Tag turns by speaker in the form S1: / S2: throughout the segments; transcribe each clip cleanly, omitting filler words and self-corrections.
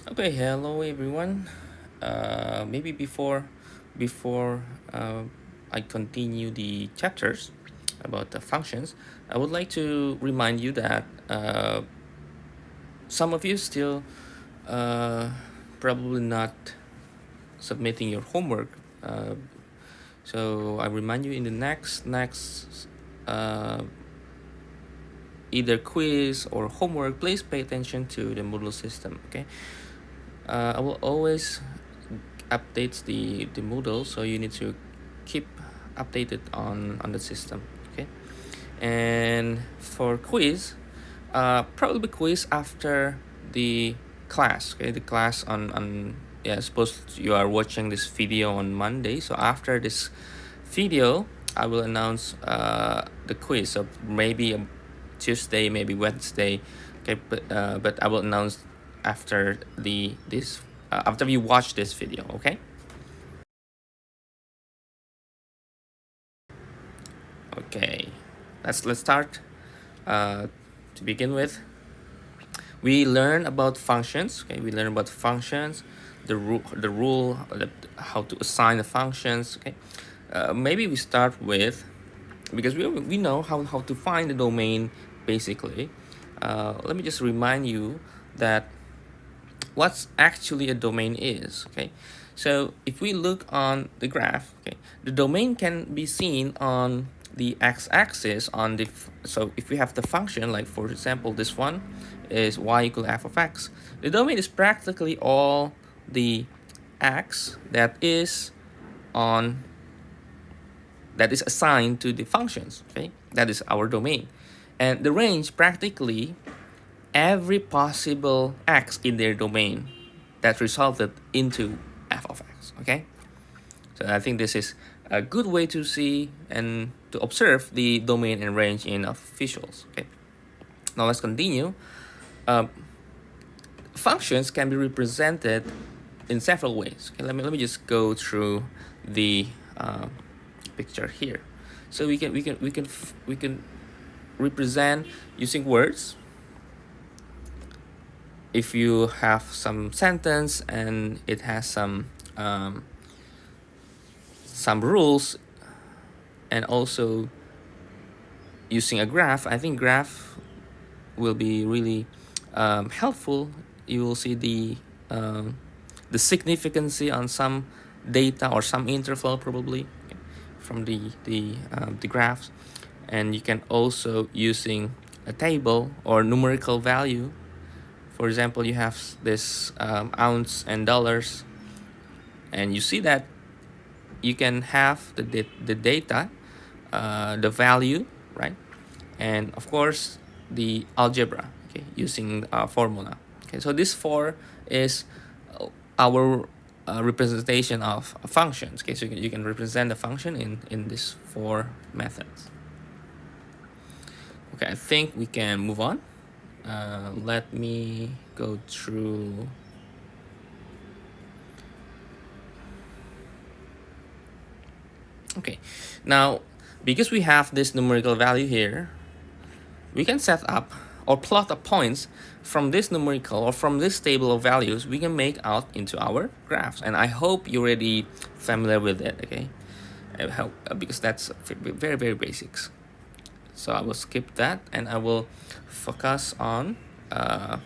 S1: Okay, hello everyone. Maybe before I continue the chapters about the functions, I would like to remind you that some of you still uh, probably not submitting your homework. So I remind you in the next uh, either quiz or homework, please pay attention to the Moodle system. Okay, I will always updates the Moodle, so you need to keep updated on the system. Okay, and for quiz, probably quiz after the class. Okay, the class on yeah. Suppose you are watching this video on Monday, so after this video, I will announce the quiz. So maybe Tuesday, maybe Wednesday. Okay, but I will announce after this after we watch this video. Okay. Okay, let's start. To begin with, we learn about functions. Okay, we learn about functions, the rule, how to assign the functions. Okay, maybe we start with, because we know how to find the domain basically. Let me just remind you that what's actually a domain is. Okay, so if we look on the graph, okay, the domain can be seen on the x-axis on the so if we have the function, like for example this one is y equal f of x, the domain is practically all the x that is on that is assigned to the functions. Okay, that is our domain, and the range practically every possible x in their domain that resulted into f of x. Okay, so I think this is a good way to see and to observe the domain and range in visuals. Okay, now let's continue. Functions can be represented in several ways. Okay, let me just go through the picture here. So we can represent using words. If you have some sentence and it has some rules, and also using a graph, I think graph will be really helpful. You will see the significance on some data or some interval probably from the graphs, and you can also using a table or numerical value. For example, you have this ounce and dollars, and you see that you can have the data, the value, right? And of course, the algebra, okay, using formula. Okay, so this four is our representation of functions. Okay, so you can represent the function in these four methods. Okay, I think we can move on. Let me go through. Okay, now because we have this numerical value here, we can set up or plot the points from this numerical or from this table of values. We can make out into our graphs, and I hope you're already familiar with it. Okay, I hope, because that's very basics. So I will skip that and I will focus on the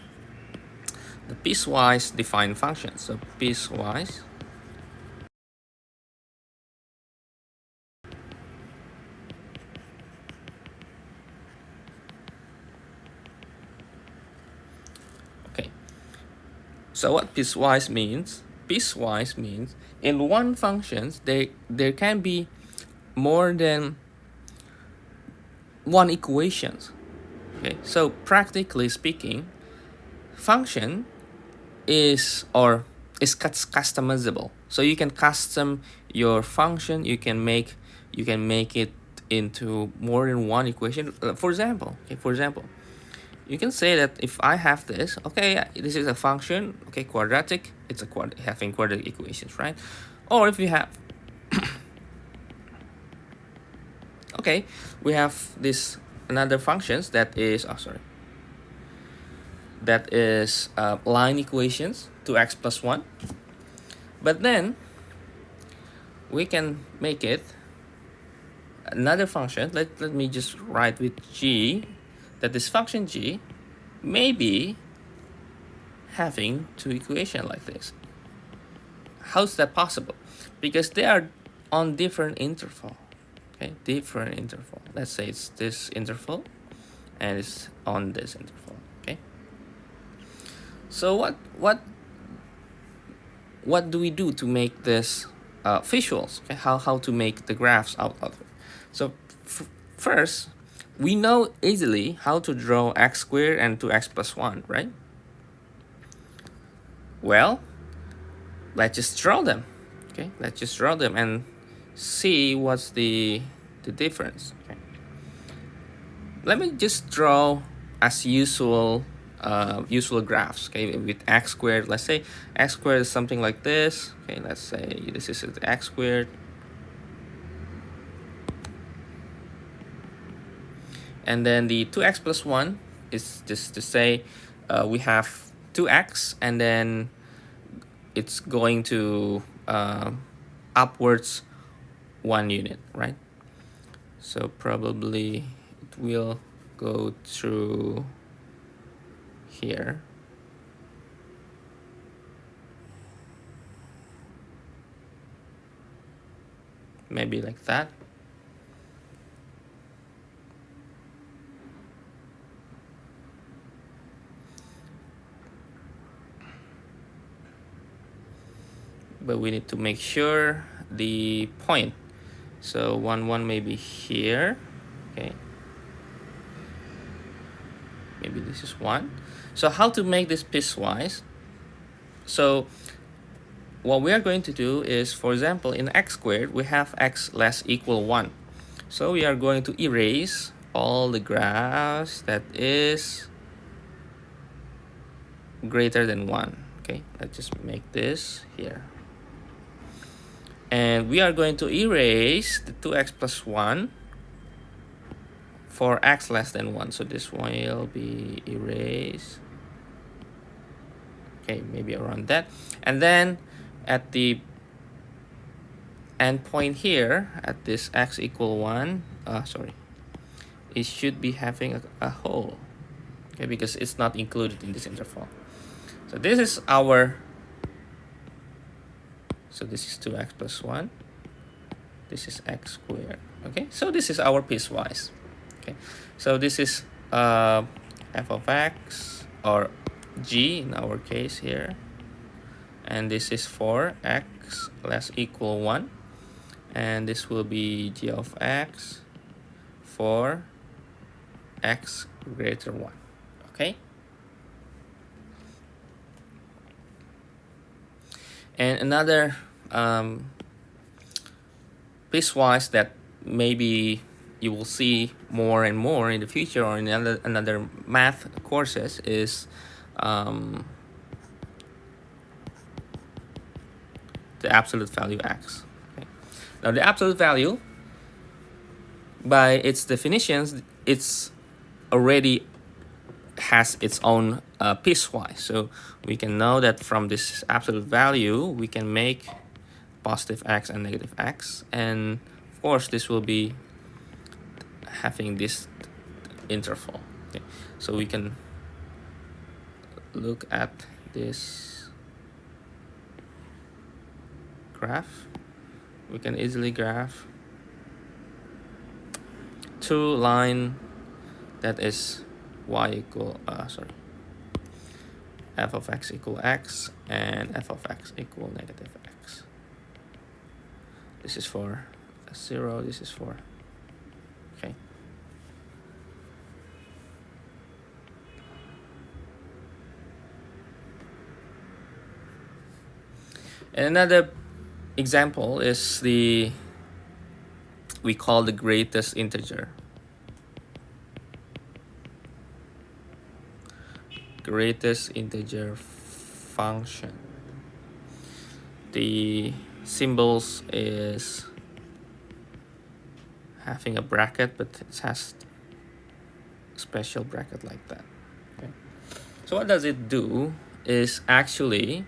S1: piecewise defined function. So piecewise. Okay. So what piecewise means? Piecewise means in one function there can be more than one equations. Okay. So practically speaking, function is customizable. So you can custom your function. You can make it into more than one equation. For example, you can say that if I have this, okay, this is a function, okay, quadratic, it's having quadratic equations, right? Or if you have, okay, we have this another functions that is, that is line equations, 2x plus 1. But then we can make it another function. Let me just write with g, that this function g may be having two equations like this. How's that possible? Because they are on different interval. Okay, different interval. Let's say it's this interval and it's on this interval. Okay. So what do we do to make this visuals? Okay, how to make the graphs out of it? So first, we know easily how to draw x squared and 2x plus 1, right? Well, let's just draw them. Okay, let's just draw them and see what's the difference. Okay. Let me just draw as usual usual graphs. Okay, with x squared. Let's say x squared is something like this. Okay, let's say this is x squared. And then the 2x plus 1 is just to say we have 2x and then it's going to upwards 1 unit, right? So probably it will go through here. Maybe like that. But we need to make sure the point. So 1, 1 maybe here. Okay. Maybe this is 1. So how to make this piecewise? So what we are going to do is, for example, in x squared, we have x less equal 1. So we are going to erase all the graphs that is greater than 1. Okay, let's just make this here. And we are going to erase the 2x plus 1 for x less than 1. So this one will be erased. Okay, maybe around that. And then at the end point here, at this x equal 1, it should be having a hole. Okay, because it's not included in this interval. So this is our... So this is 2x plus 1. This is x squared. Okay, so this is our piecewise. Okay, so this is f of x, or g in our case here. And this is for x less equal 1. And this will be g of x for x greater 1. Okay. And another piecewise that maybe you will see more and more in the future or in another math courses is the absolute value x. Okay. Now the absolute value, by its definitions, it's already has its own piecewise. So we can know that from this absolute value, we can make positive x and negative x. And of course, this will be having this interval. Okay. So we can look at this graph. We can easily graph two line that is y equal f of x equal x and f of x equal negative x. This is for 0, this is for... Okay. And another example is we call the greatest integer. Greatest integer function. The symbols is having a bracket, but it has a special bracket like that. Okay. So what does it do is actually,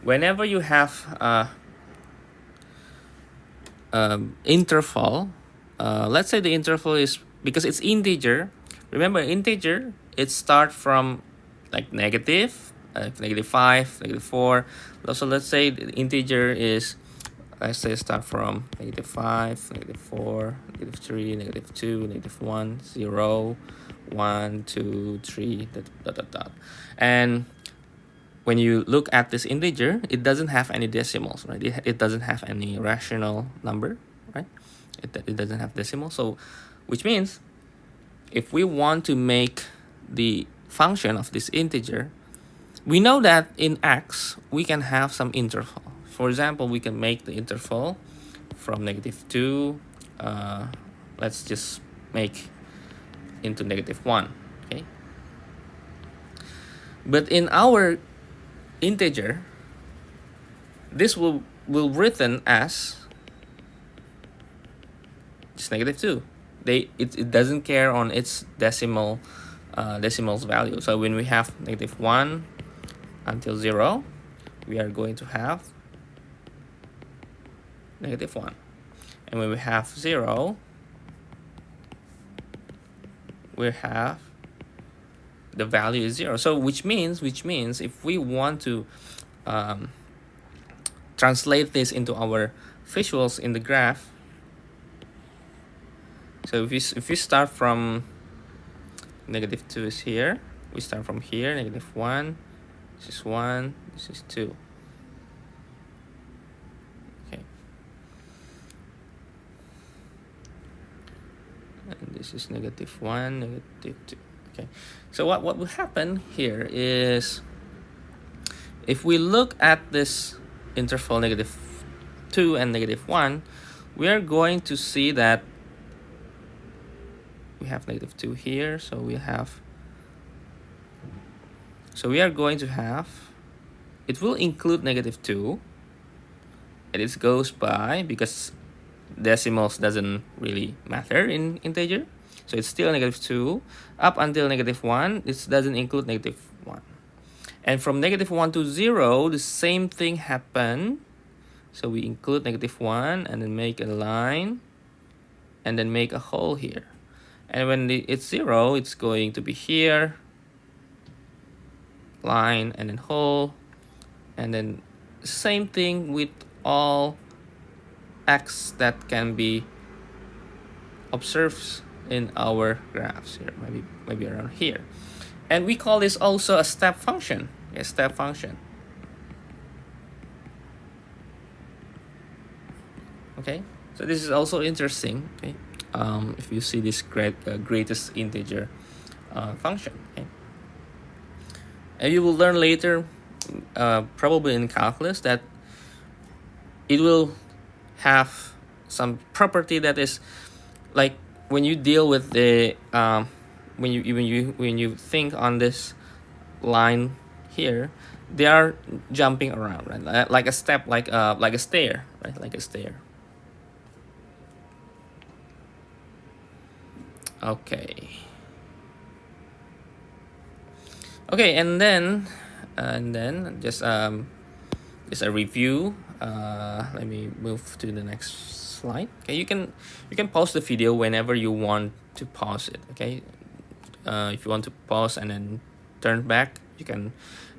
S1: whenever you have interval, let's say the interval is, because it's integer, remember integer, it starts from like negative, -5, -4. So let's say the integer is, let's say start from -5, -4, -3, -2, -1, 0, 1, 2, 3, dot, dot, dot. And when you look at this integer, it doesn't have any decimals, right? It doesn't have any rational number, right? It doesn't have decimal. So, which means if we want to make the function of this integer, we know that in x, we can have some interval. For example, we can make the interval from -2, let's just make into -1, okay? But in our integer, this will written as just -2. It doesn't care on its decimals value. So when we have -1 until 0, we are going to have -1, and when we have 0, we have the value is 0. So which means if we want to translate this into our visuals in the graph, so if we start from -2 is here, we start from here, -1, this is 1, this is 2. Okay. And this is -1, -2. Okay. So what will happen here is, if we look at this interval -2 and -1, we are going to see that we have -2 here, so we are going to have, it will include -2, and it goes by, because decimals doesn't really matter in integer, so it's still -2 up until -1. This doesn't include -1, and from -1 to 0, the same thing happen. So we include -1 and then make a line and then make a hole here. And when it's 0, it's going to be here, line and then hole, and then same thing with all x that can be observed in our graphs here, maybe around here. And we call this also a step function. A step function. Okay, so this is also interesting. Okay, if you see this greatest integer function. Okay, and you will learn later, probably in calculus, that it will have some property that is like, when you deal with the when you think on this line here, they are jumping around, right? Like a step, like a stair, right? Like a stair. Okay. Okay, and then just a review. Let me move to the next slide. Okay, you can pause the video whenever you want to pause it. Okay, if you want to pause and then turn back, you can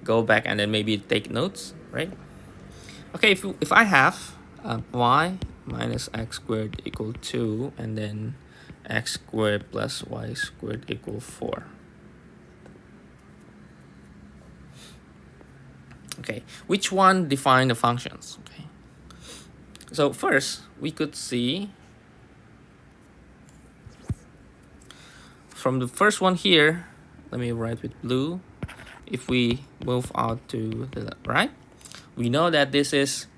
S1: go back and then maybe take notes, right? Okay, if I have y minus x squared equal 2, and then x squared plus y squared equal 4. Okay, which one define the functions? Okay, so first we could see from the first one here, let me write with blue. If we move out to the right, we know that this is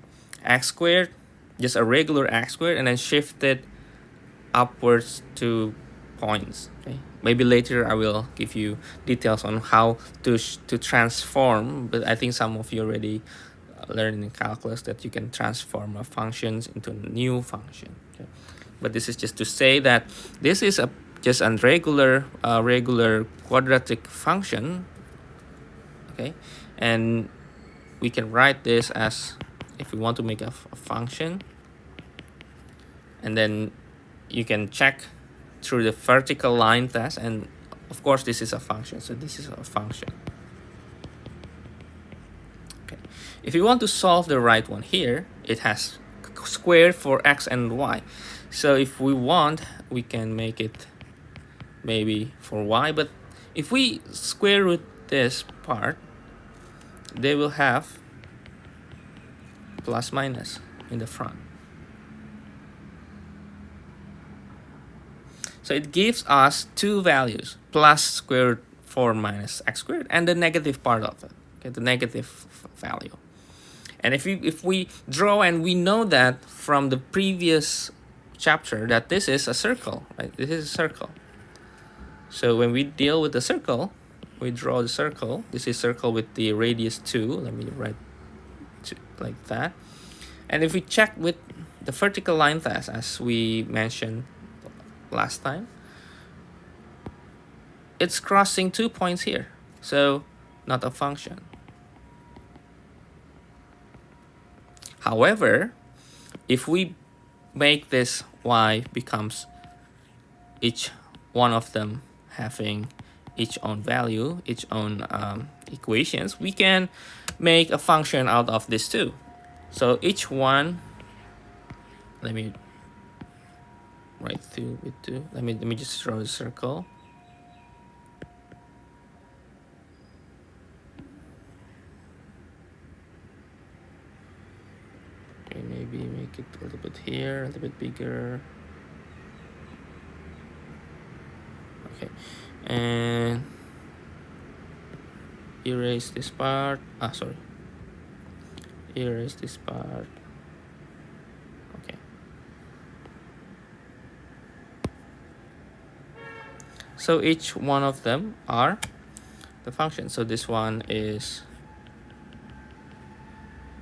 S1: x squared, just a regular x squared, and then shifted upwards to points. Okay, maybe later I will give you details on how to transform, but I think some of you already learned in calculus that you can transform a functions into a new function. Okay, but this is just to say that this is just a regular quadratic function okay? And we can write this as, if we want to make a function, and then you can check through the vertical line test, and of course this is a function, so this is a function. Okay. If you want to solve the right one here, it has squared for x and y. So if we want, we can make it maybe for y, but if we square root this part, they will have plus minus in the front. So it gives us two values, plus square root 4 minus x squared, and the negative part of it, okay, the negative value. And if we draw, and we know that from the previous chapter that this is a circle, right? This is a circle. So when we deal with the circle, we draw the circle. This is circle with the radius 2. Let me write like that. And if we check with the vertical line test, as we mentioned last time, it's crossing 2 points here. So not a function. However, if we make this y becomes each one of them having each own value, each own equations, we can make a function out of this too. So each one, let me write through with 2. Let me just draw a circle. Okay, maybe make it a little bit here, a little bit bigger. Okay, and erase this part. Sorry. Erase this part. Okay. So each one of them are the function. So this one is,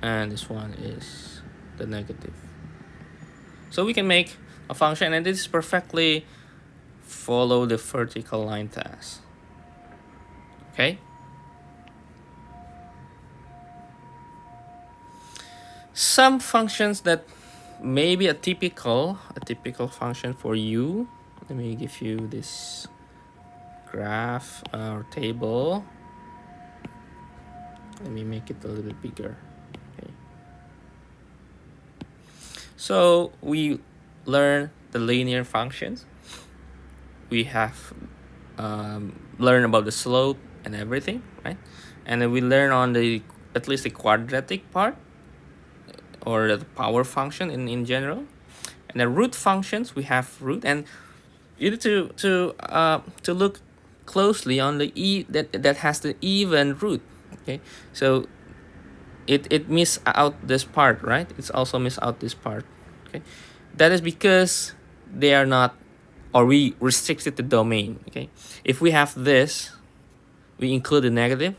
S1: and this one is the negative. So we can make a function, and this perfectly follow the vertical line test. Okay. Some functions that may be a typical function for you. Let me give you this graph or table. Let me make it a little bit bigger. Okay. So we learn the linear functions. We have learned about the slope and everything, right? And then we learn on the at least the quadratic part, or the power function in general. And the root functions, we have root, and you need to look closely on the that has the even root. Okay, so it miss out this part, right? It's also miss out this part. Okay, that is because they are not, or we restricted the domain. Okay, if we have this, we include the negative,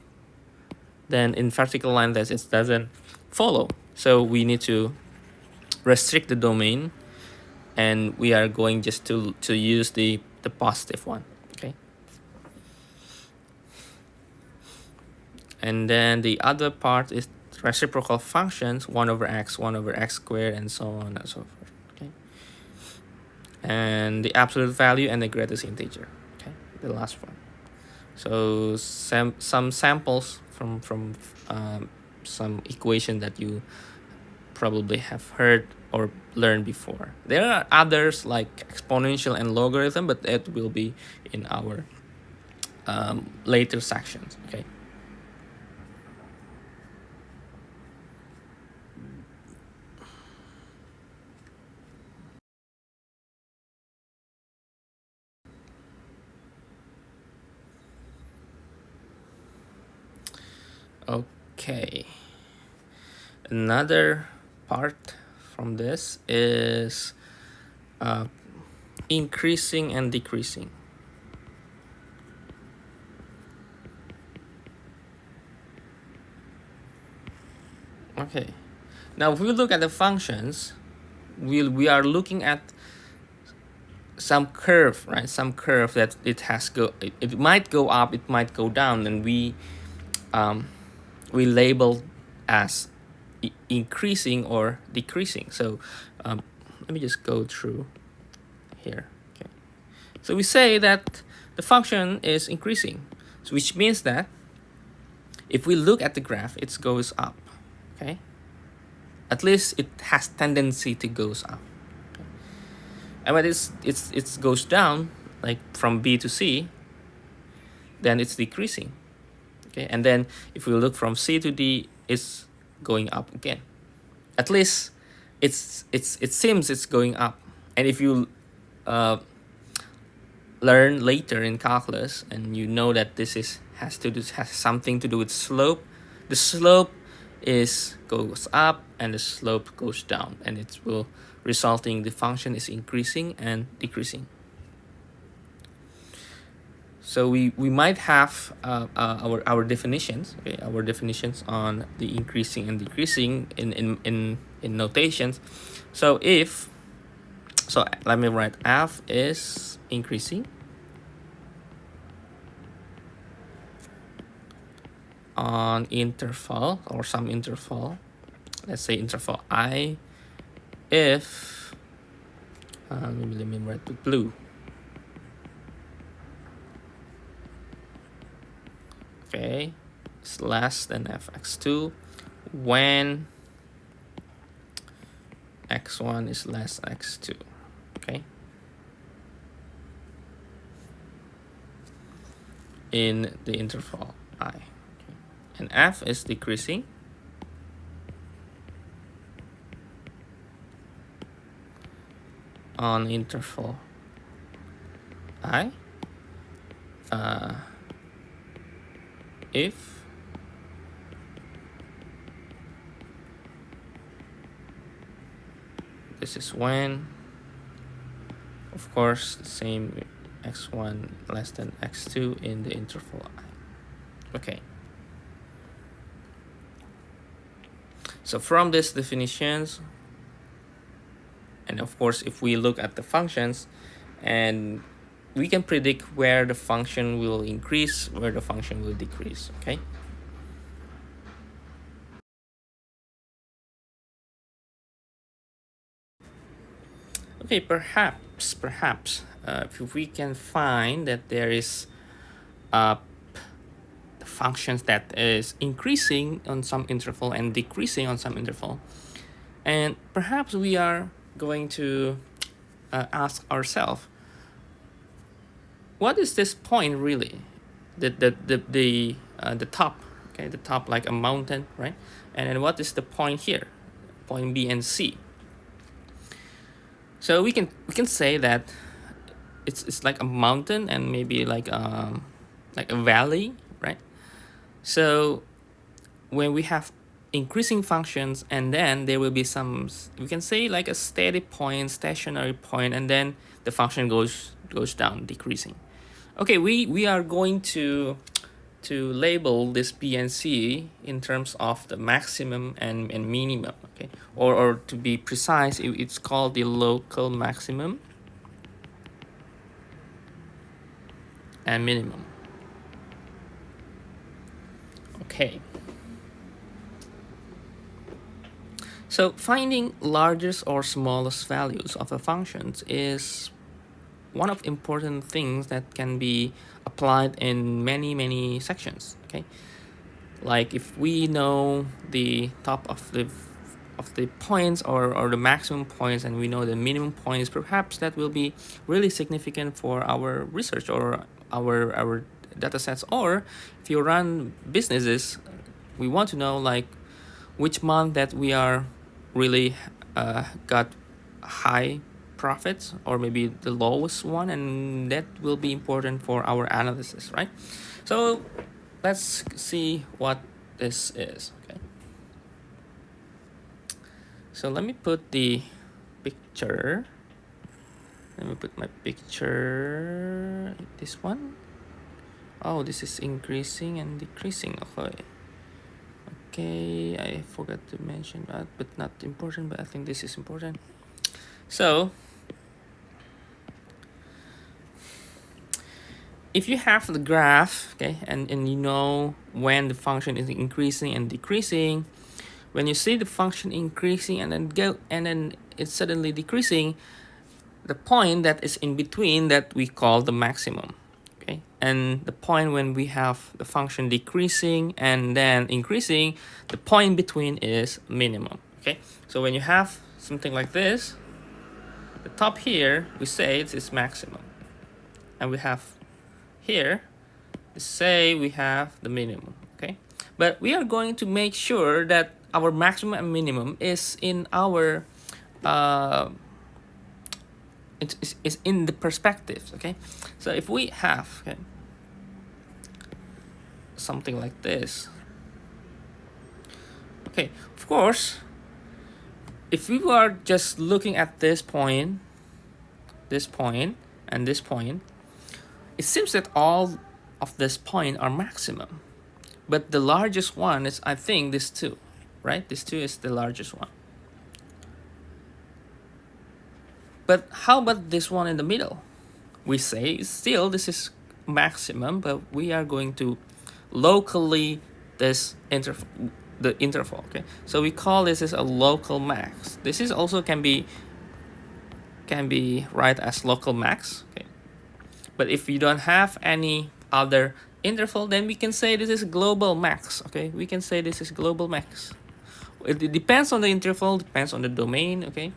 S1: then in vertical line test it doesn't follow. So we need to restrict the domain, and we are going just to use the positive one. Okay. And then the other part is reciprocal functions, 1 over x, 1 over x squared, and so on and so forth. Okay. And the absolute value and the greatest integer. Okay, the last one. So some samples from some equation that you probably have heard or learned before. There are others like exponential and logarithm, but that will be in our later sections. Okay. Okay. Another part from this is increasing and decreasing. Okay. Now, if we look at the functions, we are looking at some curve, right? Some curve that it might go up, it might go down, and we we label as increasing or decreasing. So let me just go through here. Okay. So we say that the function is increasing, so which means that if we look at the graph, it goes up. Okay. At least it has tendency to goes up. Okay. And when it goes down, like from B to C, then it's decreasing. Okay. And then if we look from C to D, it's going up again. At least it seems it's going up. And if you learn later in calculus, and you know that this has something to do with slope, the slope goes up and the slope goes down, and it will resulting the function is increasing and decreasing. So we might have our definitions, okay, our definitions on the increasing and decreasing in notations. So let me write f is increasing on interval or some interval, let's say interval I, if let me write the blue. Okay, it's less than fx2 when x1 is less x2. Okay, in the interval I. Okay. And f is decreasing on interval I if this is when, of course, the same x1 less than x2 in the interval I. Okay. So from these definitions, and of course, if we look at the functions, and we can predict where the function will increase, where the function will decrease. Okay. Okay, perhaps, if we can find that there is functions that is increasing on some interval and decreasing on some interval, and perhaps we are going to ask ourselves, what is this point really? The top, okay, the top like a mountain, right? And then what is the point here? Point B and C. So we can say that it's like a mountain and maybe like a valley, right? So when we have increasing functions, and then there will be some, we can say like a steady point, stationary point, and then the function goes down, decreasing. Okay, we are going to label this B and C in terms of the maximum and minimum, okay? Or to be precise, it's called the local maximum and minimum. Okay. So finding largest or smallest values of a function is one of important things that can be applied in many sections. Okay, like if we know the top of the points or the maximum points, and we know the minimum points, perhaps that will be really significant for our research or our data sets. Or if you run businesses, we want to know like which month that we are really got high profits, or maybe the lowest one, and that will be important for our analysis, right? So let's see what this is. Okay, so let me put the picture, let me put my picture, this one. Oh, this is increasing and decreasing. Okay, I forgot to mention that, but not important, but I think this is important. So if you have the graph, okay, and you know when the function is increasing and decreasing, when you see the function increasing and then it's suddenly decreasing, the point that is in between that we call the maximum, okay, and the point when we have the function decreasing and then increasing, the point between is minimum, okay. So when you have something like this, the top here we say it is maximum, and we have here say we have the minimum, okay. But we are going to make sure that our maximum and minimum is in our it's in the perspectives, okay. So if we have, okay, something like this, okay, of course, if we are just looking at this point, and this point, it seems that all of this point are maximum, but the largest one is, I think, this 2, right? This 2 is the largest one. But how about this one in the middle? We say still this is maximum, but we are going to locally this interval, okay. So we call this as a local max. This is also can be write as local max, okay. But if you don't have any other interval, then we can say this is global max, okay. We can say this is global max. It depends on the interval, depends on the domain, okay.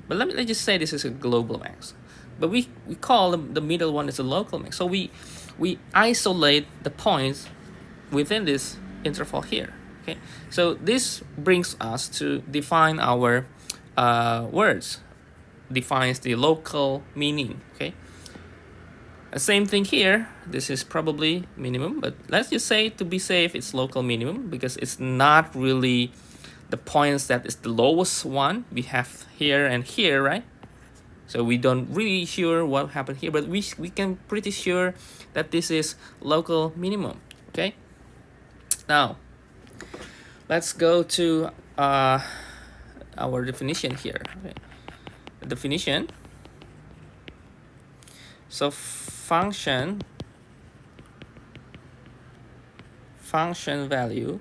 S1: But let's just say this is a global max. But we call the middle one is a local max. So we isolate the points within this interval here, okay. So this brings us to define our words, defines the local meaning, okay. The same thing here, this is probably minimum, but let's just say to be safe it's local minimum, because it's not really the points that is the lowest one we have here and here, right? So we don't really sure what happened here, but we can pretty sure that this is local minimum, okay. Now let's go to our definition here, okay. The definition, so function value,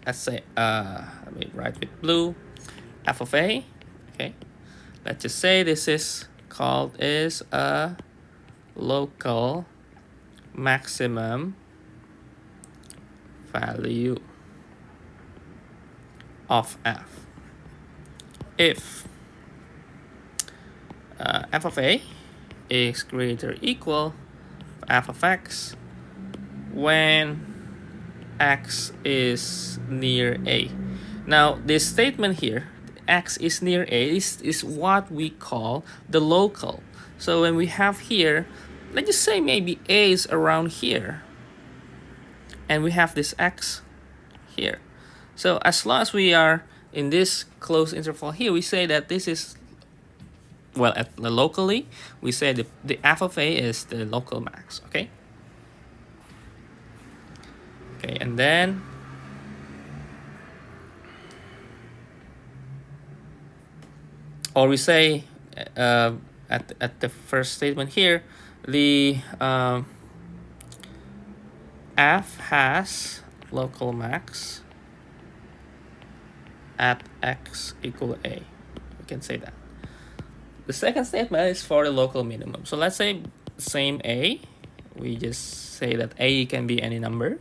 S1: let's say let me write with blue, f of a, okay. Let's just say this is called is a local maximum value of f if f of a is greater or equal f of x when x is near a. Now this statement here, x is near a, is what we call the local. So when we have here, let's just say maybe a is around here, and we have this x here. So as long as we are in this closed interval here, we say that this is, well, locally, we say the f of a is the local max, okay? Okay, and then or we say at the first statement here, the f has local max at x equal a. We can say that. The second statement is for the local minimum. So let's say same a. We just say that a can be any number.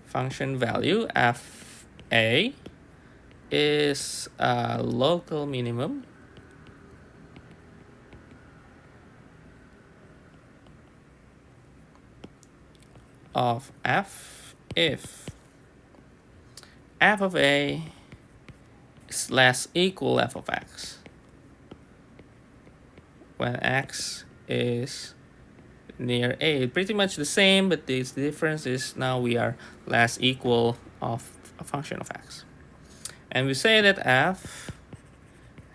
S1: Function value f a is a local minimum of f if f of a is less equal f of x when x is near a. Pretty much the same, but the difference is now we are less equal of a function of x. And we say that f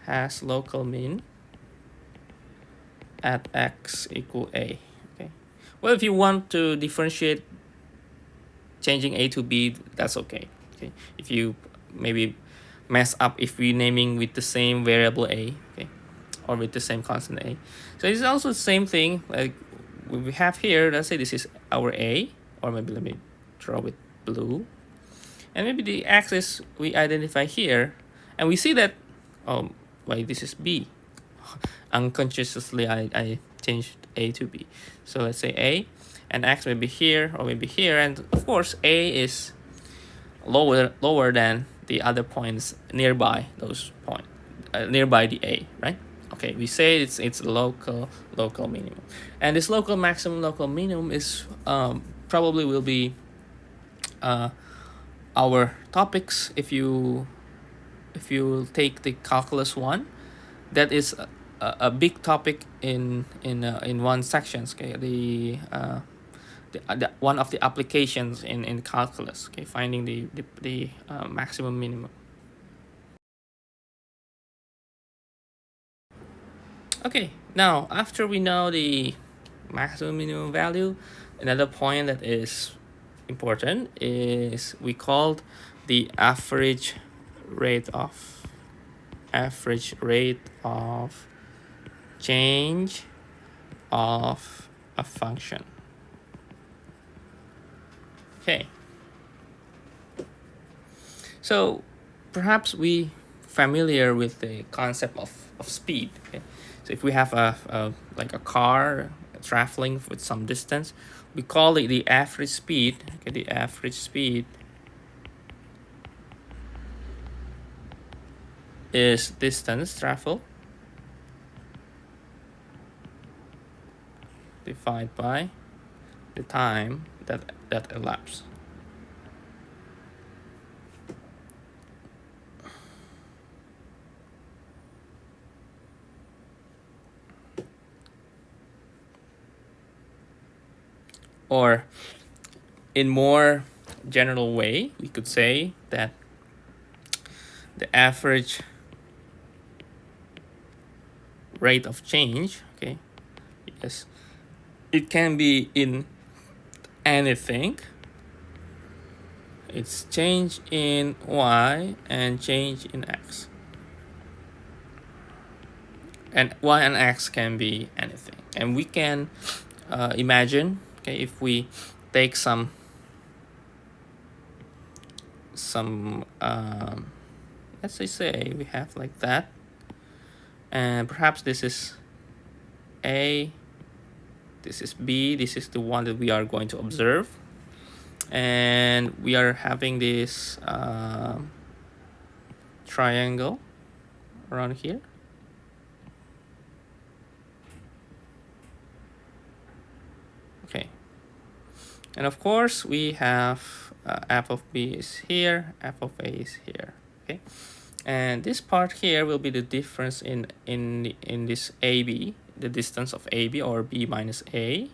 S1: has local min at x equal a. Okay. Well, if you want to differentiate changing a to b, that's okay. Okay. If you maybe mess up if we naming with the same variable a, okay, or with the same constant a. So it's also the same thing. Like we have here, let's say this is our A, or maybe let me draw with blue, and maybe the axis we identify here, and we see that, oh wait, this is B. Unconsciously I changed A to B. So let's say A, and X may be here or maybe here, and of course A is lower than the other points nearby those points, nearby the A, right? Okay, we say it's local minimum, and this local maximum, local minimum is probably will be our topics if you take the calculus one. That is a big topic in one sections. Okay, the one of the applications in calculus. Okay, finding the maximum minimum. Okay, now after we know the maximum minimum value, another point that is important is we called the average rate of change of a function. Okay, so perhaps we familiar with the concept of speed. Okay, so if we have like a car traveling with some distance, we call it the average speed. Okay, the average speed is distance traveled divided by the time that elapsed. Or in more general way, we could say that the average rate of change, okay, yes, it can be in anything. It's change in y and change in x, and y and x can be anything. And we can imagine, okay, if we take some let's say we have like that, and perhaps this is A, this is B, this is the one that we are going to observe, and we are having this triangle around here. Okay, and of course we have f of B is here, f of A is here. Okay, and this part here will be the difference in this AB, the distance of AB, or B minus A,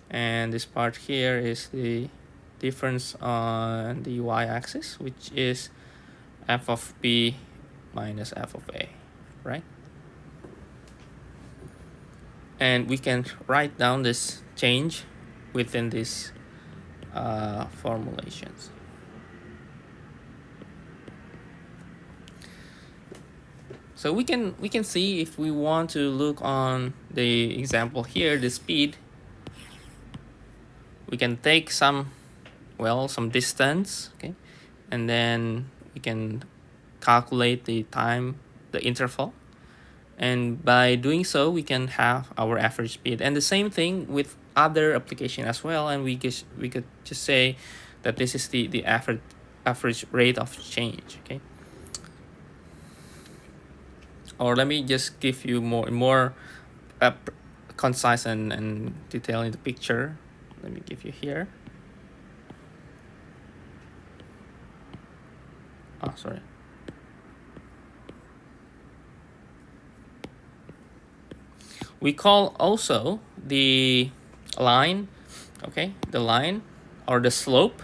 S1: and this part here is the difference on the y-axis, which is f of B minus f of A, right? And we can write down this change within these formulations. So we can see, if we want to look on the example here, the speed, we can take some distance, okay, and then we can calculate the time, the interval, and by doing so we can have our average speed. And the same thing with other application as well, and we could just say that this is the average rate of change. Okay, or let me just give you more concise and detail in the picture. Let me give you here. Oh, sorry. We call also the line, okay, the line or the slope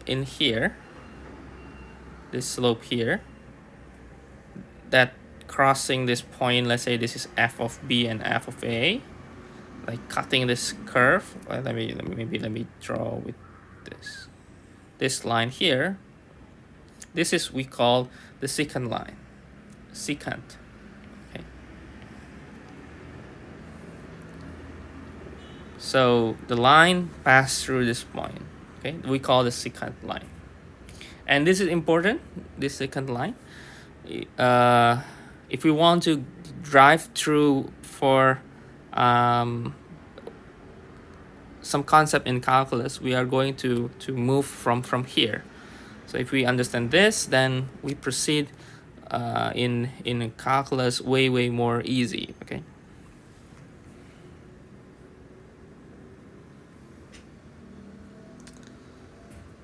S1: in here, this slope here, that crossing this point. Let's say this is f of B and f of A, like cutting this curve. Let me draw with this line here. This is we call the secant line, secant. Okay. So the line passed through this point. Okay, we call the secant line, and this is important. This secant line. If we want to drive through for some concept in calculus, we are going to move from here. So if we understand this, then we proceed in calculus way more easy. Okay.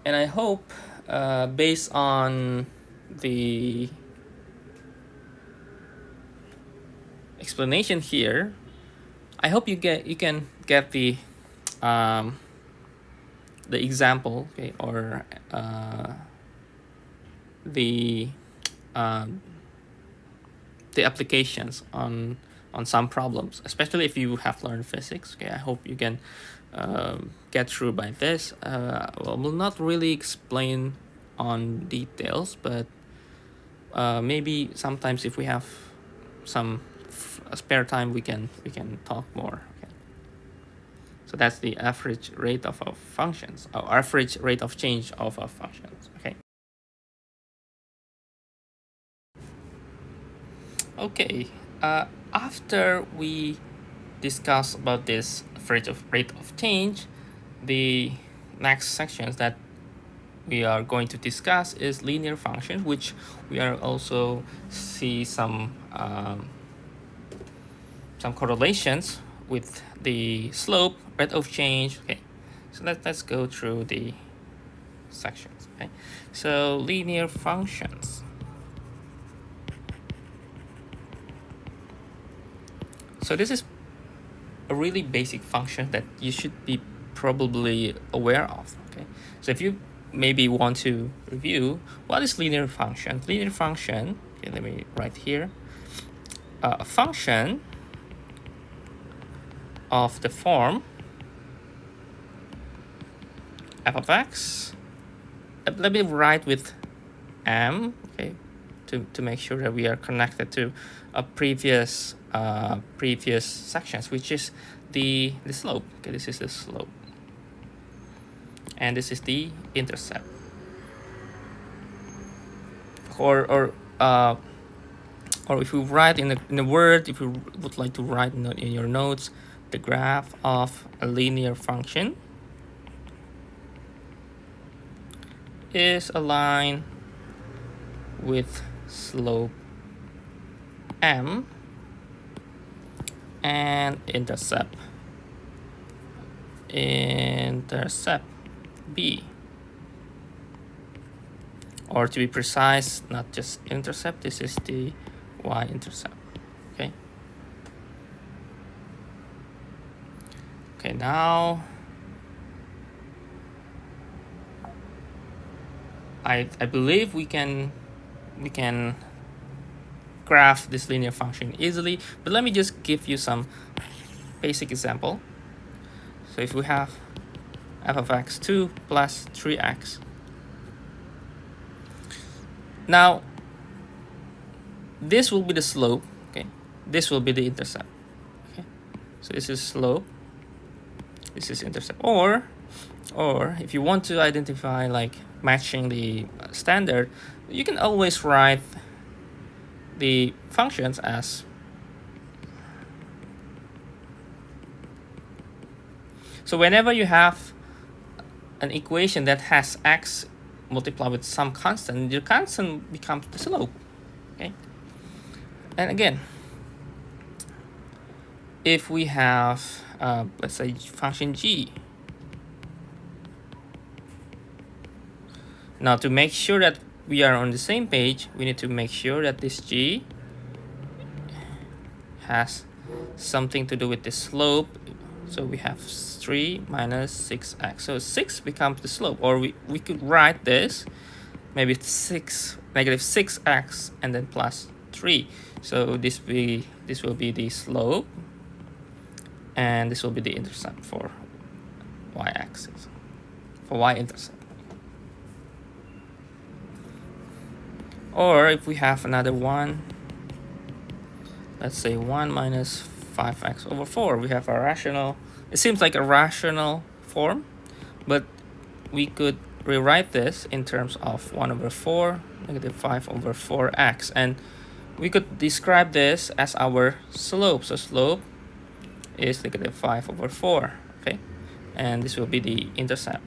S1: And I hope, based on the explanation here, I hope you can get the example, okay, or the applications on some problems, especially if you have learned physics. Okay, I hope you can get through by this. Well, we'll not really explain on details, but maybe sometimes if we have some spare time, we can talk more. Okay. So that's the average rate of our functions, or average rate of change of our functions. Okay. Okay. After we discuss about this rate of change, the next sections that we are going to discuss is linear functions, which we are also see some correlations with the slope, rate of change. Okay, so let's go through the sections. Okay, so linear functions. So this is a really basic function that you should be probably aware of. Okay, so if you maybe want to review what is linear function. Linear function, okay, let me write here, a function of the form f of x. Let me write with m, okay, to make sure that we are connected to a previous sections, which is the slope. Okay, this is the slope, and this is the intercept. Or if you write in a word, if you would like to write in your notes, the graph of a linear function is a line with slope m and intercept b. Or to be precise, not just intercept, this is the y-intercept. Okay. Okay, now I believe we can graph this linear function easily, but let me just give you some basic example. So if we have f of x2 plus 3x, now this will be the slope. Okay, this will be the intercept. Okay, so this is slope, this is intercept. Or if you want to identify like matching the standard, you can always write the functions as, so whenever you have an equation that has x multiplied with some constant, your constant becomes the slope. Okay, and again, if we have let's say function g, now to make sure that we are on the same page, we need to make sure that this g has something to do with the slope. So we have 3 minus 6x. So 6 becomes the slope. Or we could write this, maybe negative 6x and then plus 3. So this will be the slope, and this will be the intercept for y-axis, for y-intercept. Or if we have another one, let's say 1 minus 5x over 4, we have a rational it seems like a rational form, but we could rewrite this in terms of 1 over 4, negative 5 over 4x, and we could describe this as our slope. So slope is negative 5 over 4, okay, and this will be the intercept.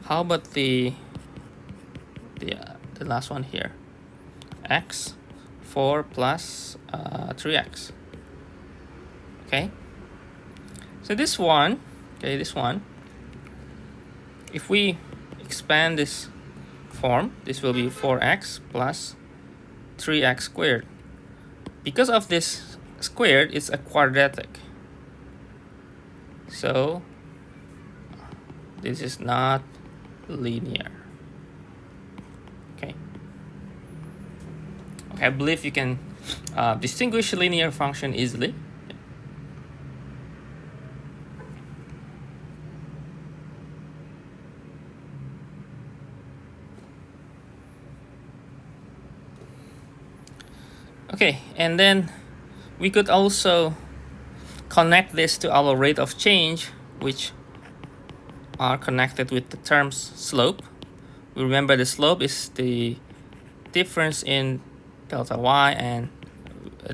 S1: How about the last one here? X 4 plus 3x. Okay. So this one, if we expand this form, this will be 4x plus 3x squared. Because of this squared, it's a quadratic. So this is not linear. Okay. I believe you can distinguish linear function easily. Okay, and then we could also connect this to our rate of change, which are connected with the terms slope. We remember the slope is the difference in delta y and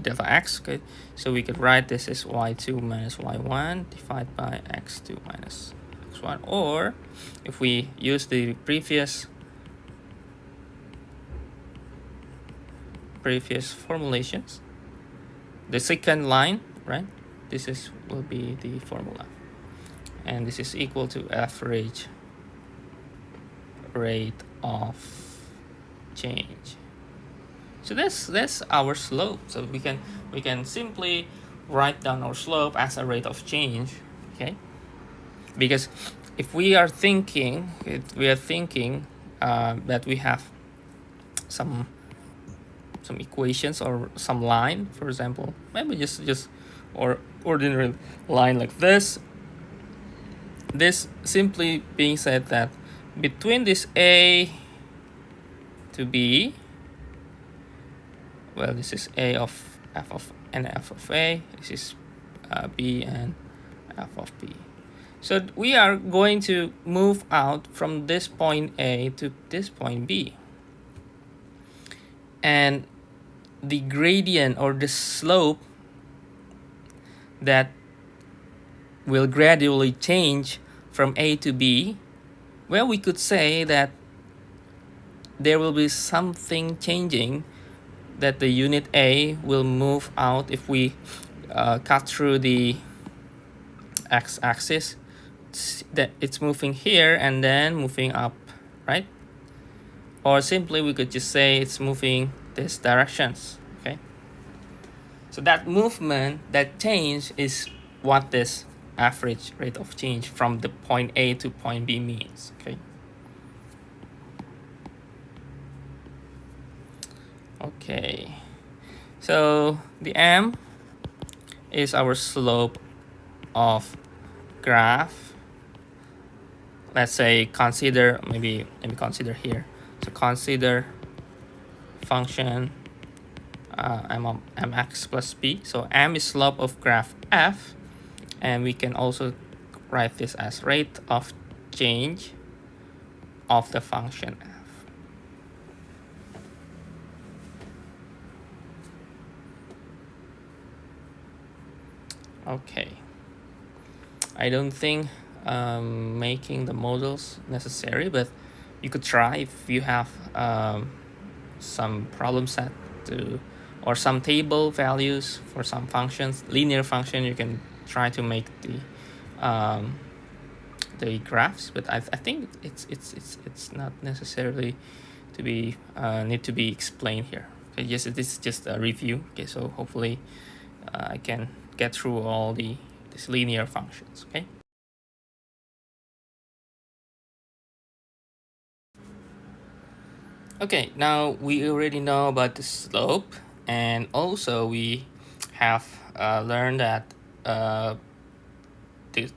S1: delta x. Okay, so we could write this as y2 minus y1 divided by x2 minus x1, or if we use the previous formulations, the second line, right? This will be the formula, and this is equal to average rate of change. So that's our slope. So we can simply write down our slope as a rate of change, okay? Because if we are thinking that we have some equations or some line, for example, maybe just or ordinary line like this. This simply being said that between this A to B, well, this is A of f of and f of A. This is B and f of B. So we are going to move out from this point A to this point B, and the gradient or the slope that will gradually change from A to B, well, we could say that there will be something changing, that the unit A will move out if we cut through the x-axis, that it's moving here and then moving up, right? Or simply we could just say it's moving this directions, okay? So that movement, that change, is what this average rate of change from the point A to point B means, okay? Okay, so the M is our slope of graph. Let's say consider, let me consider here. So consider function mx plus b. So m is slope of graph f, and we can also write this as rate of change of the function f. Okay, I don't think making the models necessary, but you could try if you have some problem set to, or some table values for some functions, linear function. You can try to make the graphs, but I think it's not necessarily to be need to be explained here. Okay, yes, this is just a review. Okay, so hopefully I can get through all these linear functions. Okay. Okay, now we already know about the slope, and also we have learned that the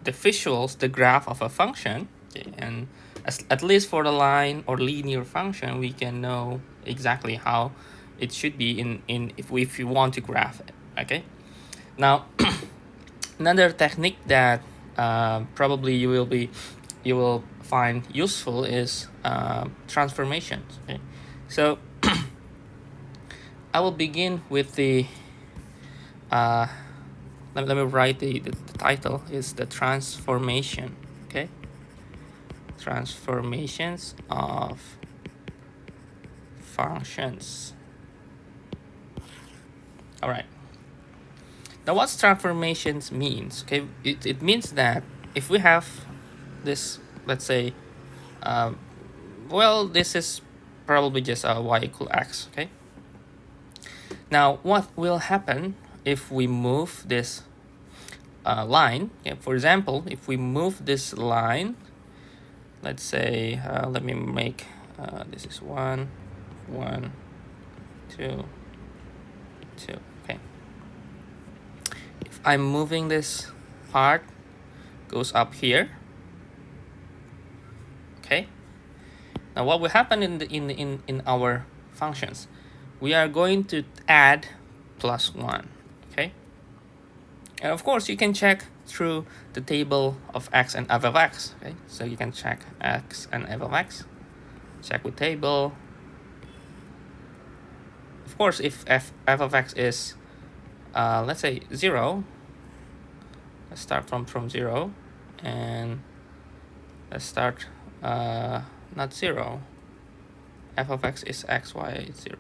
S1: visuals, the graph of a function, okay, and at least for the line or linear function, we can know exactly how it should be in if you want to graph it. Okay, Now, another technique that probably you will find useful is transformations. Okay, so I will begin with the let me write the title is the transformation. Okay, transformations of functions. All right. Now, what transformations means? Okay, it means that if we have this, let's say, well, this is probably just a y equal x. Okay. Now, what will happen if we move this line? Okay, for example, if we move this line, let's say, let me make this is 1, 1, 2, 2. Okay. If I'm moving this part, goes up here. Okay. Now, what will happen in our functions? We are going to add +1. Okay. And of course, you can check through the table of x and f of x. Okay. So you can check x and f of x. Check with table. Of course, if f of x is let's say 0, let's start from 0, and let's start not 0. F of x is x, y is 0,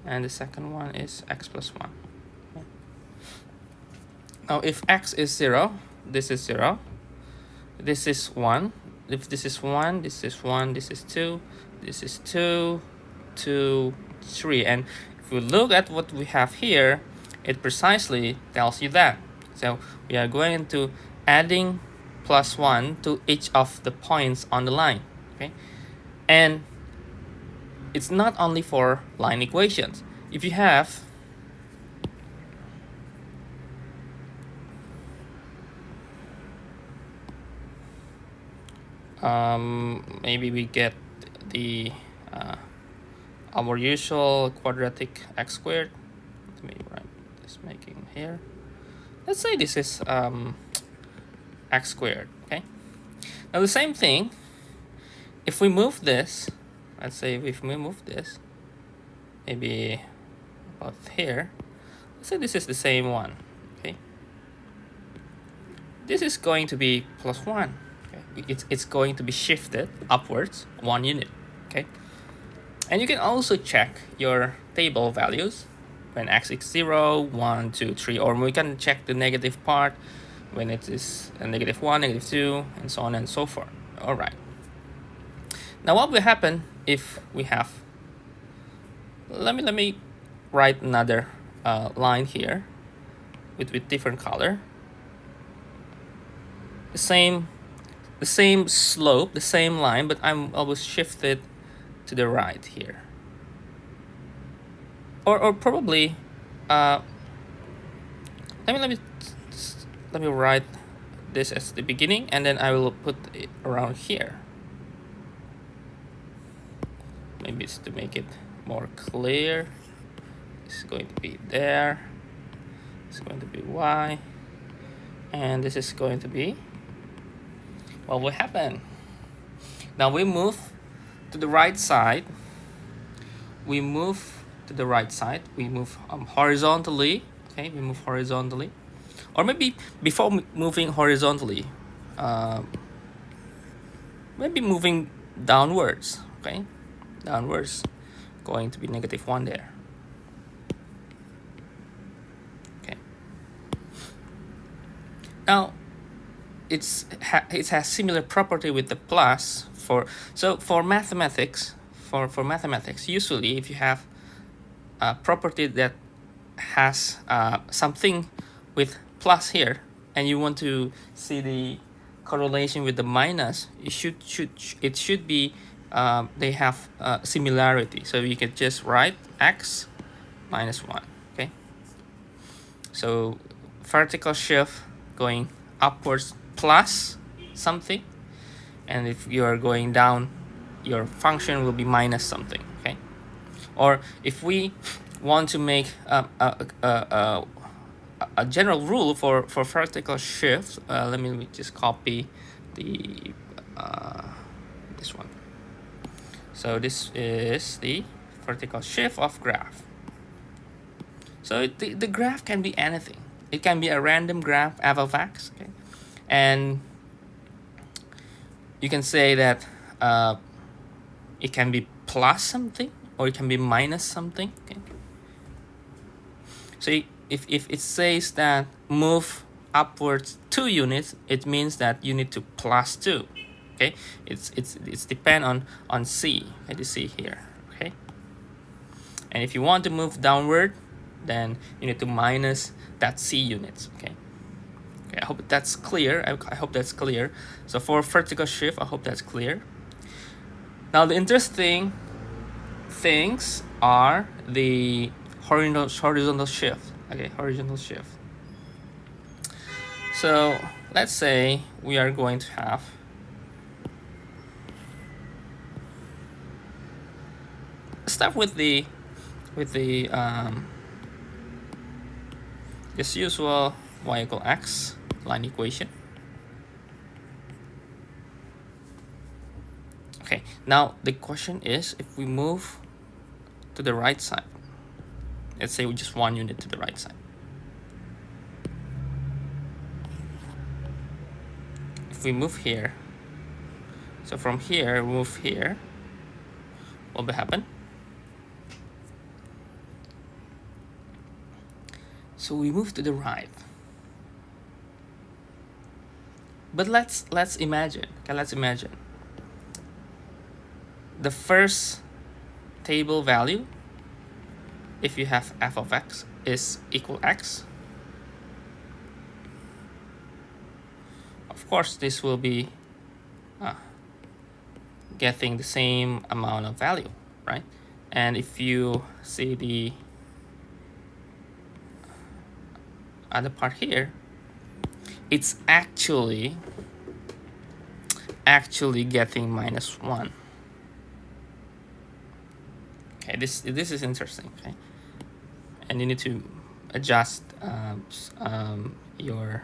S1: and the second one is x plus 1. Okay. Now, if x is 0, this is 0, this is 1. If this is 1, this is 1, this is 2, this is 2, 2, 3. And if we look at what we have here, it precisely tells you that. So we are going to adding +1 to each of the points on the line. Okay, and it's not only for line equations. If you have maybe we get the our usual quadratic x squared. Let me write this making here. Let's say this is x squared. Okay. Now the same thing. If we move this, let's say if we move this, maybe about here. Let's say this is the same one. Okay. This is going to be +1. Okay. It's going to be shifted upwards 1 unit. Okay. And you can also check your table values when x is 0, 1, 2, 3, or we can check the negative part when it is a -1, -2, and so on and so forth. All right. Now, what will happen if we have? Let me write another line here with different color. The same slope, the same line, but I will shift it to the right here. Or probably let me write this as the beginning, and then I will put it around here. Maybe it's to make it more clear. It's going to be there. It's going to be y, and this is going to be what will happen. Now we move to the right side. We move to the right side. We move horizontally. Okay, we move horizontally, or maybe before moving horizontally, maybe moving downwards. Okay, downwards, going to be -1 there. Okay. Now, it has similar property with the plus for mathematics. For mathematics, usually if you have a property that has something with plus here, and you want to see the correlation with the minus, it should be they have similarity. So you can just write x -1. Okay. So vertical shift going upwards plus something, and if you are going down, your function will be minus something. Okay. Or if we want to make a general rule for vertical shift. Let me just copy the this one. So this is the vertical shift of graph. So the graph can be anything. It can be a random graph, f of x, okay? And you can say that it can be plus something or it can be minus something, okay? So if it says that move upwards 2 units, it means that you need to plus 2, okay? It's depend on c, as you see here, okay? And if you want to move downward, then you need to minus that c units, okay? Okay, I hope that's clear. I hope that's clear. So for vertical shift, I hope that's clear. Now the interesting things are the horizontal shift. Okay, horizontal shift. So let's say we are going to have start with the this usual y equal x line equation. Okay, now the question is, if we move to the right side, let's say we just 1 unit to the right side. If we move here, so from here, move here, what will happen? So we move to the right. But let's imagine, okay, let's imagine the first table value, if you have f of x, is equal x. Of course, this will be getting the same amount of value, right? And if you see the other part here, it's actually getting -1. Okay, this is interesting. Okay, and you need to adjust your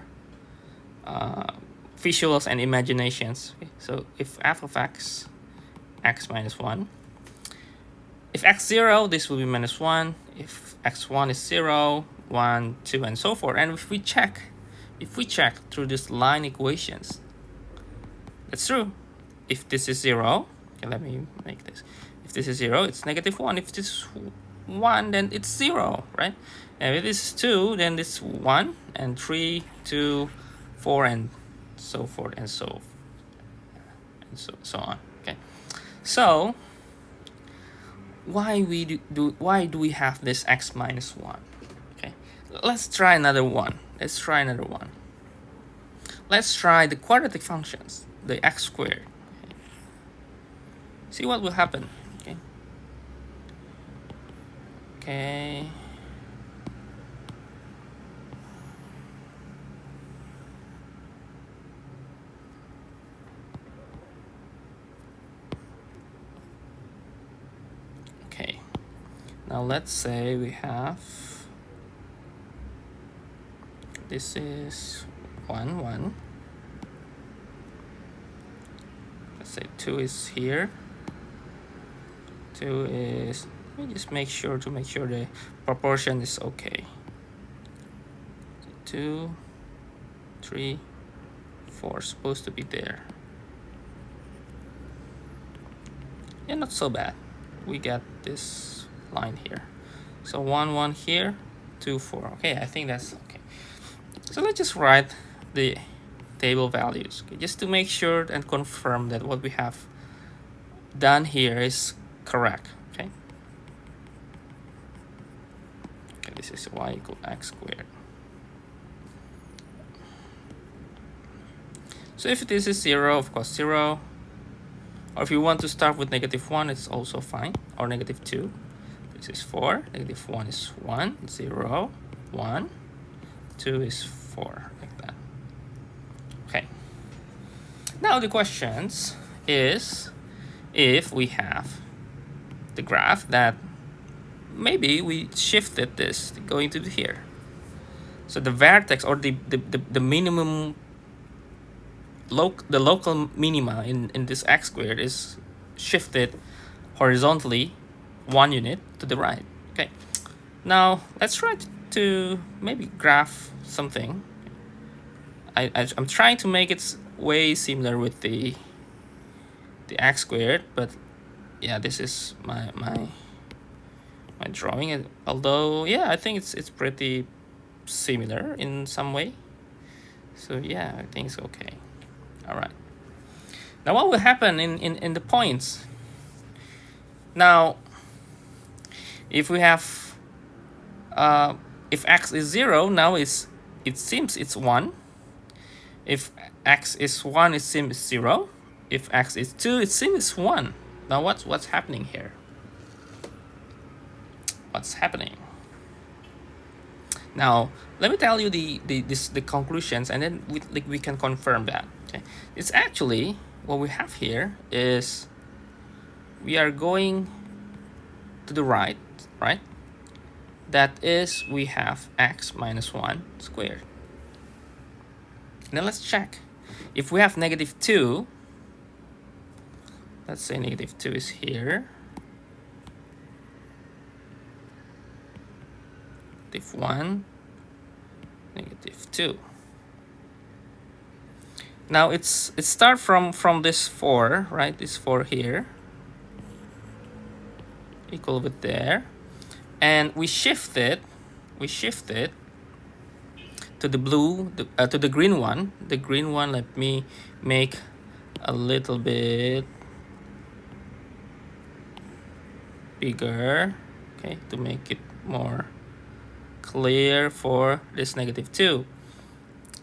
S1: visuals and imaginations. Okay, so if f of x, x minus 1. If x 0, this will be -1. If x1 is 0, 1, 2, and so forth. And if we check through this line equations, that's true. If this is 0, okay, let me make this. If this is 0, it's -1. If this is 1, then it's 0, right? And if this is 2, then it's 1, and 3, 2, 4, and so forth, and so on. Okay, so why do we have this x minus 1? Okay, let's try another one. Let's try the quadratic functions, the x squared. Okay. See what will happen. Okay. Okay. Okay. Now let's say we have, this is 1, 1. Let's say 2 is here. 2 is, let me just make sure the proportion is okay. 2, 3, 4 supposed to be there. Yeah, not so bad. We get this line here. So 1, 1 here, 2, 4. Okay, I think that's okay. So let's just write the table values, okay, just to make sure and confirm that what we have done here is correct. Okay. Okay, this is y equal x squared. So if this is 0, of course 0. Or if you want to start with -1, it's also fine. Or -2. This is 4. -1 is 1, 0, 1. 2 is 4, like that. Okay. Now the questions is, if we have the graph that maybe we shifted this going to here. So the vertex, or the minimum the local minima in this x squared is shifted horizontally 1 unit to the right. Okay, now let's try to maybe graph something. I'm trying to make it way similar with the x squared, but yeah, this is my drawing. Although yeah, I think it's pretty similar in some way. So yeah, I think it's okay. All right. Now what will happen in the points? Now, if we have if x is 0, now it seems it's 1. If x is 1, it seems 0. If x is 2, it seems 1. Now what's happening here? What's happening? Now let me tell you the conclusions, and then we can confirm that. Okay, it's actually what we have here is we are going to the right, right? That is, we have x minus 1 squared. Now let's check. If we have -2, let's say -2 is here. -1, -2. Now it starts from this 4, right? This 4 here, equal with there, and we shift it to the blue, to the green one. The green one, let me make a little bit bigger, okay, to make it more clear for this -2.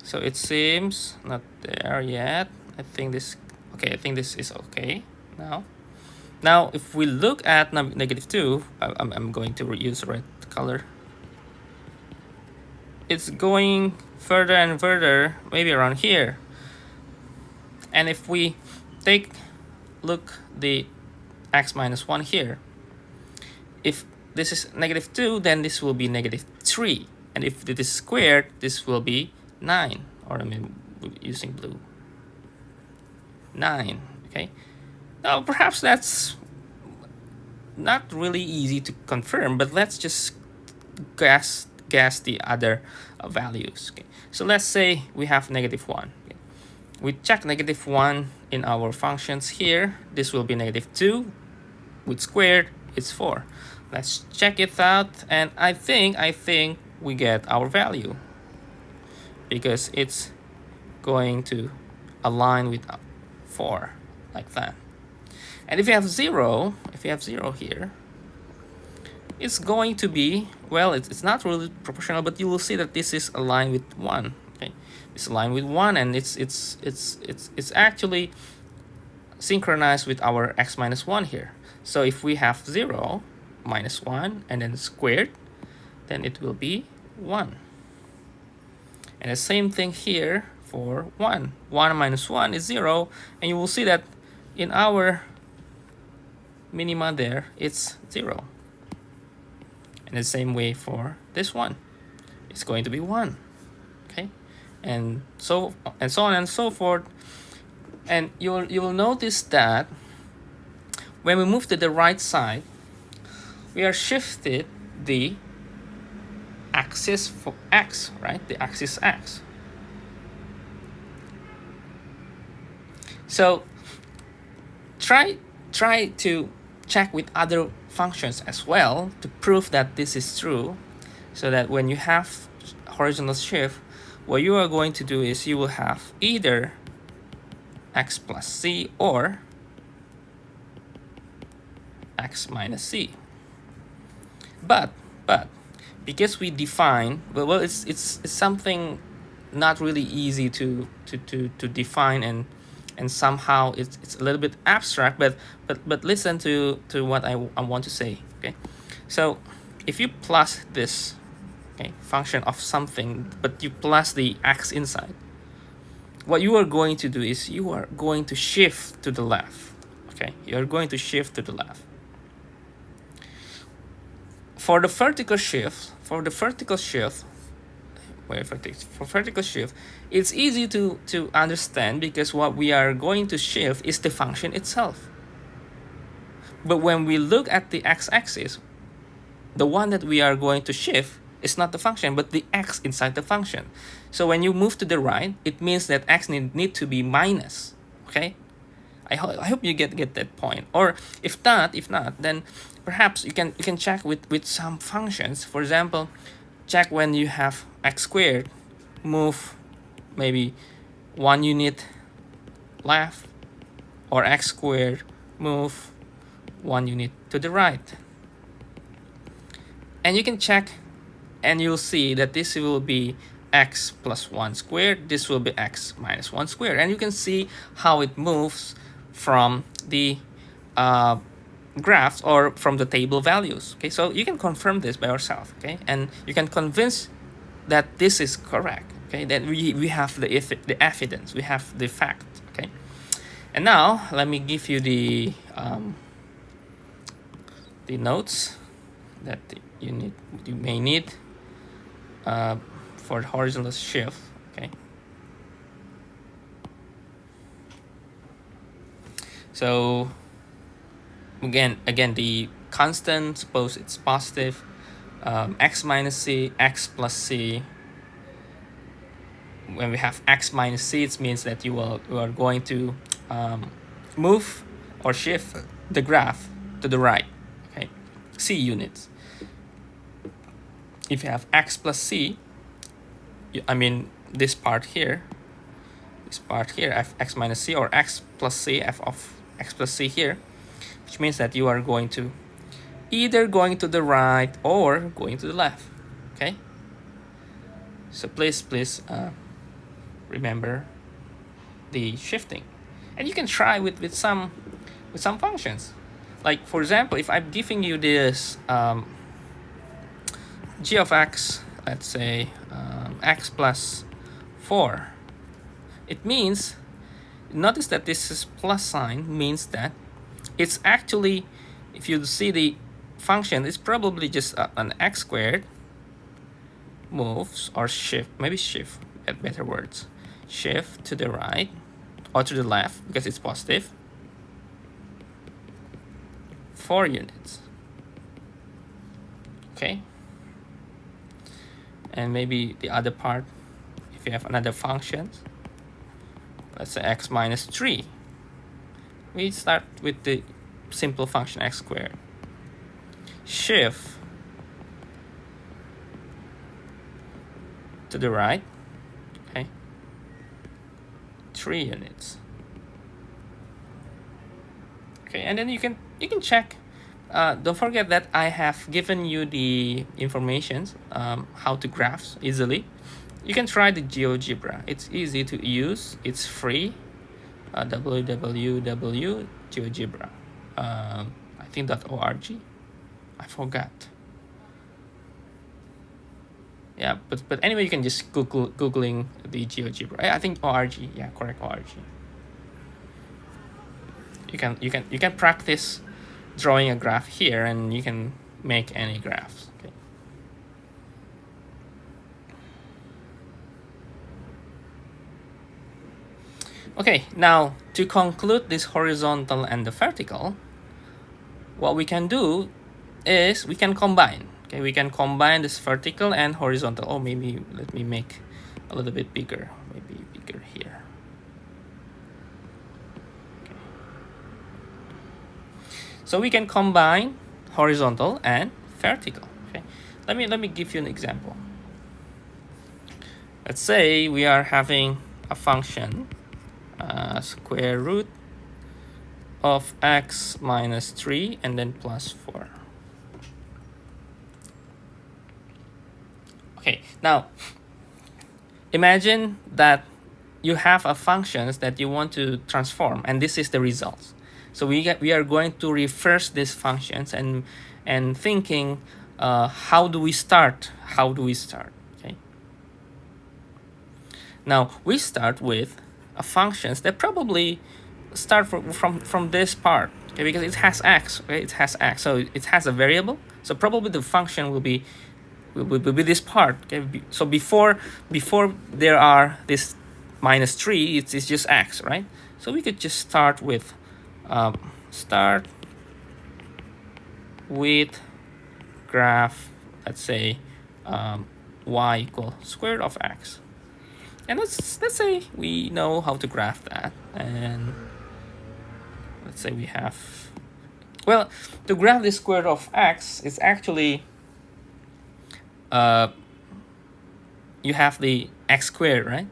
S1: So it seems not there yet. I think this is okay now. Now if we look at -2, I'm going to use red color. It's going further and further, maybe around here. And if we look the x minus 1 here, if this is -2, then this will be -3. And if it is squared, this will be 9. Or I mean, using blue, 9. Okay. Now perhaps that's not really easy to confirm, but let's just guess the other values. Okay. So let's say we have -1. Okay. We check -1 in our functions here. This will be -2. With squared, it's 4. Let's check it out, and I think we get our value, because it's going to align with 4 like that. And if you have 0, here, it's going to be, well, it's not really proportional, but you will see that this is aligned with 1. Okay, it's aligned with 1, and it's actually synchronized with our x minus 1 here. So if we have 0 minus 1 and then squared, then it will be 1. And the same thing here for 1. 1 minus 1 is 0, and you will see that in our minima there, it's 0. And the same way for this one, it's going to be 1. Okay, and so on and so forth. And you will notice that when we move to the right side, we are shifted the axis for x, right? The axis x. So try to check with other functions as well to prove that this is true, so that when you have horizontal shift, what you are going to do is you will have either x plus c or x minus c. But because we define, well, it's something not really easy to define, and somehow it's a little bit abstract, but listen to what I want to say. Okay, so if you plus this, okay, function of something, but you plus the x inside, what you are going to do is you are going to shift to the left. Okay, you are going to shift to the left. For the vertical shift, For vertical shift, it's easy to understand because what we are going to shift is the function itself. But when we look at the x-axis, the one that we are going to shift is not the function, but the x inside the function. So when you move to the right, it means that x need to be minus. Okay, I hope you get that point. Or if not, then perhaps you can check with some functions. For example, check when you have x squared, move maybe 1 unit left, or x squared, move 1 unit to the right. And you can check, and you'll see that this will be x plus 1 squared, this will be x minus 1 squared, and you can see how it moves from the graphs or from the table values. Okay, so you can confirm this by yourself. Okay, and you can convince that this is correct. Okay, that we have the evidence, we have the fact. Okay, and now let me give you the notes that you may need for horizontal shift. Okay, so again the constant, suppose it's positive, x minus c, x plus c. When we have x minus c, it means that you are going to move or shift the graph to the right. Okay, c units. If you have x plus c, I mean this part here, f x minus c, or x plus c, f of x plus c here, which means that you are going to either going to the right or going to the left. Okay, so please remember the shifting, and you can try with some functions. Like for example, if I'm giving you this g of x, let's say x plus 4, it means, notice that this is plus sign, means that it's actually, if you see the function, it's probably just an x squared moves or shift, maybe shift at better words, shift to the right or to the left because it's positive 4 units. Okay, and maybe the other part, if you have another function, let's say x minus 3, we start with the simple function x squared, shift to the right, okay, 3 units. Okay, and then you can check. Don't forget that I have given you the information how to graph easily. You can try the GeoGebra. It's easy to use. It's free. www.geogebra. I think .org. I forgot. Yeah, but anyway, you can just googling the GeoGebra. I think .org. Yeah, correct, .org. You can practice drawing a graph here, and you can make any graphs. Okay. Okay, now to conclude this horizontal and the vertical, what we can do is we can combine. Okay, we can combine this vertical and horizontal. Oh, maybe let me make a little bit bigger. Maybe bigger here. So we can combine horizontal and vertical. Okay, let me give you an example. Let's say we are having a function square root of x minus 3 and then plus 4. Okay, now imagine that you have a functions that you want to transform, and this is the result. So we are going to reverse these functions and thinking how do we start? Okay. Now we start with a functions that probably start from this part, okay, because it has x, okay? It has x, so it has a variable. So probably the function will be will be this part. Okay, so before there are this -3, it's just x, right? So we could just start with graph, let's say y equal square root of x, and let's say we know how to graph that, and let's say we have, well, to graph the square root of x is actually you have the x squared, right?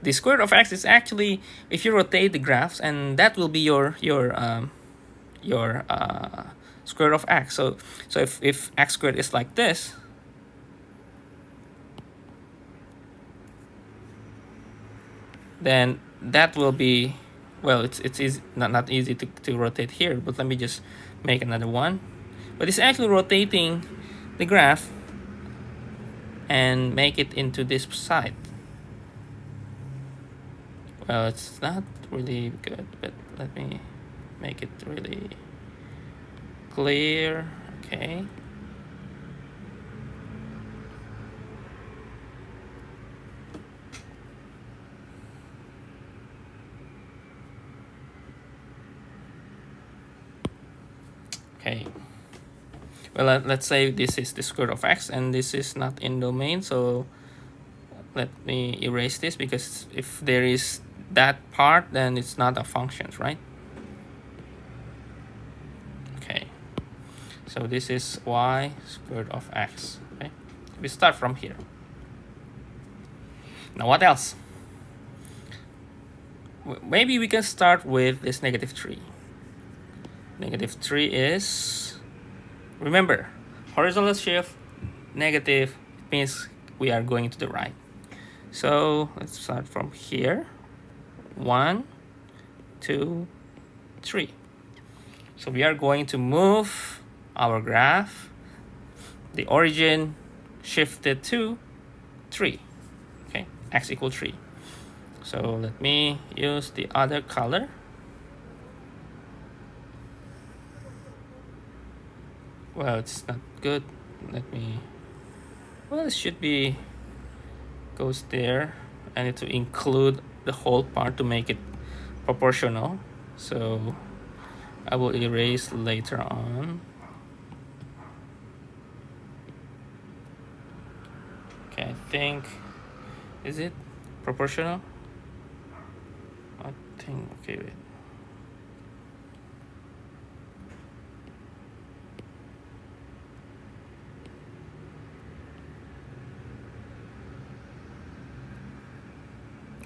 S1: The square root of x is actually, if you rotate the graphs, and that will be your square root of x. So if x squared is like this, then that will be, well, it's easy, not easy to rotate here, but let me just make another one. But it's actually rotating the graph and make it into this side. Well, it's not really good, but let me make it really clear. Okay. Okay. Well, let's say this is the square root of x, and this is not in domain, so let me erase this, because if there is that part, then it's not a function, right? Okay, so this is y square root of x. Okay, we start from here. Now what else? Maybe we can start with this -3. -3 is, remember, horizontal shift negative means we are going to the right. So let's start from here. 1, 2, 3. So we are going to move our graph, the origin shifted to 3. Okay, x equal 3. So let me use the other color. Well, it's not good. Let me, well, it should be, goes there. I need to include the whole part to make it proportional. So I will erase later on. Okay, I think, is it proportional? I think, okay, wait.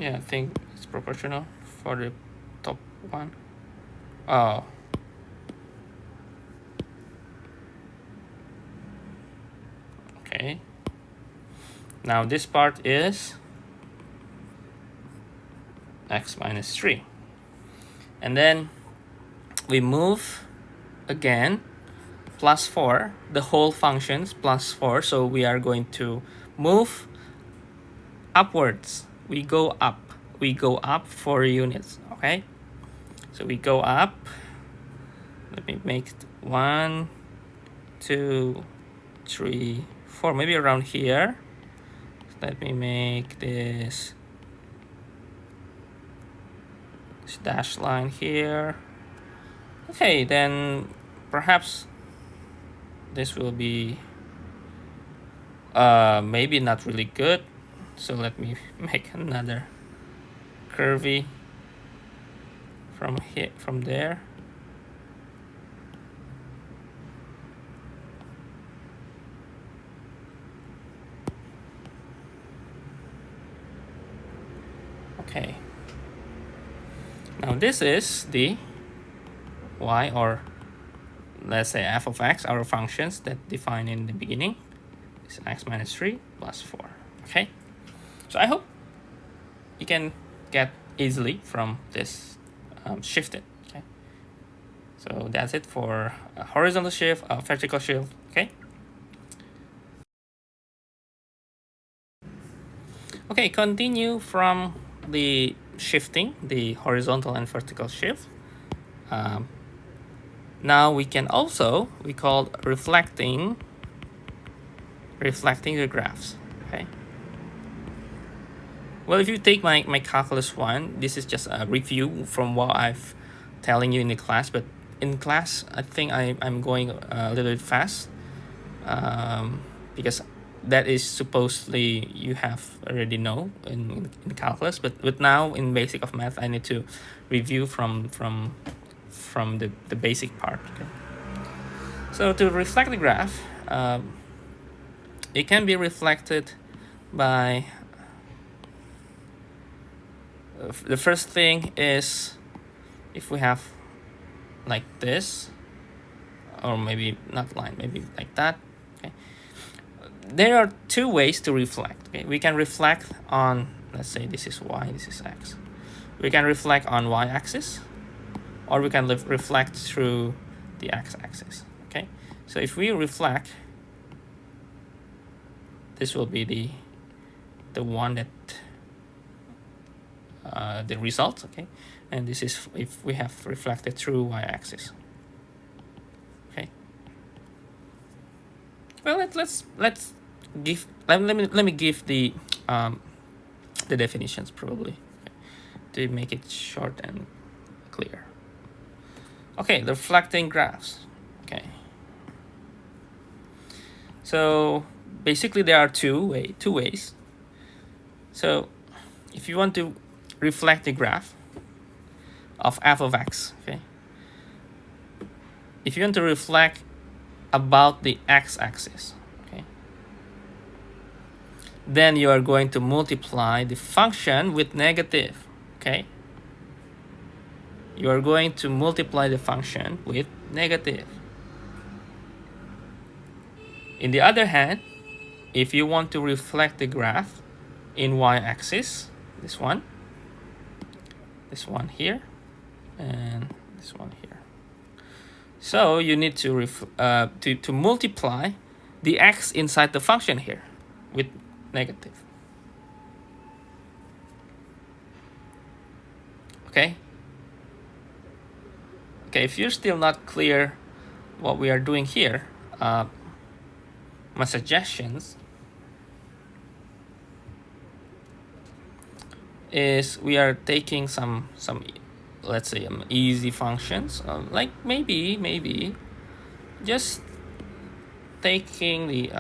S1: Yeah, I think it's proportional for the top one. Oh. Okay. Now this part is x minus 3. And then we move again +4, the whole functions +4. So we are going to move upwards. We go up 4 units. Okay, so we go up. Let me make it 1, 2, 3, 4, maybe around here. Let me make this dashed line here. Okay, then perhaps this will be maybe not really good. So let me make another curvy from here, from there. Okay. Now this is the y, or let's say f of x, our functions that define in the beginning. It's x minus 3 plus 4. Okay. So I hope you can get easily from this shifted. Okay. So that's it for a horizontal shift, a vertical shift. Okay. Okay, continue from the shifting, the horizontal and vertical shift. Now we can also, we call reflecting reflecting the graphs. Okay. Well, if you take my calculus 1, this is just a review from what I've telling you in the class, but in class I think I'm going a little bit fast, because that is supposedly you have already know in calculus, but now in basic of math I need to review from the basic part. Okay. So to reflect the graph, it can be reflected by the first thing is if we have like this, or maybe not line, maybe like that. Okay. There are two ways to reflect. Okay. We can reflect on, let's say this is y, this is x. We can reflect on y-axis, or we can reflect through the x-axis. Okay. So if we reflect, this will be the one that the result. Okay, and this is if we have reflected through y-axis. Okay. Well, let's give let me give the definitions probably, okay, to make it short and clear. Okay, the reflecting graphs. Okay. So basically there are two ways. So if you want to reflect the graph of f of x, okay, if you want to reflect about the x-axis, okay, then you are going to multiply the function with negative. Okay, you are going to multiply the function with negative. In the other hand, if you want to reflect the graph in y-axis, this one here, and this one here. So you need to to multiply the x inside the function here with negative. Okay. Okay. If you're still not clear what we are doing here, my suggestions is we are taking some let's say easy functions, like maybe just taking the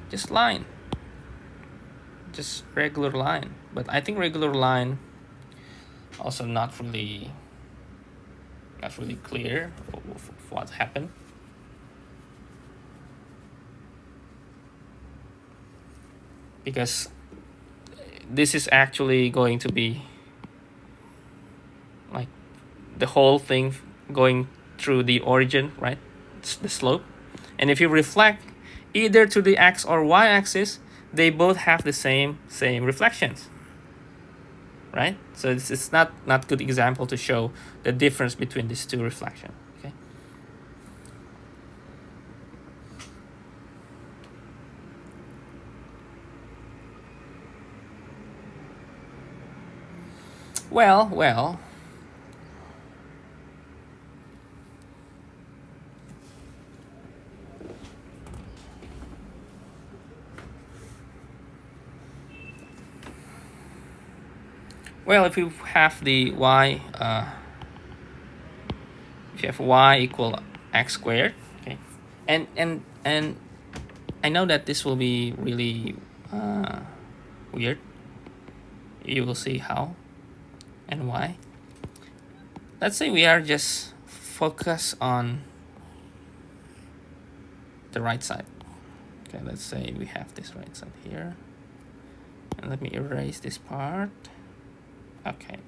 S1: just line, just regular line. But I think regular line also not really clear of what happened. Because this is actually going to be like the whole thing going through the origin, right? It's the slope. And if you reflect either to the x or y axis, they both have the same reflections, right? So this is not good example to show the difference between these two reflections. Okay. Well. Well, if you have the y, if you have y equal x squared, okay, and I know that this will be really weird. You will see how and why. Let's say we are just focus on the right side. Okay, let's say we have this right side here, and let me erase this part. Okay.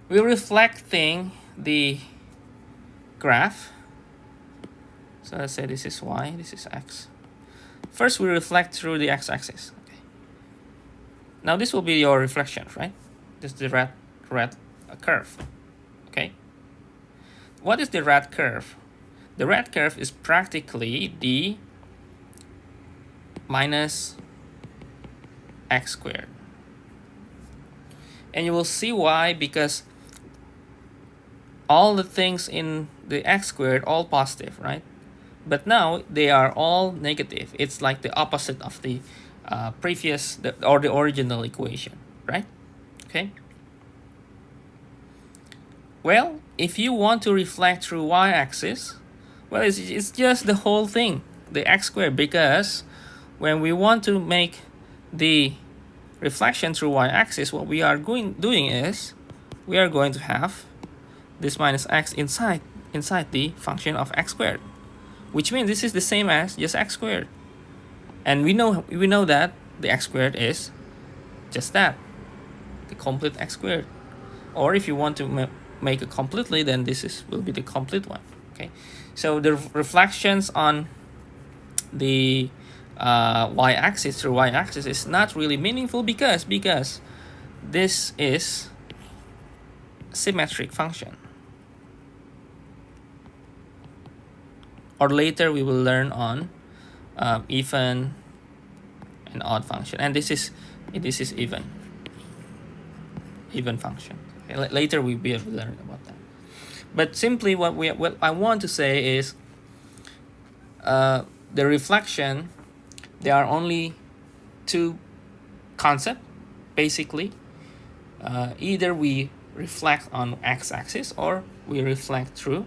S1: We're reflecting the graph. So let's say this is y, this is x. First, we reflect through the x-axis. Okay. Now this will be your reflection, right? This is the red curve. Okay. What is the red curve? The red curve is practically the minus x squared. And you will see why, because all the things in the x squared all positive, right? But now they are all negative. It's like the opposite of the previous or the original equation, right? Okay. Well, if you want to reflect through y-axis, well, it's just the whole thing, the x squared, because when we want to make the reflection through y-axis, what we are doing is we are going to have this minus x inside the function of x squared, which means this is the same as just x squared. And we know that the x squared is just that, the complete x squared. Or if you want to make it completely, then this will be the complete one. Okay, so the reflections on the y-axis through y-axis is not really meaningful because this is symmetric function. Or later we will learn on even and odd function, and this is even function. Okay, later we'll be able to learn about that. But simply what I want to say is the reflection, there are only two concepts basically. Either we reflect on x-axis or we reflect through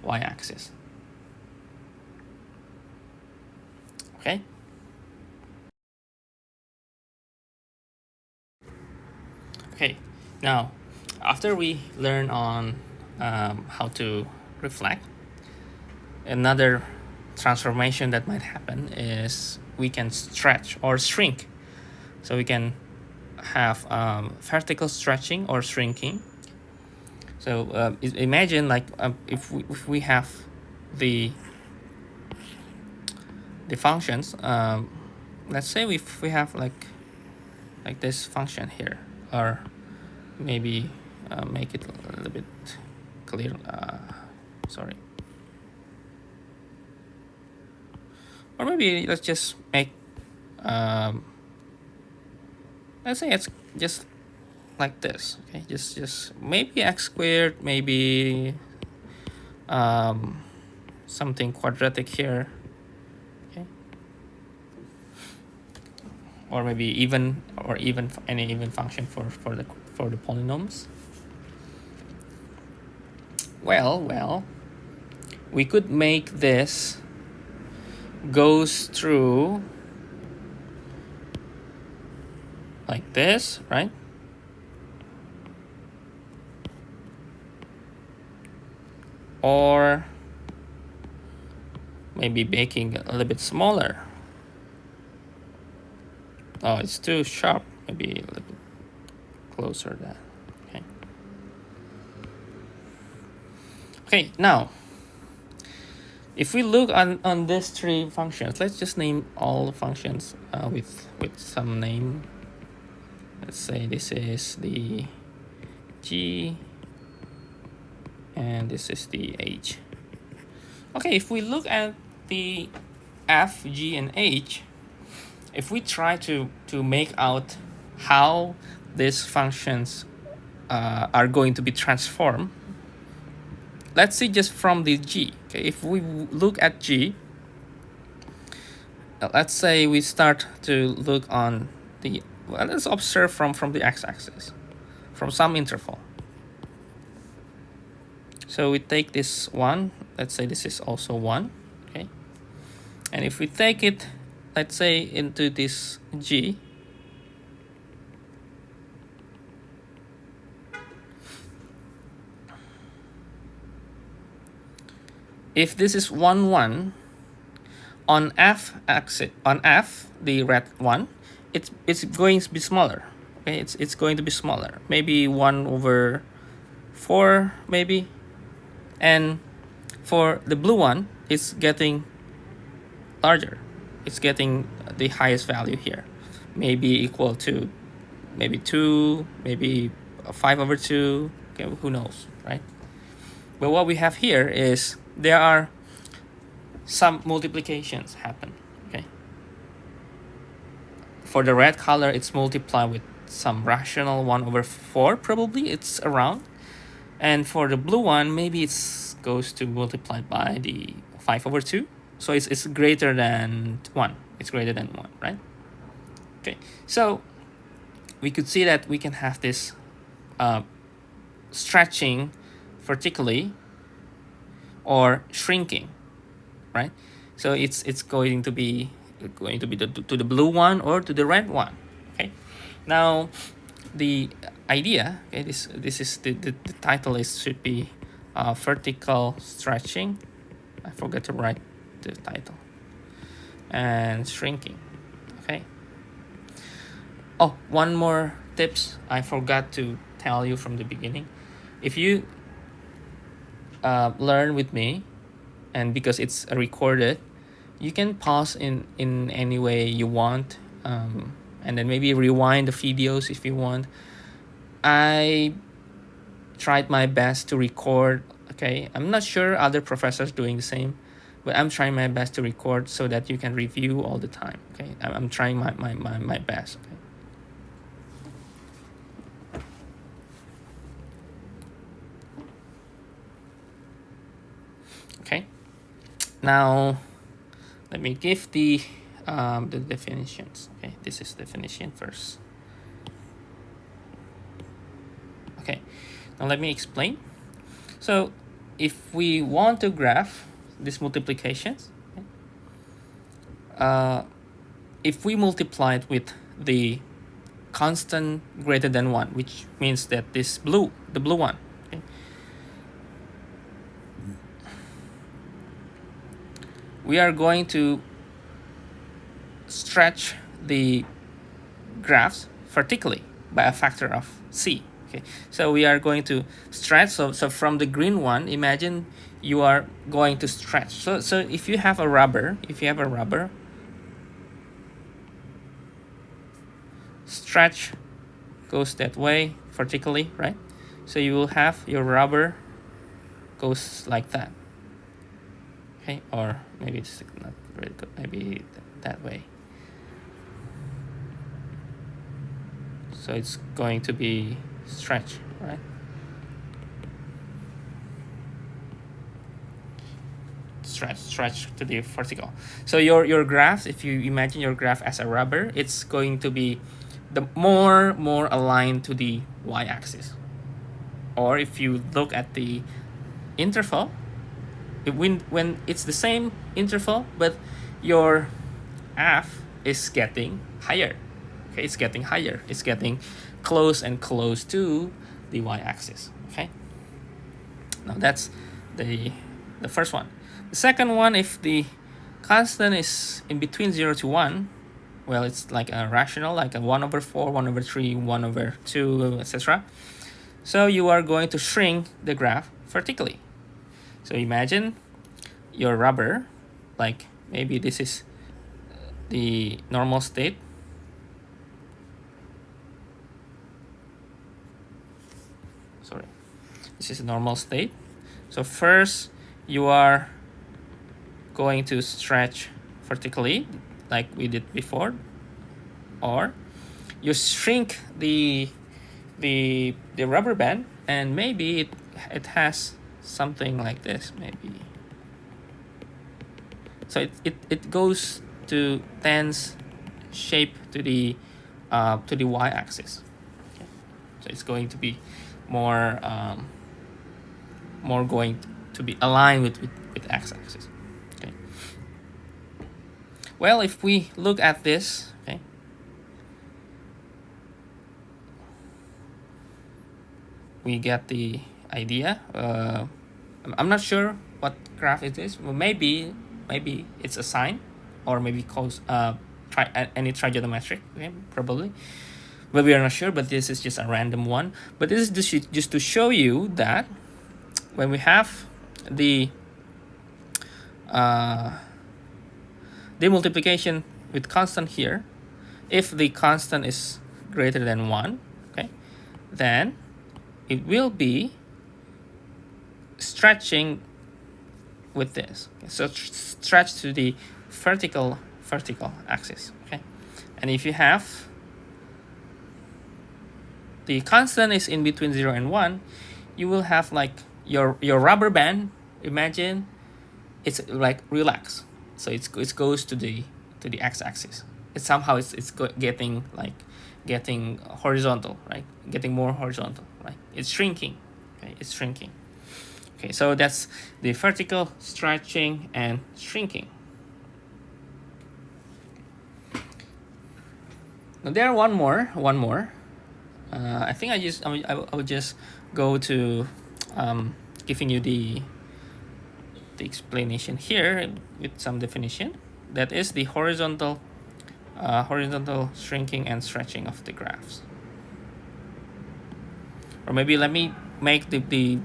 S1: y-axis. Okay. Okay, now after we learn on how to reflect, another transformation that might happen is we can stretch or shrink. So we can have vertical stretching or shrinking. So imagine like if we have the functions, let's say if we have like this function here, or maybe make it a little bit clear, sorry, or maybe let's just make let's say it's just like this. Okay, just maybe x squared, maybe something quadratic here. Okay, or maybe even any even function for the polynomials. Well, we could make this goes through like this, right? Or maybe making it a little bit smaller. Oh, it's too sharp. Maybe a little bit closer there. Okay. Okay, now if we look on these three functions, let's just name all the functions with some name. Let's say this is the g and this is the h. Okay, if we look at the f, g, and h, if we try to make out how these functions are going to be transformed, let's see just from the g. Okay, if we look at g, let's say we start to look on the, well, let's observe from the x-axis, from some interval. So we take this one, let's say this is also 1, okay? And if we take it, let's say into this g, if this is 1, 1, on f axis, on f, the red one, it's going to be smaller. Okay, it's going to be smaller, maybe 1/4 maybe. And for the blue one, it's getting larger. It's getting the highest value here, maybe equal to maybe 2, maybe 5/2. Okay, who knows, right? But what we have here is there are some multiplications happen. Okay, for the red color, it's multiplied with some rational 1/4, probably it's around. And for the blue one, maybe it goes to multiply by the 5/2. So it's greater than 1. It's greater than 1, right? Okay, so we could see that we can have this stretching vertically or shrinking, right? So it's going to be to the blue one or to the red one. Okay, now the idea, okay, this is the title is should be vertical stretching. I forgot to write the title. And shrinking. Okay. Oh, one more tips I forgot to tell you from the beginning. If you learn with me, and because it's recorded, you can pause in any way you want, and then maybe rewind the videos if you want. I tried my best to record. Okay, I'm not sure other professors doing the same, but I'm trying my best to record so that you can review all the time. Okay, I'm trying my best. Okay. Now, let me give the definitions. Okay, this is definition first. Okay, now let me explain. So, if we want to graph these multiplications, if we multiply it with the constant greater than 1, which means that the blue one, okay, we are going to stretch the graphs vertically by a factor of c. Okay, so we are going to stretch. So from the green one, imagine you are going to stretch. So if you have a rubber, stretch goes that way vertically, right? So you will have your rubber goes like that. Okay, or maybe it's not very good. Maybe that way. So it's going to be stretch, right? Stretch to the vertical. So your graph, if you imagine your graph as a rubber, it's going to be the more aligned to the y-axis. Or if you look at the interval, when it's the same interval, but your f is getting higher. Okay, it's getting higher. It's getting close and close to the y-axis. Okay. Now that's the first one. The second one, if the constant is in between 0 to 1, well, it's like a rational, like a 1/4, 1/3, 1/2, etc. So you are going to shrink the graph vertically. So imagine your rubber, like maybe this is the normal state. Sorry, this is a normal state. So first you are going to stretch vertically like we did before, or you shrink the rubber band, and maybe it has something like this, maybe. So it goes to tense shape to the y-axis. Okay. So it's going to be more going to be aligned with x-axis. Okay. Well, if we look at this, okay, we get the idea. I'm not sure what graph it is. Well, maybe it's a sine, or maybe cause any trigonometric, okay, probably, but we are not sure. But this is just a random one. But this is just to show you that when we have the multiplication with constant here, if the constant is greater than 1, okay, then it will be stretching with this. Okay, so stretch to the vertical axis. Okay, and if you have the constant is in between 0 and 1, you will have like your rubber band. Imagine it's like relaxed, so it goes to the x-axis. It's somehow getting horizontal, right? Getting more horizontal, right? It's shrinking. Okay, it's shrinking. Okay, so that's the vertical stretching and shrinking. Now there are one more. I think I would just go to giving you the explanation here with some definition. That is the horizontal shrinking and stretching of the graphs. Or maybe let me make the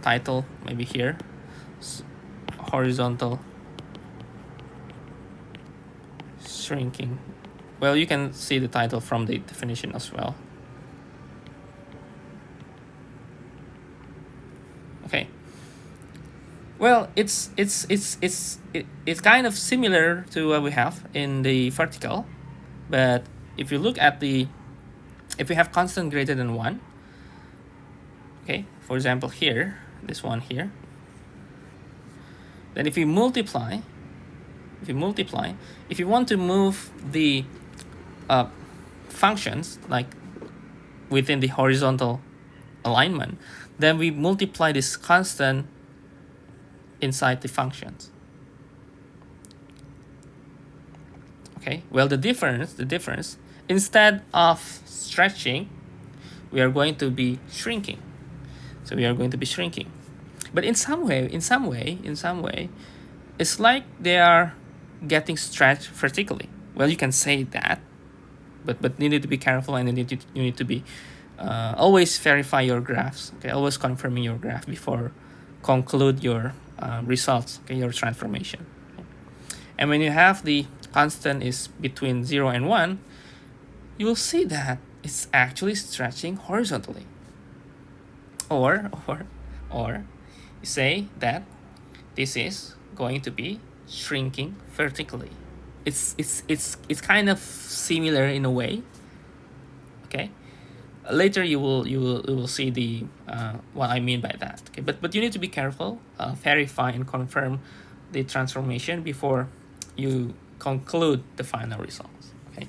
S1: title maybe here, horizontal shrinking. Well, you can see the title from the definition as well. Okay. Well, it's kind of similar to what we have in the vertical, but if you look at if you have constant greater than 1, okay, for example here, this one here, then if you multiply, if you want to move the functions like within the horizontal alignment, then we multiply this constant inside the functions. Okay, well, the difference, instead of stretching, we are going to be shrinking. So we are going to be shrinking. But in some way, it's like they are getting stretched vertically. Well, you can say that, but you need to be careful, and you need to be always verify your graphs. Okay, always confirming your graph before conclude your results. Okay, your transformation. Okay. And when you have the constant is between 0 and 1, you will see that it's actually stretching horizontally. Or you say that this is going to be shrinking vertically. It's kind of similar in a way. Okay. Later you will see the what I mean by that. Okay, but you need to be careful, verify and confirm the transformation before you conclude the final results. Okay.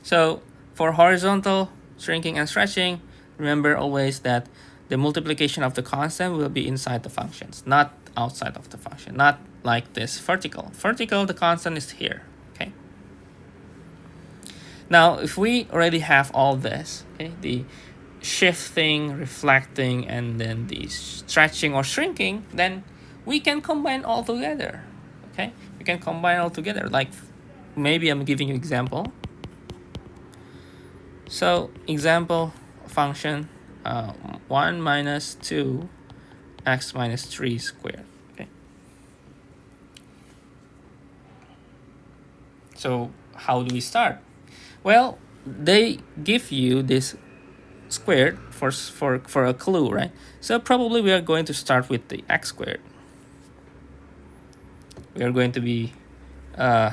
S1: So for horizontal shrinking and stretching, remember always that the multiplication of the constant will be inside the functions, not outside of the function. Not like this vertical. Vertical, the constant is here. Okay. Now, if we already have all this, okay, the shifting, reflecting, and then the stretching or shrinking, then we can combine all together. Okay, we can combine all together. Like maybe I'm giving you example. So example function 1 minus 2 x minus 3 squared. Okay. So how do we start? Well, they give you this squared for a clue, right? So probably we are going to start with the x squared. We are going to be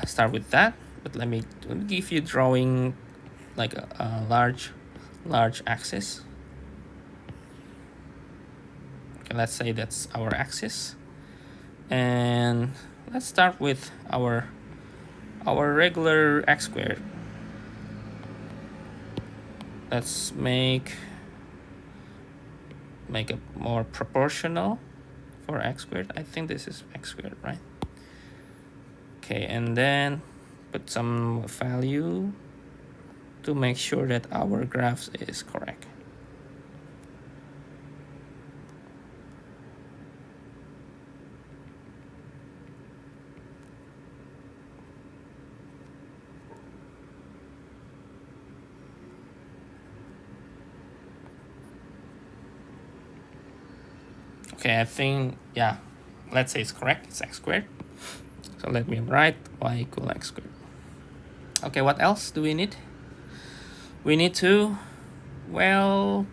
S1: start with that, but let me give you drawing like a large axis. Okay, let's say that's our axis, and let's start with our regular x squared. Let's make it more proportional for x squared. I think this is x squared, right? Okay, and then put some value to make sure that our graph is correct. Okay, I think, yeah, let's say it's correct. It's x squared. So let me write y equal x squared. Okay, what else do we need? We need to, well,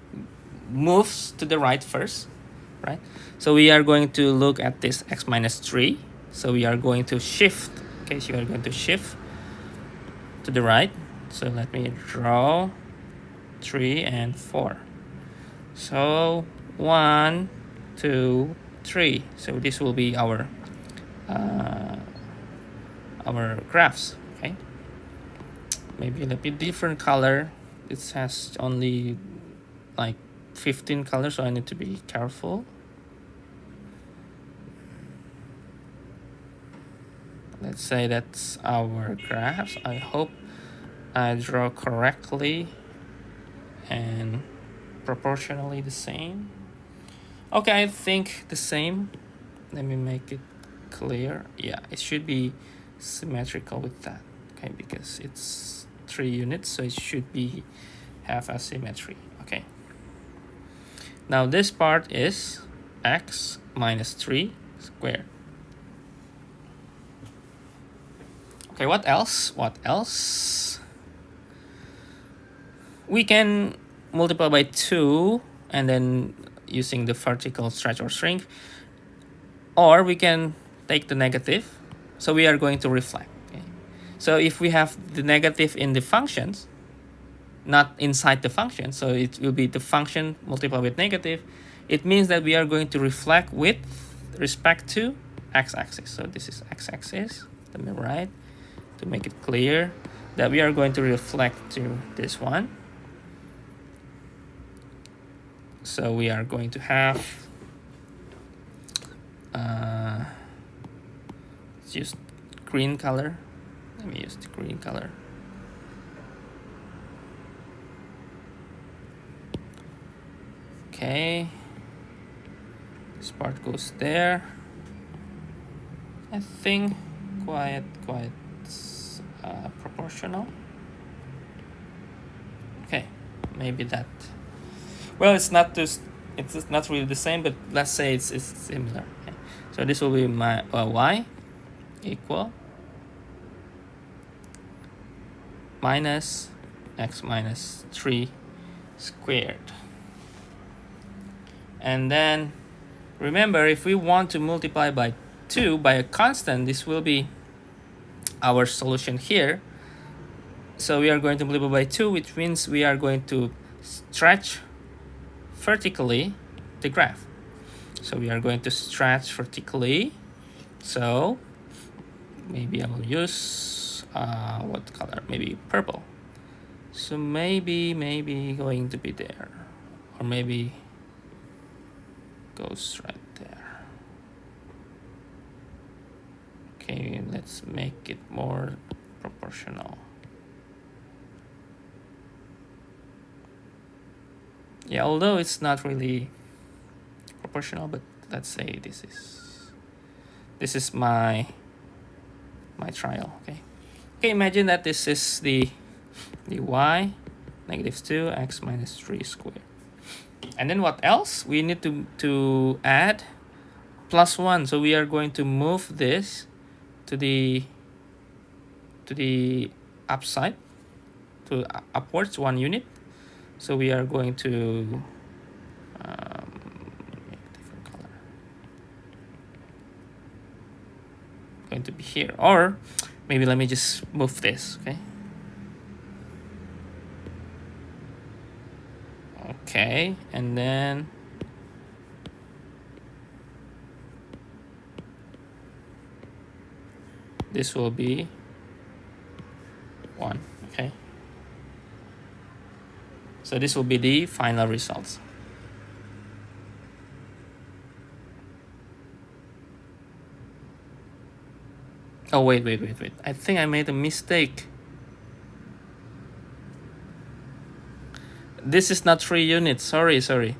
S1: move to the right first, right? So we are going to look at this x minus 3. So we are going to shift. Okay, so you are going to shift to the right. So let me draw 3, and 4. So 1, 2, 3. So this will be our graphs. Okay. Maybe a bit different color. It has only like 15 colors, so I need to be careful. Let's say that's our graphs. I hope I draw correctly and proportionally the same. Okay, I think the same. Let me make it clear. Yeah, it should be symmetrical with that. Okay, because it's 3 units, so it should be have a symmetry. Okay. Now this part is x minus 3 squared. Okay, what else? What else? We can multiply by 2 and then using the vertical stretch or shrink, or we can take the negative. So we are going to reflect. Okay? So if we have the negative in the functions, not inside the function, so it will be the function multiplied with negative, it means that we are going to reflect with respect to x-axis. So this is x-axis, let me write to make it clear that we are going to reflect to this one. So we are going to have let's use green color. Let me use the green color. Okay, this part goes there. I think quite proportional. Okay, maybe that. Well, it's not really the same, but let's say it's similar. Okay. So this will be my y equal minus x minus 3 squared. And then remember, if we want to multiply by 2 by a constant, this will be our solution here. So we are going to multiply by 2, which means we are going to stretch vertically the graph. So we are going to stretch vertically. So maybe I will use what color? Maybe purple. So maybe going to be there, or maybe goes right there. Okay, let's make it more proportional. Yeah, although it's not really proportional, but let's say this is my trial. Okay, imagine that this is the y negative 2 x minus 3 squared. And then what else? We need to add plus 1. So we are going to move this to the upside, to upwards 1 unit. So we are going to make a different color. Going to be here, or maybe let me just move this. Okay, and then this will be 1. Okay. So this will be the final results. Oh, wait. I think I made a mistake. This is not 3 units. Sorry.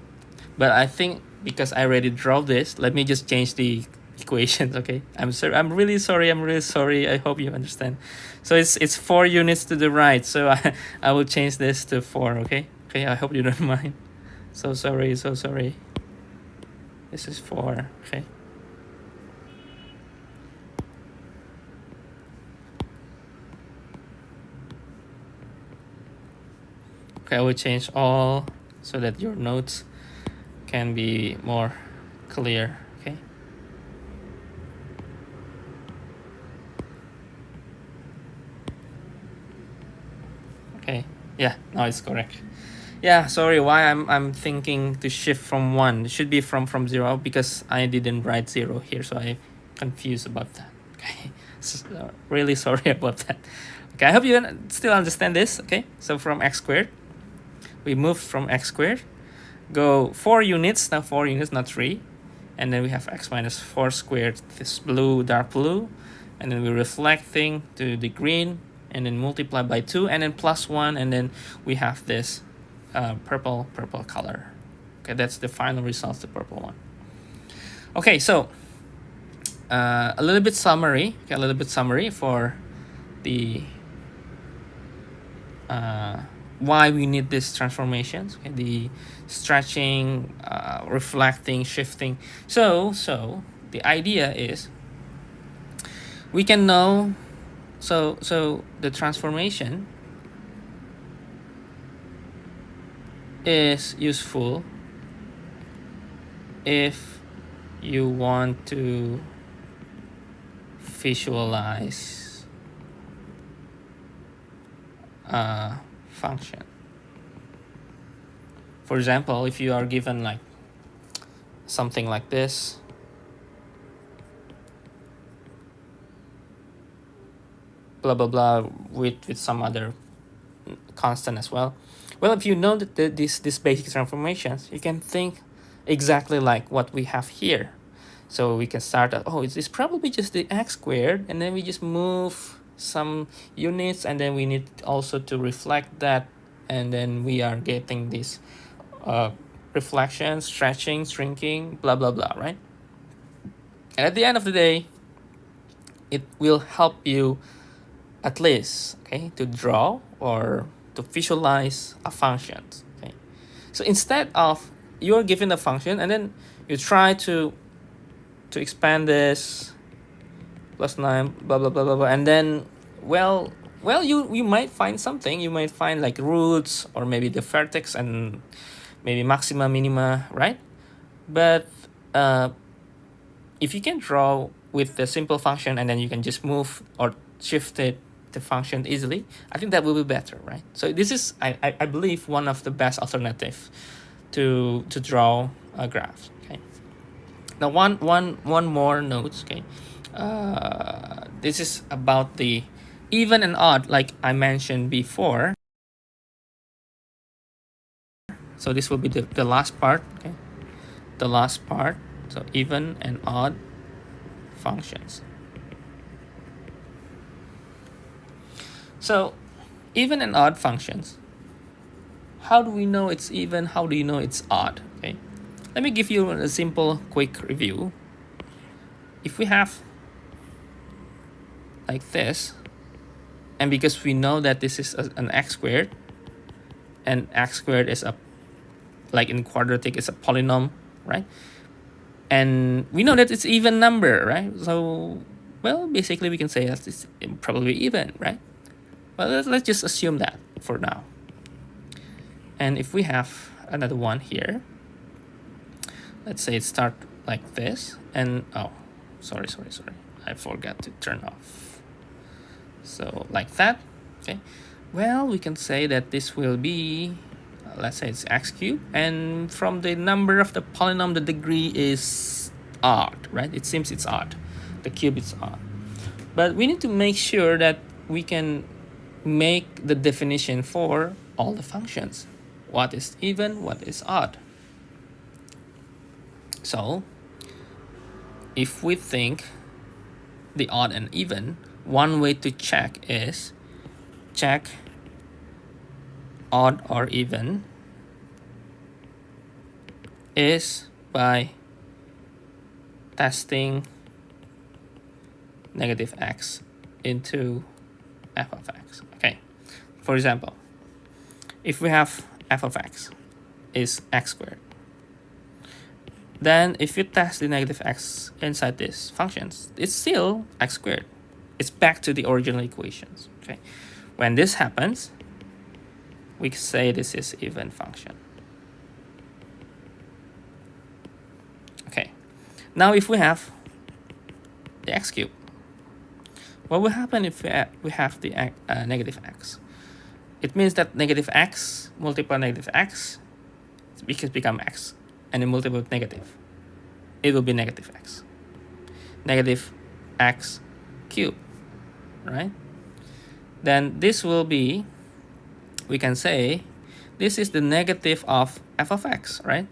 S1: But I think because I already drew this, let me just change the equations. Okay. I'm really sorry. I hope you understand. So it's 4 units to the right. So I will change this to 4. Okay. I hope you don't mind. So sorry. This is 4. Okay. Okay, I will change all so that your notes can be more clear. Okay. Yeah, now it's correct. Yeah, sorry, why I'm thinking to shift from 1. It should be from 0 because I didn't write 0 here, so I confused about that. Okay, so, really sorry about that. Okay, I hope you still understand this. Okay, so from x squared, we moved from x squared, go 4 units, now 4 units, not 3. And then we have x minus 4 squared, this blue, dark blue. And then we're reflecting to the green, and then multiply by 2, and then plus 1, and then we have this purple color. Okay, that's the final result, the purple one. Okay, so a little bit summary. Okay, a little bit summary for the why we need these transformations. Okay, the stretching, reflecting, shifting. So the idea is we can know. So the transformation is useful if you want to visualize a function. For example, if you are given like something like this, blah blah blah, with some other constant as well. Well, if you know that these basic transformations, you can think exactly like what we have here. So we can start at, oh, it's probably just the x squared, and then we just move some units, and then we need also to reflect that, and then we are getting this reflection, stretching, shrinking, blah blah blah, right? And at the end of the day, it will help you at least, okay, to draw or to visualize a function. Okay, so instead of you're given a function and then you try to expand this plus 9 blah blah blah blah blah, and then well you might find something. You might find like roots, or maybe the vertex and maybe maxima, minima, right? But if you can draw with the simple function and then you can just move or shift it the function easily, I think that will be better, right? So this is I believe one of the best alternative to draw a graph. Okay, now one more note. Okay, this is about the even and odd, like I mentioned before. So this will be the last part. Okay, the last part. So even and odd functions. So even and odd functions, how do we know it's even? How do you know it's odd? Okay, let me give you a simple quick review. If we have like this, and because we know that this is an x squared, and x squared is a, like in quadratic, is a polynomial, right? And we know that it's even number, right? So, well, basically we can say that it's probably even, right? Well, let's just assume that for now. And if we have another one here, let's say it start like this, and oh, sorry, I forgot to turn off. So like that, okay. Well, we can say that this will be, let's say it's x cubed, and from the number of the polynomial, the degree is odd, right? It seems it's odd. The cube is odd. But we need to make sure that we can make the definition for all the functions. What is even, what is odd? So if we think the odd and even, one way to check is check odd or even is by testing negative x into f of x. Okay, for example, if we have f of x is x squared, then if you test the negative x inside these functions, it's still x squared. It's back to the original equations. Okay, when this happens, we say this is even function. Okay, now if we have the x cubed, what will happen if we have the negative x? it means that negative x multiplied negative x, because become x, and then multiply with negative, it will be negative x. Negative x cubed, right? Then this will be, we can say, this is the negative of f of x, right?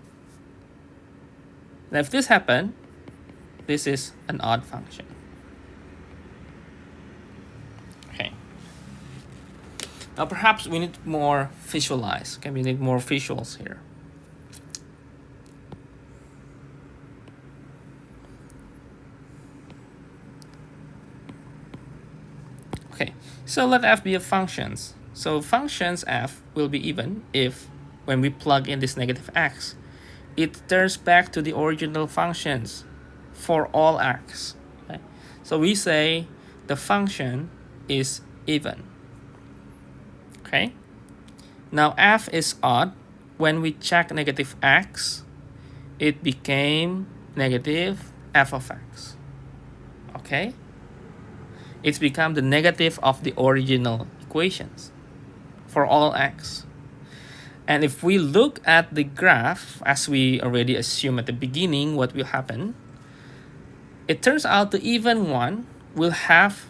S1: Now if this happens, this is an odd function. Okay. Now perhaps we need more visualize. Okay, we need more visuals here. Okay, so let f be a functions. So functions f will be even if, when we plug in this negative x, it turns back to the original functions for all x. Okay? So we say the function is even. Okay. Now f is odd. When we check negative x, it became negative f of x. Okay. It's become the negative of the original equations for all x. And if we look at the graph, as we already assumed at the beginning, what will happen? It turns out the even one will have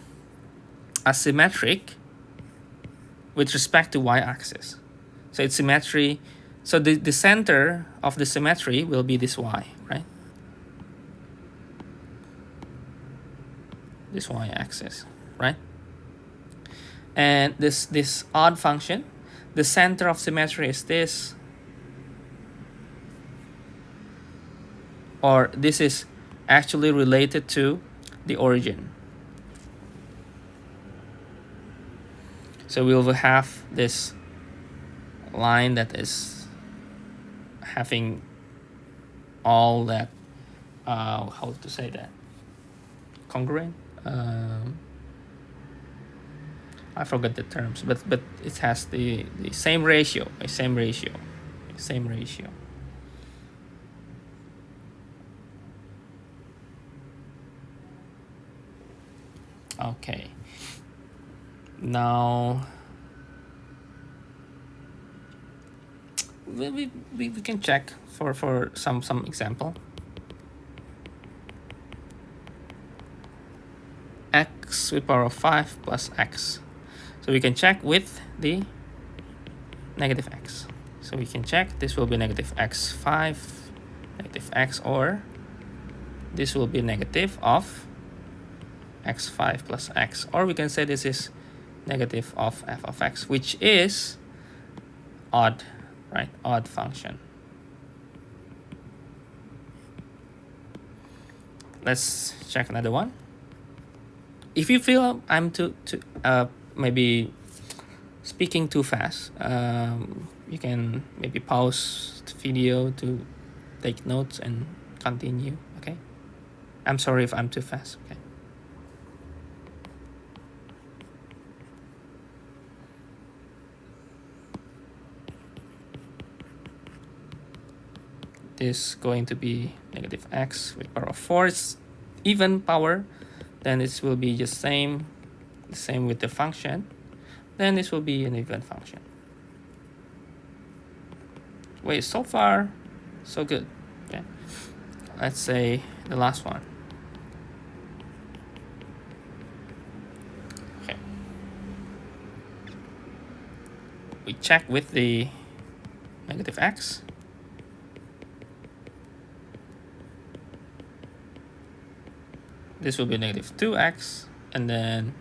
S1: a symmetric with respect to y-axis. So it's symmetry. So the center of the symmetry will be this y, right? This y-axis, right? And this odd function, the center of symmetry is this, or this is actually related to the origin. So we will have this line that is having all that, how to say that, congruent. I forgot the terms, but it has the same ratio, same ratio. Okay. Now we can check for some example. X with power of 5 plus x. So we can check with the negative x. So we can check this will be negative x5, negative x, or this will be negative of x5 plus x. Or we can say this is negative of f of x, which is odd, right? Odd function. Let's check another one. If you feel I'm maybe speaking too fast, you can maybe pause the video to take notes and continue. Okay, I'm sorry if I'm too fast. Okay. This is going to be negative x with power of 4. It's even power. Then this will be just the same with the function. Then this will be an even function. Wait, so far, so good. Okay. Let's say the last one. Okay. We check with the negative x. This will be negative 2x, and then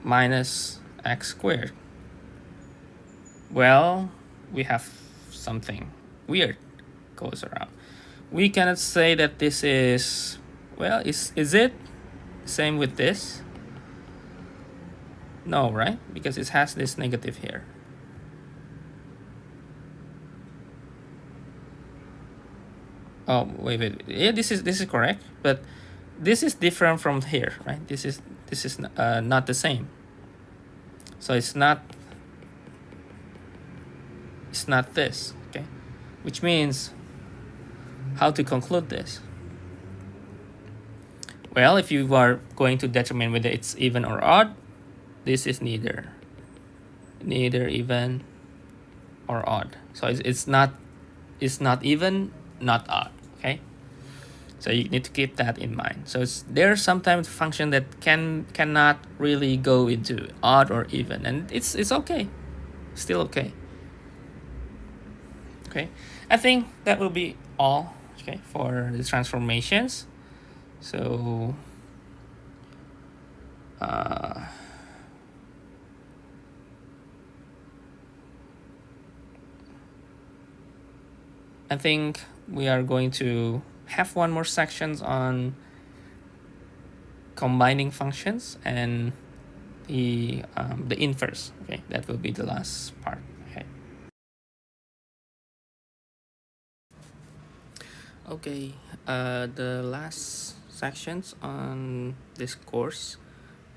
S1: minus x squared. Well, we have something weird goes around. We cannot say that this is, well, is it same with this? No, right? Because it has this negative here. Oh, wait. Yeah, this is correct, but this is different from here, right? This is not the same. So it's not this, okay? Which means, how to conclude this? Well, if you are going to determine whether it's even or odd, this is neither. neither even or odd. So it's not even, not odd. Okay, so you need to keep that in mind. So there are sometimes function that cannot really go into odd or even, and it's okay, still okay. Okay, I think that will be all, okay, for the transformations. So I think we are going to have one more sections on combining functions and the inverse. Okay, that will be the last part. Okay. Okay, the last sections on this course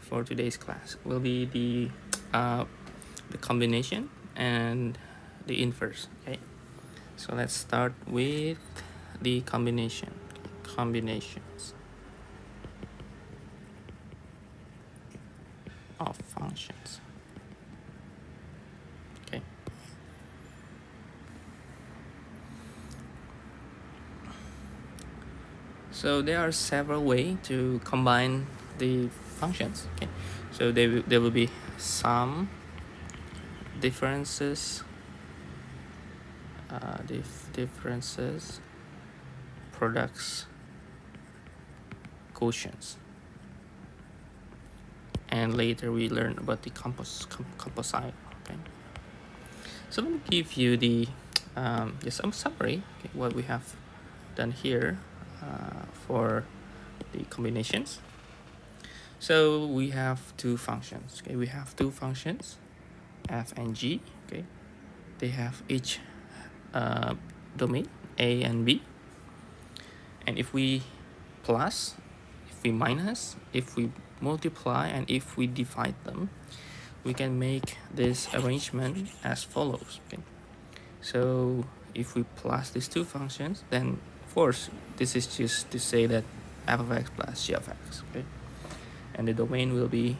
S1: for today's class will be the combination and the inverse. Okay, so let's start with the combinations of functions. Okay. So there are several ways to combine the functions. Okay, so there will be sum, differences, differences, products, quotients, and later we learn about the composite. Okay, so let me give you the just some summary. Okay, what we have done here for the combinations. So we have two functions. Okay, we have two functions, f and g. Okay, they have each domain a and b, and if we plus, if we minus, if we multiply, and if we divide them, we can make this arrangement as follows. Okay, so if we plus these two functions, then of course this is just to say that f of x plus g of x. Okay, and the domain will be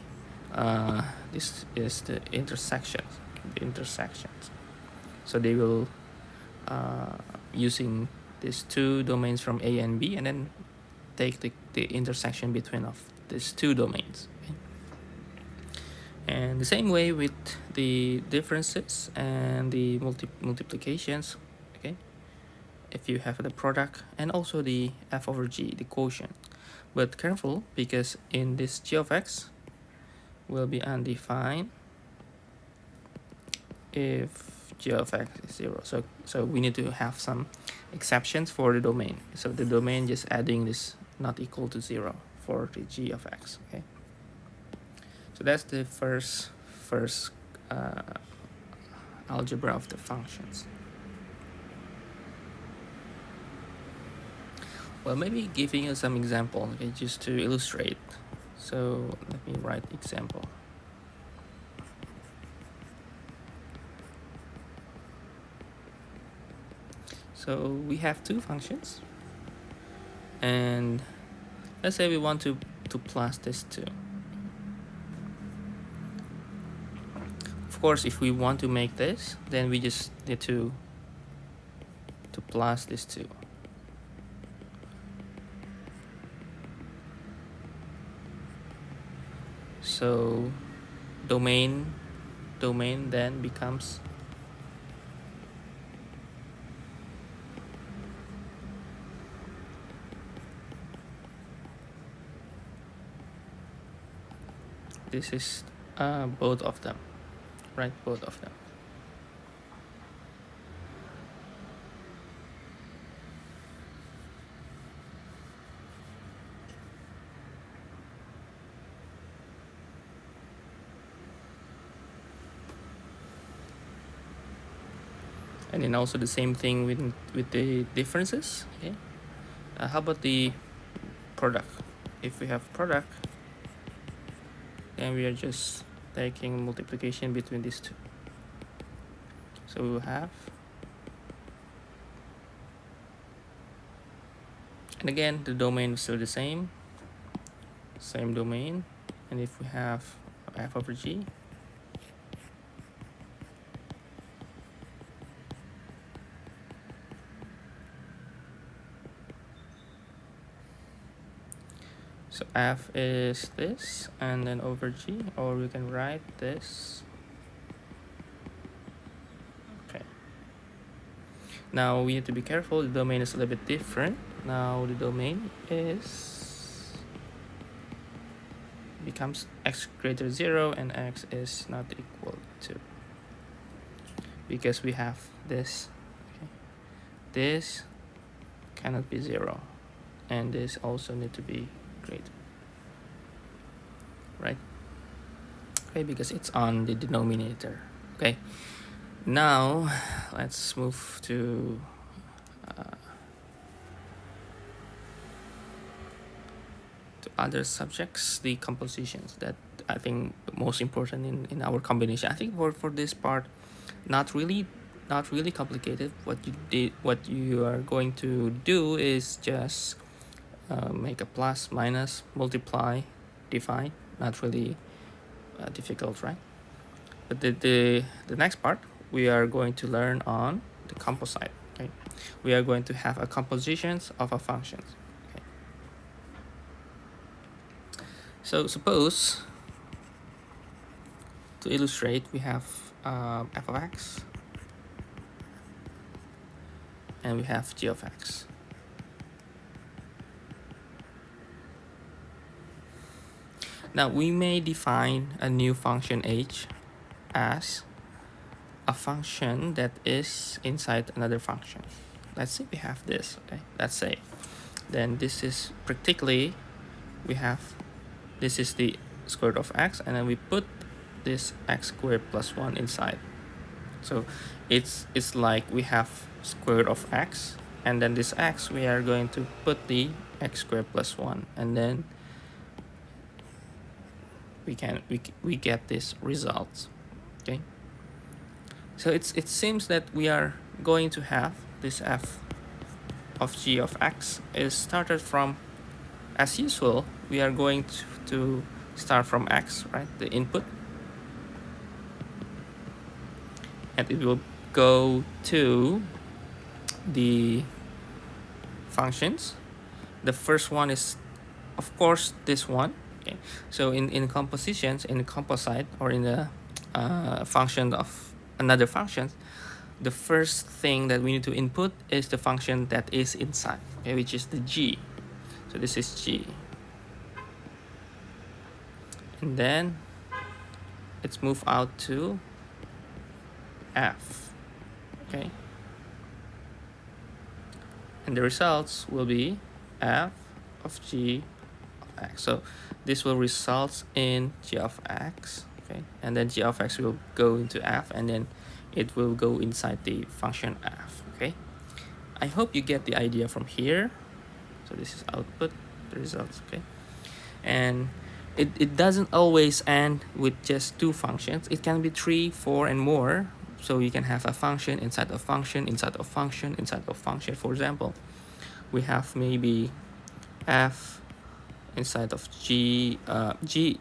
S1: this is the intersections. So they will using these two domains from a and b, and then take the intersection between of these two domains. Okay? And the same way with the differences and the multiplications. Okay, if you have the product and also the f over g, the quotient. But careful, because in this g of x will be undefined if g of x is 0. So we need to have some exceptions for the domain. So the domain just adding this not equal to 0 for the g of x. Okay, so that's the first algebra of the functions. Well, maybe giving you some example, okay, just to illustrate. So let me write example. So we have two functions, and let's say we want to plus this two. Of course, if we want to make this, then we just need to plus this two. So domain then becomes this is both of them, right? Both of them. And then also the same thing with the differences. Okay, how about the product? If we have product, then we are just taking multiplication between these two. So we will have, and again the domain is still the same domain, and if we have f over g, So f is this, and then over g, or we can write this. Okay. Now we need to be careful. The domain is a little bit different. Now the domain becomes x greater 0 and x is not equal to, because we have this. Okay. This cannot be 0, and this also need to be greater, right? Okay, because it's on the denominator. Okay, now let's move to other subjects, the compositions, that I think most important in our combination. I think for this part, not really complicated. What you are going to do is just make a plus, minus, multiply, divide. Not really difficult, right? But the next part, we are going to learn on the composite. Okay, we are going to have a compositions of a functions. Okay. So suppose, to illustrate, we have f of x and we have g of x. Now we may define a new function h as a function that is inside another function. Let's say we have this, okay? Let's say, then this is practically, we have, this is the square root of x, and then we put this x squared plus 1 inside. So it's like we have square root of x, and then this x, we are going to put the x squared plus 1, and then we get this result. Okay, so it seems that we are going to have this f of g of x is started from, as usual, we are going to start from x, right, the input, and it will go to the functions. The first one is, of course, this one. Okay, so in compositions, in the composite, or in the function of another function, the first thing that we need to input is the function that is inside, okay, which is the g. So this is g, and then it's moved out to f. Okay, and the results will be f of g of x. So this will result in g of x. Okay, and then g of x will go into f, and then it will go inside the function f. Okay, I hope you get the idea from here. So this is output, the results. Okay, and it doesn't always end with just 2 functions. It can be 3, 4, and more. So you can have a function inside a function inside a function inside a function. For example, we have maybe f inside of g, g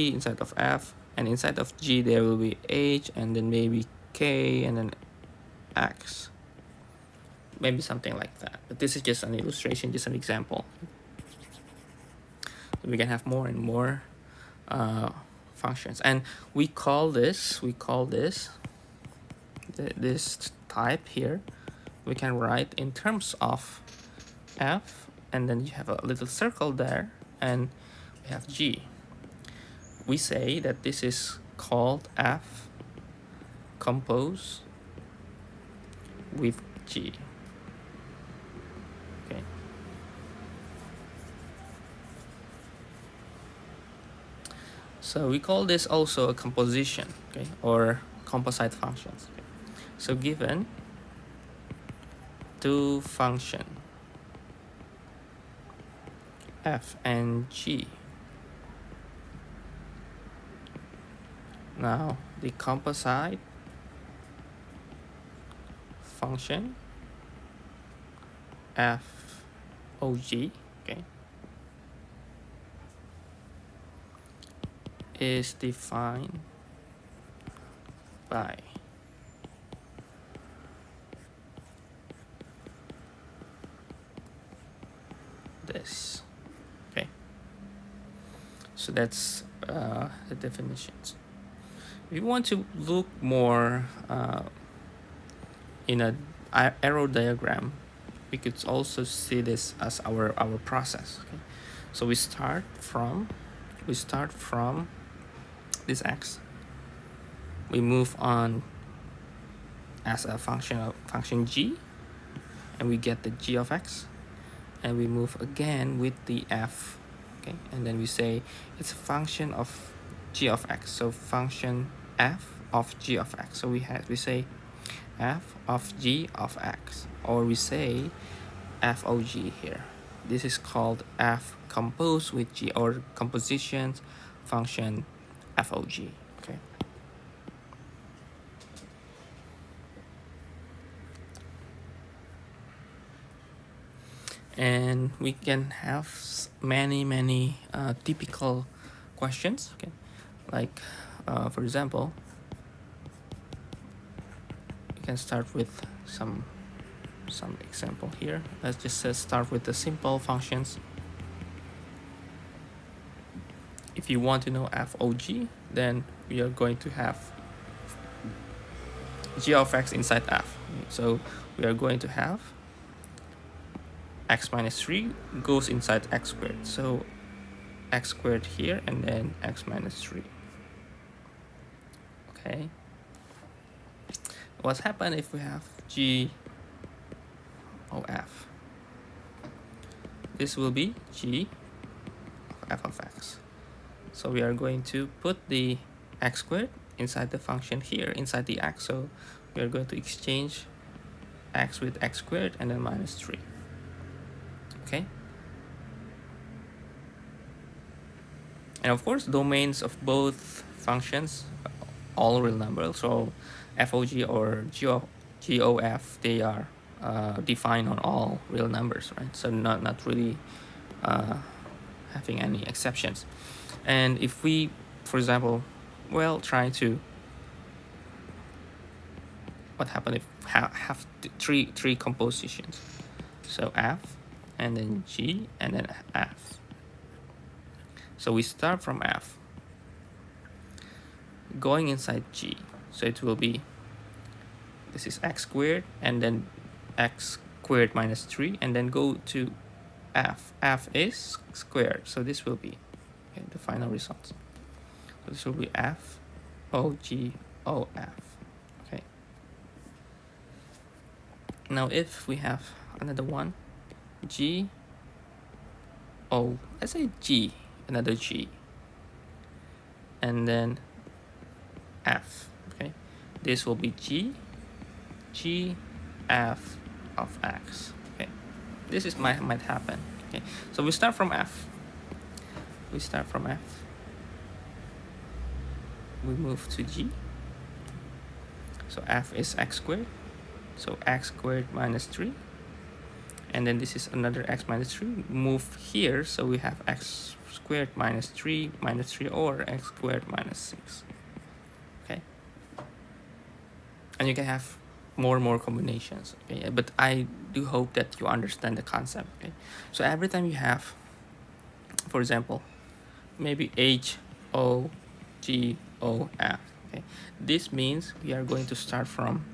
S1: inside of f, and inside of g there will be h, and then maybe k, and then x, maybe something like that. But this is just an illustration, just an example. We can have more and more functions, and we call this this type here, we can write in terms of f, and then you have a little circle there, and we have g. We say that this is called f compose with g. Okay, so we call this also a composition, okay, or composite functions. Okay. So given 2 function f and g, now the composite function f of g, okay, is defined by this. Okay, so that's the definitions. If you want to look more in a arrow diagram, we could also see this as our process. Okay? So we start from this x. We move on as a function g, and we get the g of x, and we move again with the f. Okay, and then we say it's a function of g of x. So function f of g of x. So we say f of g of x, or we say f of g here. This is called f composed with g, or composition function f of g. Okay. And we can have many typical questions. Okay, like for example, we can start with some example here. Let's just start with the simple functions. If you want to know f of g, then we are going to have g of x inside f. So we are going to have x minus 3 goes inside x squared. So x squared here, and then x minus 3. Okay. What's happened if we have g of f? This will be g of f of x. So we are going to put the x squared inside the function here, inside the x. So we are going to exchange x with x squared and then minus 3. Okay. And of course, domains of both functions, all real numbers. So f of g or g of f, they are defined on all real numbers, right? So not really having any exceptions. And if we, for example, try to, what happens if have three compositions? So f, and then g, and then f. So we start from f, going inside g. So it will be, this is x squared, and then x squared minus 3, and then go to f. F is squared, so this will be the final result. So this will be f o g o f. Okay. Now if we have another one, g o, let's say g, another g, and then f. Okay, this will be g f of x. Okay, this is might happen. Okay, so we start from f. We move to g. So f is x squared. So x squared minus 3. And then this is another x minus 3. Move here, so we have x squared minus 3 or x squared minus 6. Okay. And you can have more combinations. Okay, but I do hope that you understand the concept. Okay, so every time you have, for example, maybe h o g o f. Okay, this means we are going to start from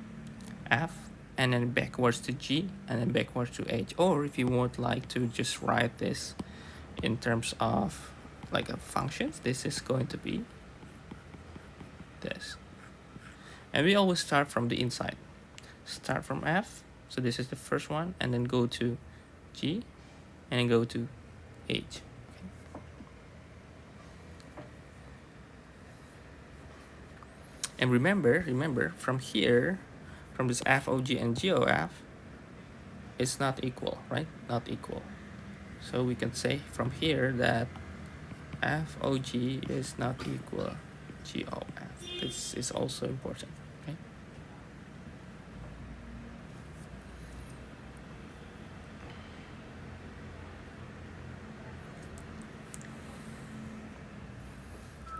S1: f and then backwards to g and then backwards to h. Or if you would like to just write this in terms of like a functions, this is going to be this. And we always start from the inside. Start from f, so this is the first one, and then go to g and then go to h. Okay. And remember from here, from this f o g and g o f, it's not equal, right? Not equal. So we can say from here that f o g is not equal g o f. This is also important. Okay.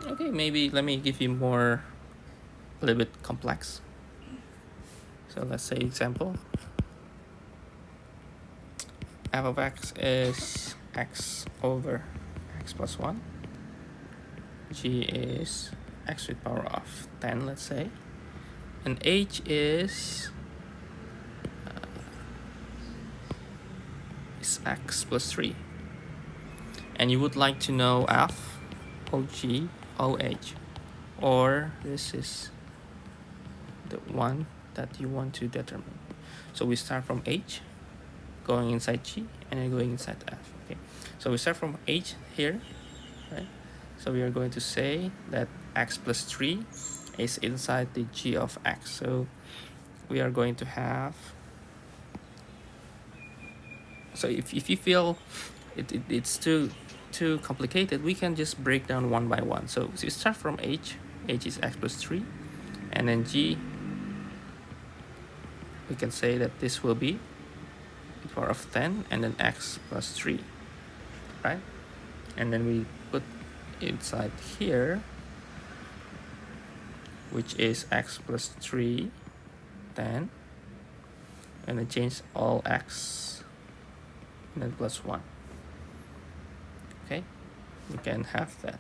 S1: Okay, maybe let me give you a little bit complex. So let's say example, f of x is x over x plus 1. G is x with power of 10, let's say, and H is x plus 3. And you would like to know F, OG, OH, or this is the one that you want to determine. So we start from H, going inside G, and then going inside F. Okay, so we start from H here, right? So we are going to say that x plus 3 is inside the G of x. So we are going to have, so if you feel it's too complicated, we can just break down one by one. So you start from H is x plus 3, and then G, we can say that this will be the power of 10 and then x plus 3, right? And then we put inside here, which is x plus 3, 10, and then change all x, and then plus 1. Okay, we can have that.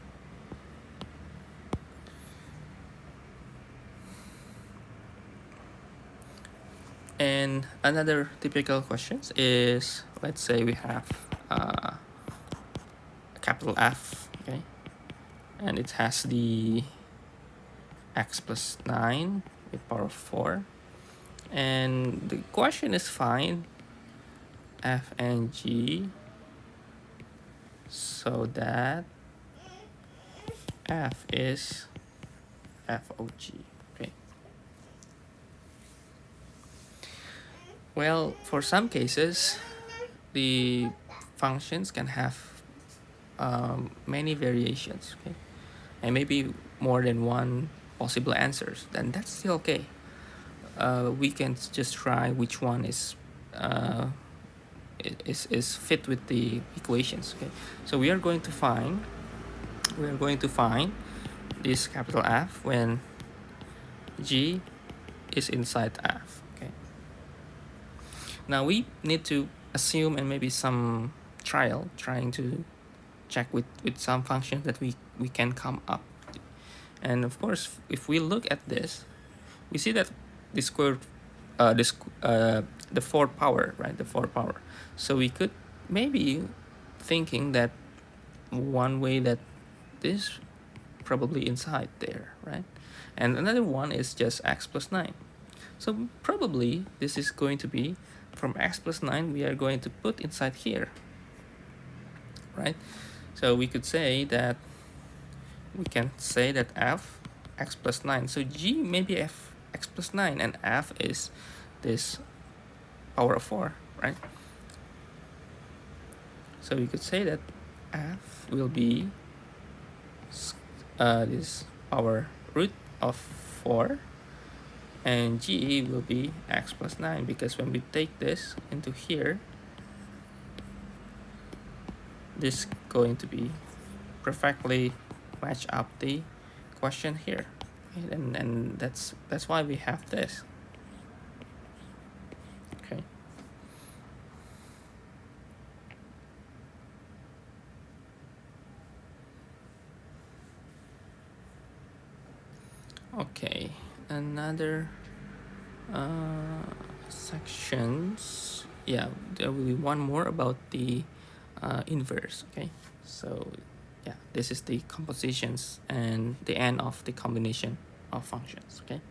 S1: And another typical question is, let's say we have a capital F, okay, and it has the x plus 9 with power of 4, and the question is find F and G so that F is FOG. Okay. Well, for some cases, the functions can have many variations, okay, and maybe more than one possible answers. Then that's still okay. We can just try which one is fit with the equations. Okay, so we are going to find this capital F when G is inside F. Okay, now we need to assume and maybe some trying to check with some function that we can come up. And of course, if we look at this, we see that the square the fourth power, right? The fourth power. So we could maybe thinking that one way that this probably inside there, right? And another one is just x plus 9. So probably this is going to be from x plus 9 we are going to put inside here, right? So we could say that we can say that F x plus 9. So G may be F x plus 9 and F is this power of 4, right? So we could say that F will be this power root of 4 and G will be x plus 9, because when we take this into here, this is going to be perfectly match up the question here, right? And that's why we have this. Okay. Okay, another sections. Yeah, there will be one more about the inverse. Okay, so yeah, this is the compositions and the end of the combination of functions. Okay.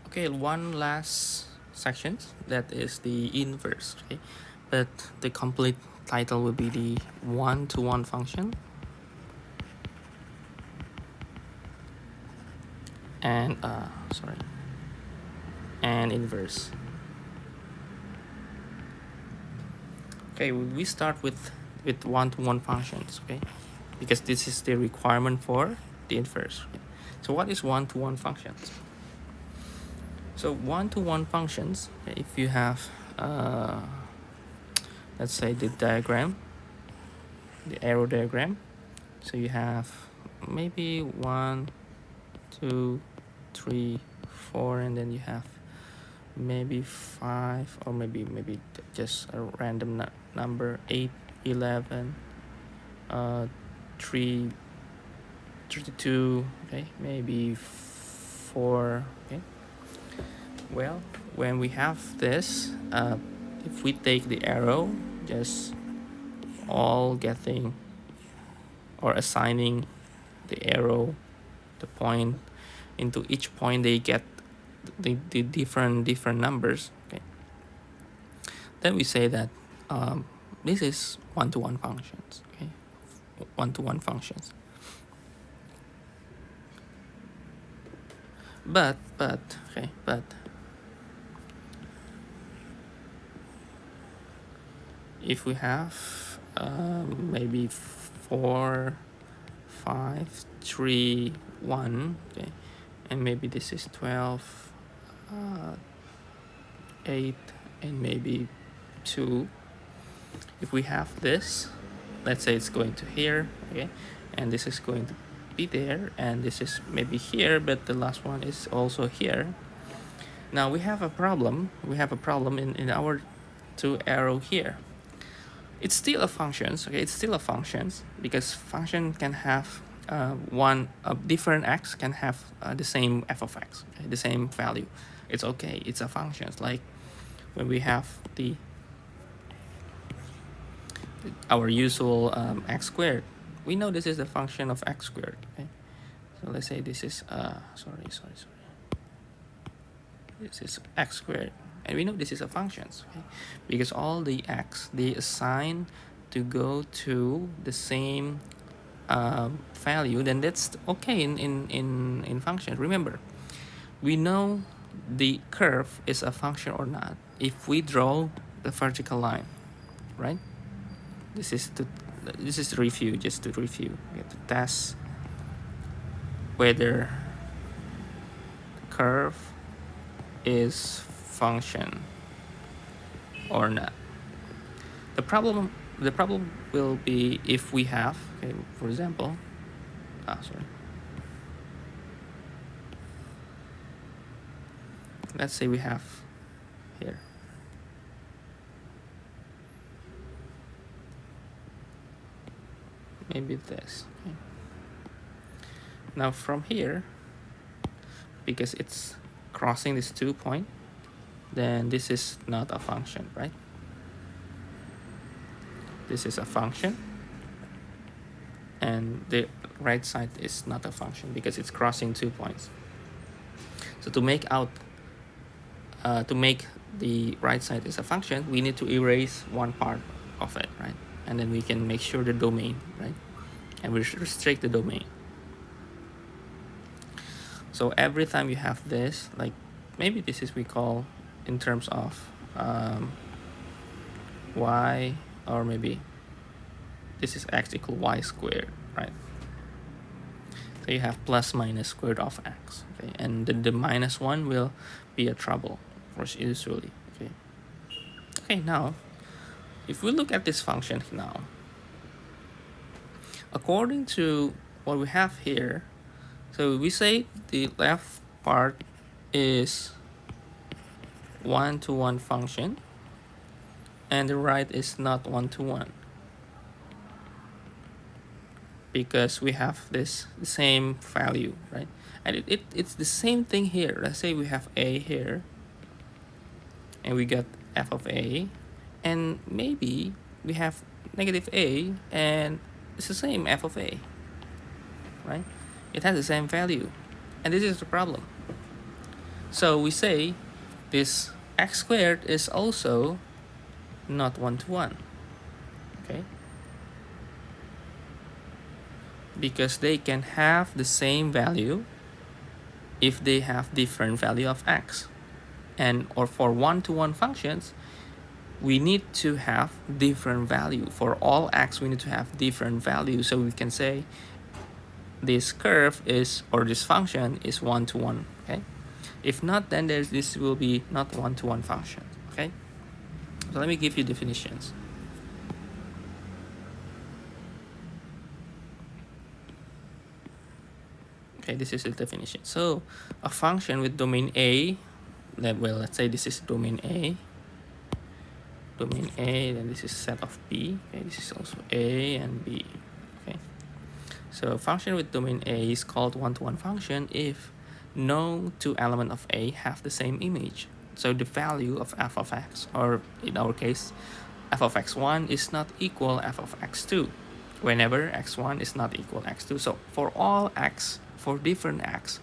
S1: Okay, one last section, that is the inverse. Okay, but the complete title will be the one-to-one function and and inverse. Okay, we start with one-to-one functions, okay, because this is the requirement for the inverse. Okay? So what is one-to-one functions? So one-to-one functions, okay, if you have let's say the diagram, the arrow diagram, so you have maybe 1, 2, 3, 4, and then you have maybe 5, or maybe just a random number, 8, 11, 3 32, okay, maybe 4, okay. Well, when we have this, if we take the arrow, just all getting or assigning the arrow, the point into each point, they get the different numbers, okay. Then we say that this is one-to-one functions, okay, one-to-one functions. But if we have maybe 4, 5, 3, 1, okay, and maybe this is 12, 8, and maybe 2. If we have this, let's say it's going to here, okay, and this is going to be there, and this is maybe here, but the last one is also here. Now we have a problem. We have a problem in our 2 arrow here. It's still a functions, okay. It's still a functions because function can have one different x can have the same f of x, okay, the same value. It's okay. It's a functions. Like when we have our usual x squared, we know this is a function of x squared, okay. So let's say this is this is x squared, and we know this is a functions, okay, because all the x they assign to go to the same value, then that's okay in function. Remember, we know the curve is a function or not if we draw the vertical line, right? This is to review, just to review. We have to test whether the curve is function or not. The problem will be if we have, okay, for example, let's say we have here maybe this, okay. Now from here, because it's crossing this 2 point, then this is not a function, right? This is a function, and the right side is not a function because it's crossing 2 points. So to make the right side is a function, we need to erase one part of it, right? And then we can make sure the domain, right? And we restrict the domain. So every time you have this, like maybe this is we call in terms of y, or maybe this is x equal y squared, right? So you have plus minus square root of x, okay? And the minus 1 will be a trouble for us usually, okay? Okay, now if we look at this function now, according to what we have here, so we say the left part is one-to-one function and the right is not one-to-one, because we have this same value, right? And it's the same thing here. Let's say we have a here and we got f of a, and maybe we have negative a and it's the same f of a, right? It has the same value, and this is the problem. So we say this x squared is also not one-to-one, okay? Because they can have the same value if they have different value of x. And or for one-to-one functions, we need to have different value. For all x, we need to have different value. So we can say this curve is, or this function is one-to-one, okay? If not, then this will be not one-to-one function, okay? So let me give you definitions. Okay, this is the definition. So a function with domain A, let's say this is domain A, then this is set of B, okay, this is also A and B, So a function with domain A is called one-to-one function if no two elements of A have the same image. So the value of f of x, or in our case, f of x1 is not equal f of x2 whenever x1 is not equal x2. So for all x, for different x,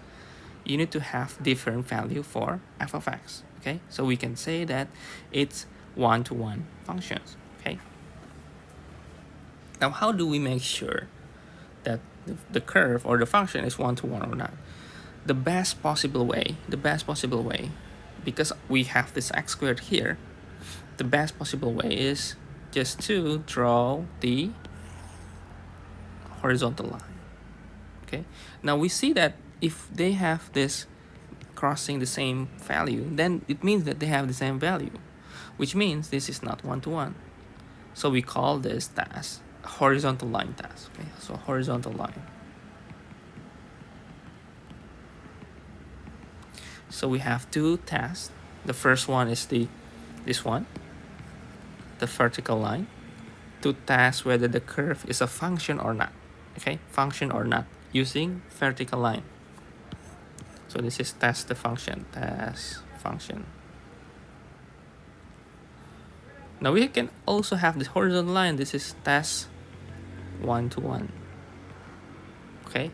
S1: you need to have different value for f of x. Okay, so we can say that it's one-to-one functions. Okay, now how do we make sure that the curve or the function is one-to-one or not? The best possible way, because we have this x squared here, the best possible way is just to draw the horizontal line. Okay, now we see that if they have this crossing the same value, then it means that they have the same value, which means this is not one-to-one. So we call this task a horizontal line task. Okay, so horizontal line. So we have two tasks. The first one is this one, the vertical line, to test whether the curve is a function or not. Okay, function or not using vertical line. So this is test the function, test function. Now we can also have this horizontal line. This is test one-to-one. Okay,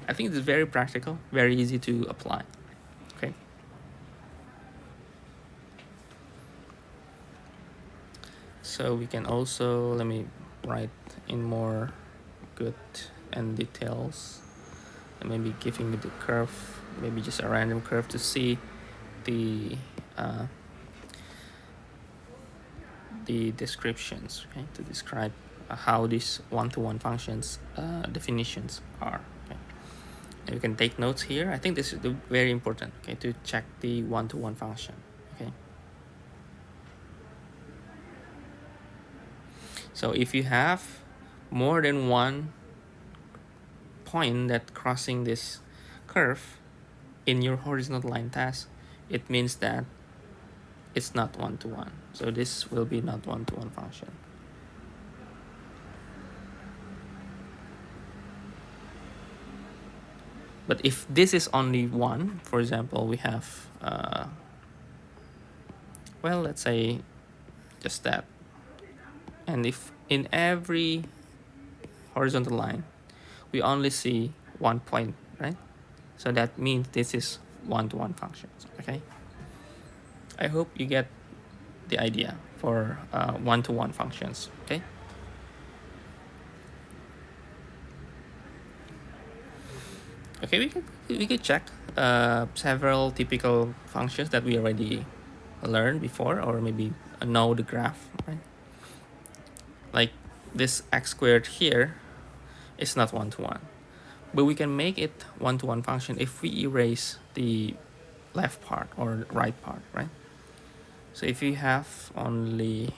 S1: I think it's very practical, very easy to apply. Okay. So we can also, let me write in more good and details, and maybe giving me the curve, maybe just a random curve to see the descriptions, okay, to describe how these one-to-one functions definitions are. Okay. And you can take notes here. I think this is very important, okay, to check the one-to-one function. Okay. So if you have more than one point that crossing this curve in your horizontal line task, it means that it's not one-to-one. So this will be not one-to-one function. But if this is only one, for example, we have, well, let's say just that. And if in every horizontal line, we only see 1 point, right? So that means this is one-to-one functions, okay? I hope you get the idea for one-to-one functions, okay? Okay, we can check several typical functions that we already learned before, or maybe know the graph, right? Like this x squared here is not one-to-one, but we can make it one-to-one function if we erase the left part or right part, right? So if you have only,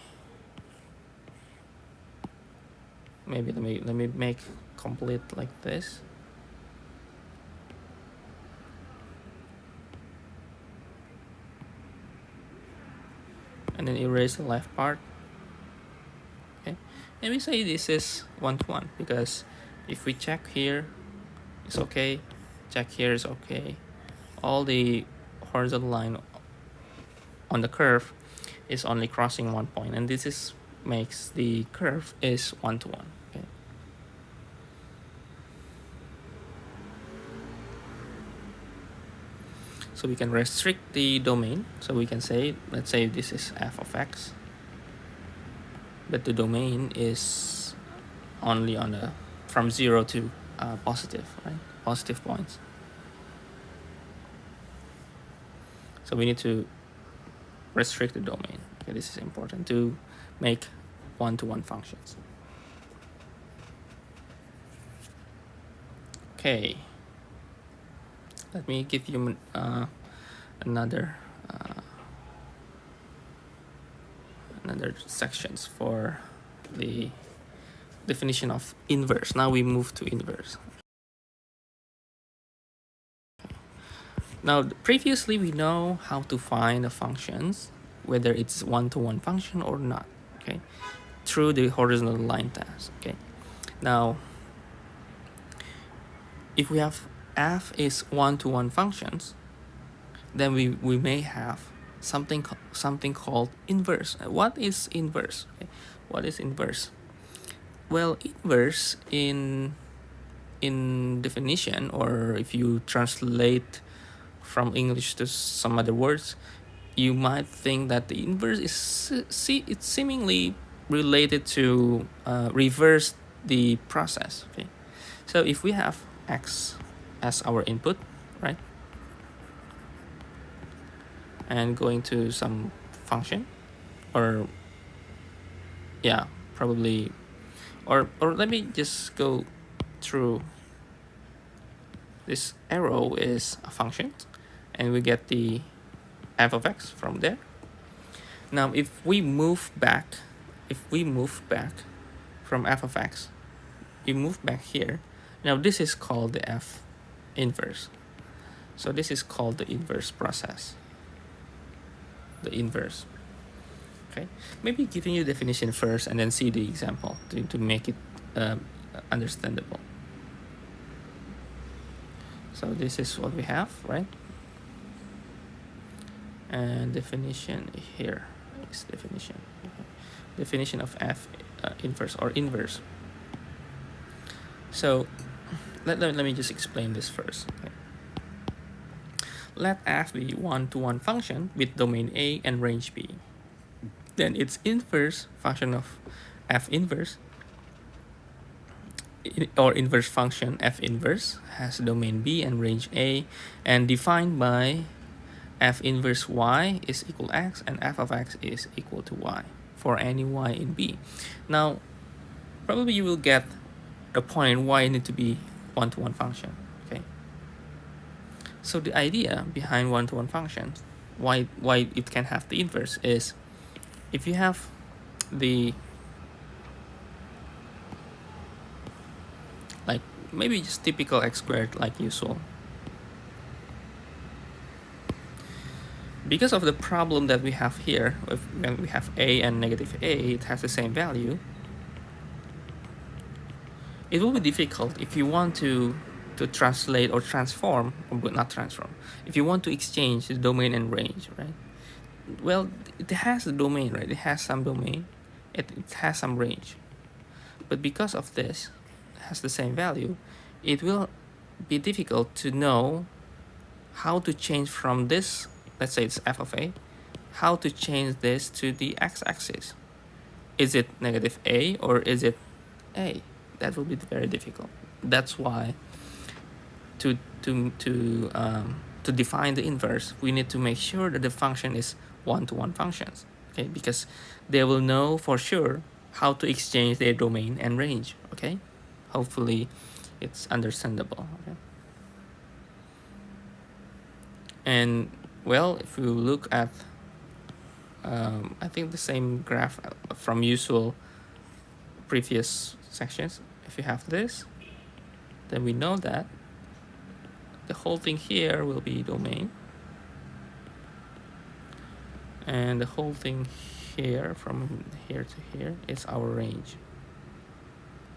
S1: maybe let me make complete like this. And then erase the left part. Okay, and we say this is one-to-one because if we check here, it's okay. Check here is okay. All the horizontal line on the curve is only crossing 1 point, and this is makes the curve is one-to-one. Okay. So we can restrict the domain. So we can say, let's say this is f of x, but the domain is only on the from 0 to positive, right? Positive points. So we need to restrict the domain. Okay, this is important to make one-to-one functions. Okay, let me give you another sections for the definition of inverse. Now we move to inverse. Now previously we know how to find the functions, whether it's one-to-one function or not, okay, through the horizontal line task. Okay, now if we have f is one-to-one functions, then we may have something called inverse. What is inverse? Okay. What is inverse? Well, inverse in definition, or if you translate from English to some other words, you might think that the inverse is it's seemingly related to reverse the process. Okay, so if we have x as our input, right, and going to some function, or yeah, probably, or let me just go through this arrow is a function, and we get the f of x from there. Now if we move back from f of x, we move back here. Now this is called the f inverse. So this is called the inverse process. The inverse. Okay, maybe giving you definition first and then see the example to make it understandable. So this is what we have, right? And definition here is definition. Okay. Definition of f inverse or inverse. So let me just explain this first. Okay. Let f be one-to-one function with domain A and range B. Then its inverse function of f inverse or inverse function f inverse has domain B and range A, and defined by f inverse y is equal to x and f of x is equal to y for any y in B. Now, probably you will get the point why it need to be one-to-one function. Okay. So the idea behind one-to-one functions, why it can have the inverse, is if you have the like maybe just typical x squared like usual. Because of the problem that we have here, when we have a and negative a, it has the same value. It will be difficult if you want to translate or transform, or not transform, if you want to exchange the domain and range, right? Well, it has a domain, right? It has some domain, it has some range. But because of this, it has the same value, it will be difficult to know how to change from this, let's say it's f of a, how to change this to the x-axis. Is it negative a or is it a? That will be very difficult. That's why to define the inverse, we need to make sure that the function is one-to-one functions, okay? Because they will know for sure how to exchange their domain and range, okay? Hopefully it's understandable, okay? And well, if you look at I think the same graph from usual previous sections, if you have this, then we know that the whole thing here will be domain, and the whole thing here from here to here is our range,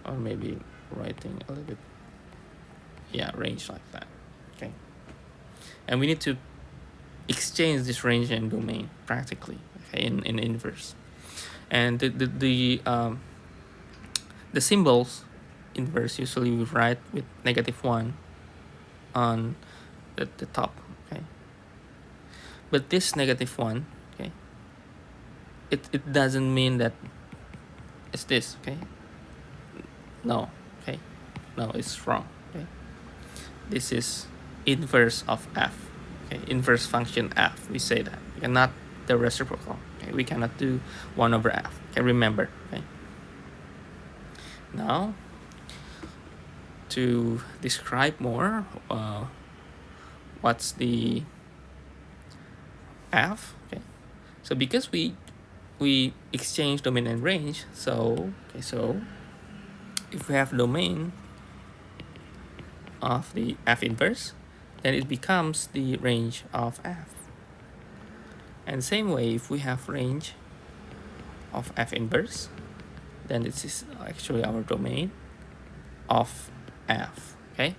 S1: or maybe writing a little bit, yeah, range like that, okay? And we need to exchange this range and domain practically, okay, in inverse. And the symbols inverse usually we write with -1 on the top, okay? But this -1, okay, it doesn't mean that it's this, okay? No, okay, no, it's wrong, okay? This is inverse of f, okay? Inverse function f, we say that, and not the reciprocal, okay? We cannot do 1/f, okay? Remember, okay? Now, to describe more what's the f, okay? So because we exchange domain and range, so okay, so if we have domain of the f inverse, then it becomes the range of f. And same way, if we have range of f inverse, then this is actually our domain of f, okay?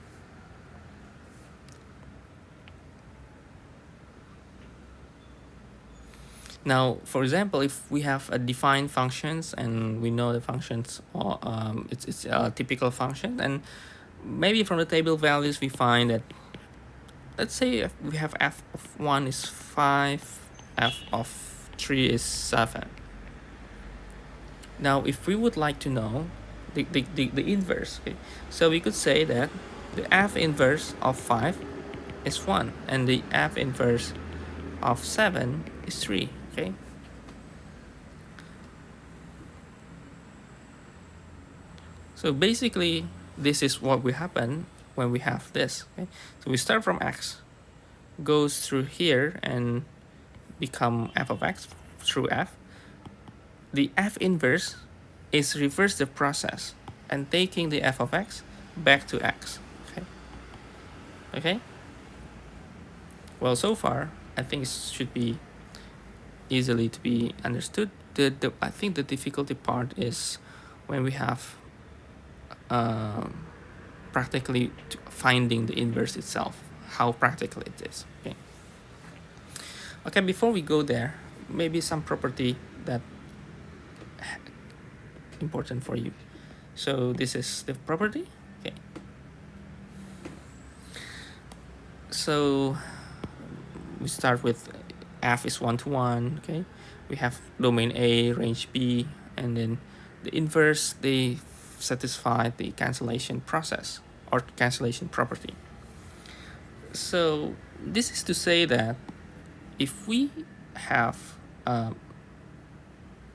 S1: Now, for example, if we have a defined functions and we know the functions, or it's a typical function, and maybe from the table values we find that, let's say if we have f of 1 is 5, f of 3 is 7. Now, if we would like to know the inverse, okay, so we could say that the f inverse of 5 is 1 and the f inverse of 7 is 3. Okay, so basically this is what will happen when we have this. Okay, so we start from x, goes through here and become f of x through f. The f inverse is reverse the process and taking the f of x back to x. Okay, well, so far I think it should be easily to be understood. I think the difficulty part is when we have practically finding the inverse itself, how practical it is. Okay, before we go there, maybe some property that important for you. So this is the property. Okay, so we start with f is 1 to 1. Okay, we have domain A, range B, and then the inverse, they satisfy the cancellation process or cancellation property. So this is to say that if we have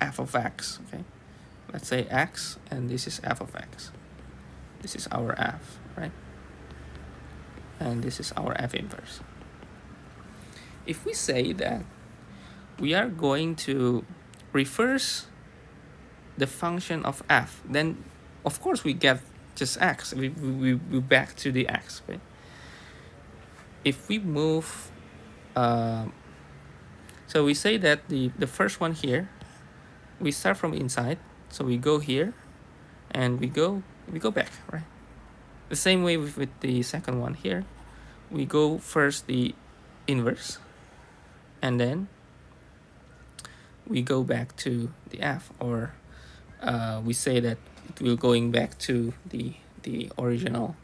S1: f of x, okay, let's say x, and this is f of x. This is our f, right? And this is our f inverse. If we say that we are going to reverse the function of f, then of course we get just x. We back to the x, right? If we move, so we say that the first one here, we start from inside, so we go here, and we go back, right? The same way with the second one here, we go first the inverse, and then we go back to the f, or we say that it will going back to the original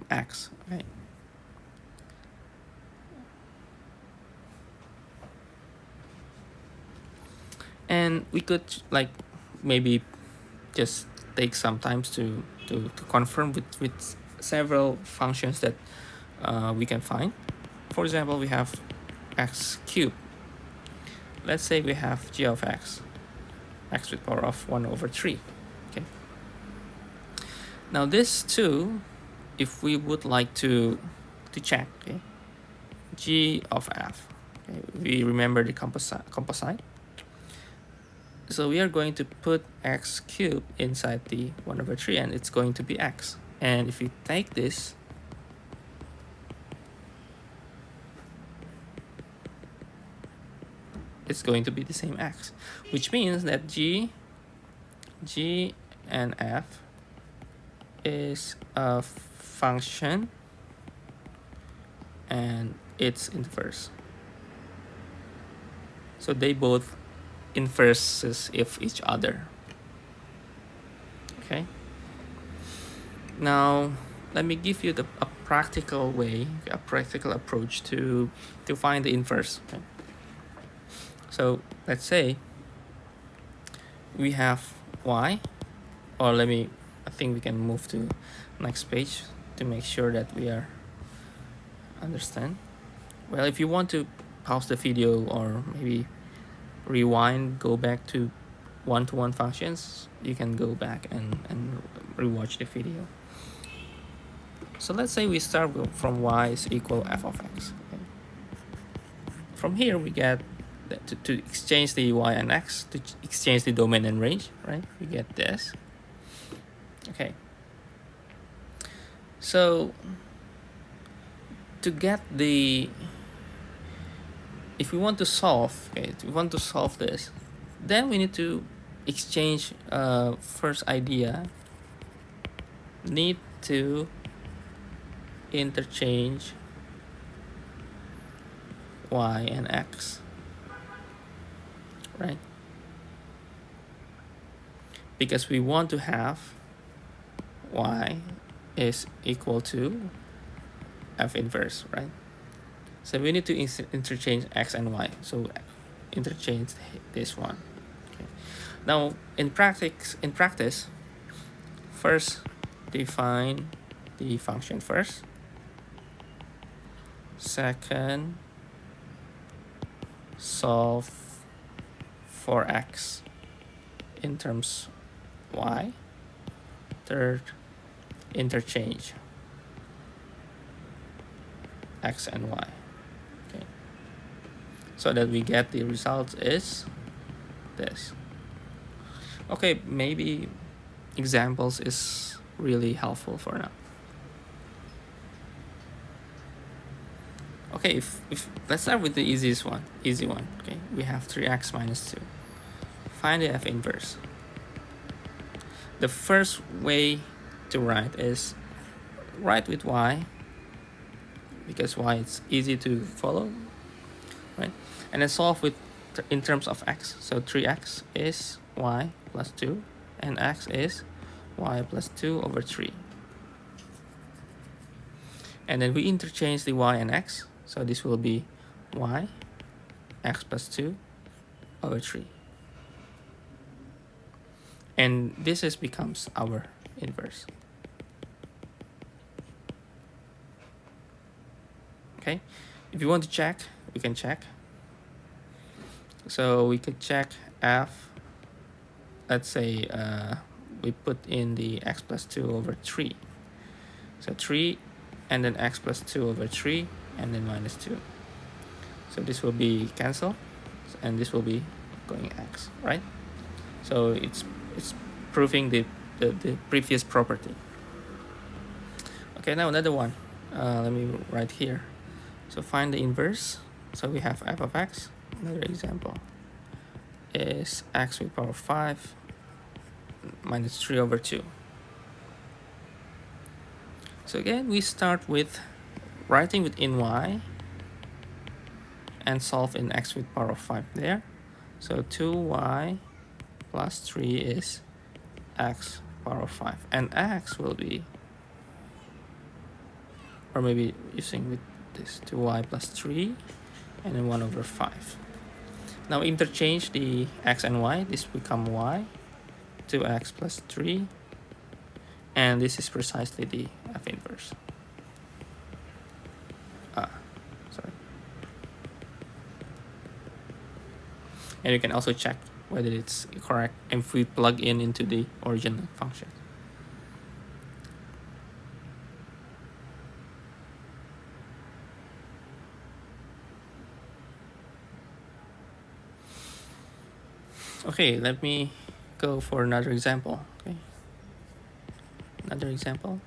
S1: x, right? And we could like maybe just take some time to confirm with several functions that we can find. For example, we have x cubed. Let's say we have g of x to the power of 1 over 3. Okay. Now this too, if we would like to check, okay, g of f, okay, we remember the composite. So we are going to put x cubed inside the 1 over 3, and it's going to be x. And if you take this, it's going to be the same x, which means that g and f is a function and its inverse. So they both inverses of each other. Okay. Now let me give you a practical way, a practical approach to find the inverse. Okay. So let's say we have y, or I think we can move to next page to make sure that we are understand. Well, if you want to pause the video or maybe rewind, go back to one-to-one functions, you can go back and rewatch the video. So let's say we start from y is equal f of x. Okay. From here we get to exchange the y and x, to exchange the domain and range, right? We get this. Okay. So to get if we want to solve, okay, if we want to solve this, then we need to exchange first idea, need to interchange y and x. right? Because we want to have y is equal to f inverse, right? So we need to interchange x and y. So interchange this one. Okay. Now in practice, first define the function first. Second, solve for x in terms y. Third, interchange x and y. Okay. So that we get the result is this. Okay, maybe examples is really helpful for now. Okay, if let's start with the easy one. Okay, we have 3x minus 2. Find the f inverse. The first way to write is write with y, because y is easy to follow, right? And then solve with in terms of x. So 3x is y plus 2, and x is y plus 2 over 3. And then we interchange the y and x. So this will be y, x plus 2 over 3. And this becomes our inverse. Okay, if you want to check, we can check. So we could check f. Let's say we put in the x plus 2 over 3. So 3, and then x plus 2 over 3, and then minus 2. So this will be cancel, and this will be going x, right? So it's proving the previous property. Okay, now another one. Let me write here. So find the inverse. So we have f of x. Another example is x with power 5 minus 3 over 2. So again, we start with writing within y and solve in x with power of 5 there. So 2y plus 3 is x power of 5. And x will be, or maybe using with this 2y plus 3 and then 1 over 5. Now interchange the x and y. This become y, 2x plus 3. And this is precisely the f inverse. Sorry. And you can also check whether it's correct if we plug in into the original function. Okay, let me go for another example. Okay, another example.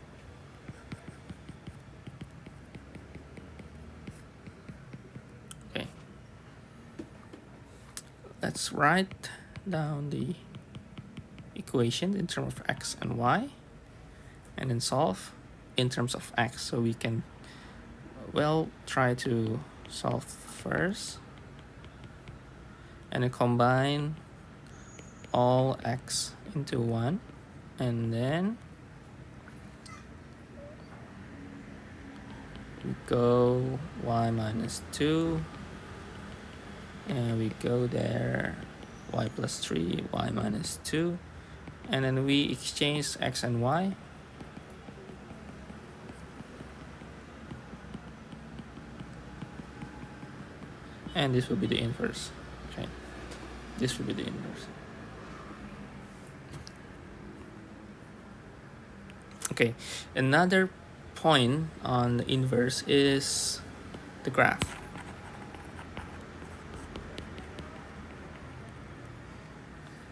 S1: Okay, let's write down the equation in terms of x and y, and then solve in terms of x. So we can, well, try to solve first and then combine all x into 1, and then we go y minus 2, and we go there y plus 3, y minus 2, and then we exchange x and y. And this will be the inverse. Okay, this will be the inverse. Okay, another point on the inverse is the graph.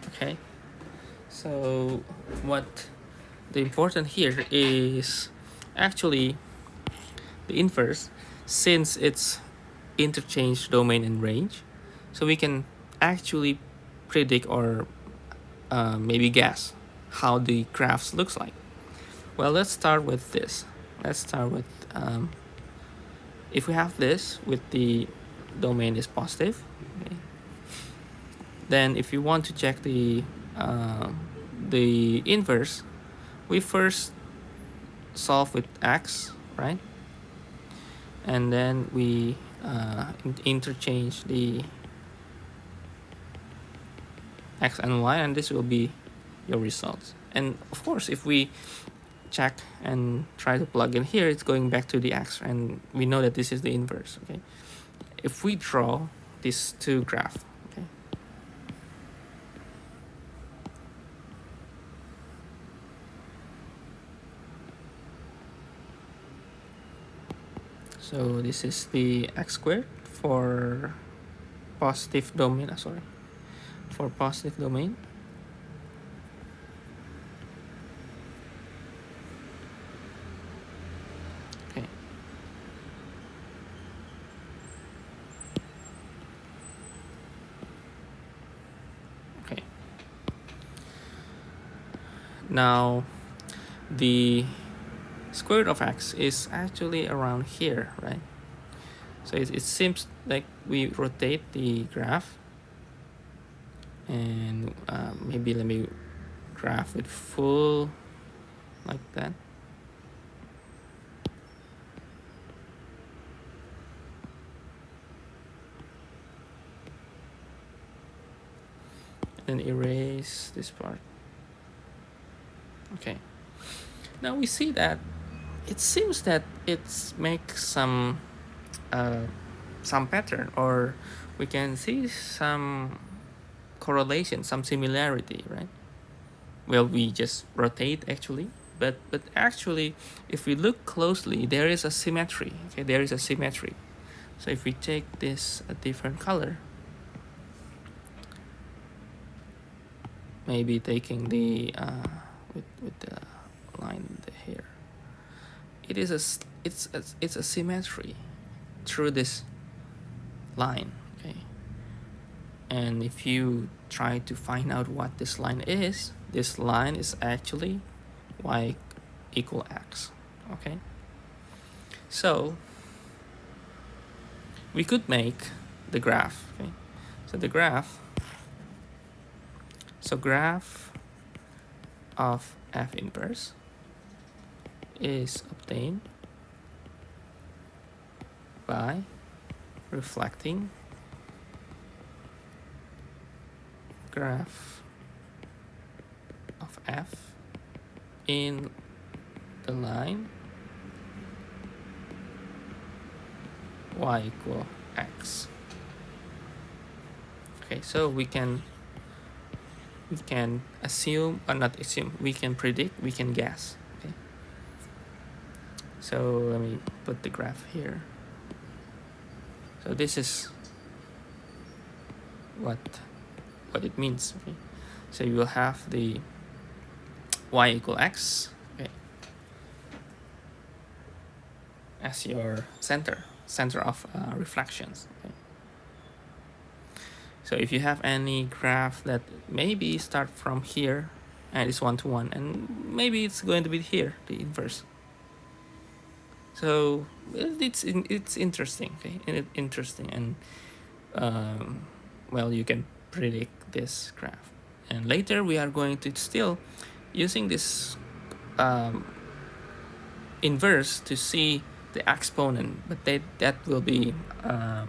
S1: Okay, so what the important here is actually the inverse, since it's interchange domain and range, so we can actually predict or maybe guess how the graphs looks like. Well, let's start with this. Let's start with if we have this with the domain is positive, okay, then if you want to check the inverse, we first solve with x, right? And then we interchange the x and y, and this will be your results. And of course, if we check and try to plug in here, it's going back to the x, and we know that this is the inverse. Okay, if we draw these two graphs, okay, so this is the x squared for positive domain, for positive domain. Okay. Okay. Now, the square root of x is actually around here, right? So it seems like we rotate the graph, and maybe let me graph it full like that. And erase this part. Okay. Now we see that it seems that it makes some pattern, or we can see some correlation, some similarity, right? Well, we just rotate actually, but actually, if we look closely, there is a symmetry. Okay, there is a symmetry. So if we take this a different color, maybe taking the with the line here, it is it's a symmetry through this line. Okay, and if you try to find out what this line is actually y equal x. Okay, so we could make the graph. Okay, so the graph of f inverse is obtained by reflecting graph of f in the line y equal x. Okay, so we can assume, or not assume, we can predict, we can guess. Okay, so let me put the graph here. So this is what it means. Okay, so you will have the y equal x, okay, as your center of reflections. Okay. So if you have any graph that maybe start from here and it's 1-to-1, and maybe it's going to be here, the inverse. So it's interesting, okay, interesting, and well, you can predict this graph. And later we are going to still using this inverse to see the exponent, but that will be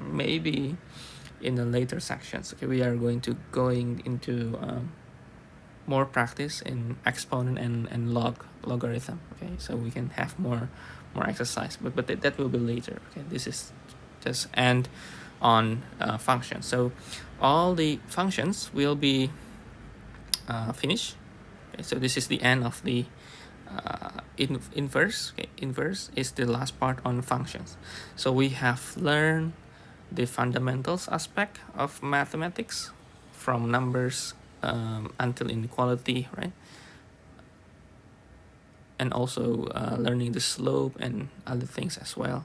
S1: maybe in the later sections. Okay, we are going into more practice in exponent and logarithm. Okay, so we can have more exercise, but that will be later. Okay, this is just end on functions. So all the functions will be finished. Okay, so this is the end of the inverse. Okay, inverse is the last part on functions. So we have learned the fundamentals aspect of mathematics, from numbers until inequality, right? And also learning the slope and other things as well.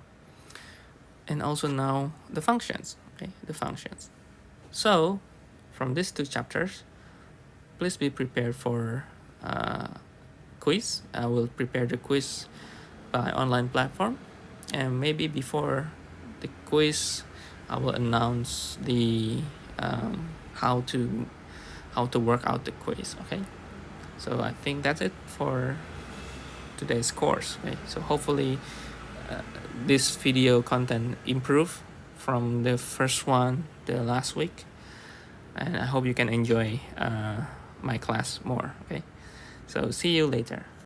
S1: And also now the functions, okay, the functions. So from these two chapters, please be prepared for quiz. I will prepare the quiz by online platform, and maybe before the quiz I will announce the how to work out the quiz. Okay, so I think that's it for today's course. Okay, so hopefully this video content improve from the first one the last week, and I hope you can enjoy my class more. Okay, so see you later.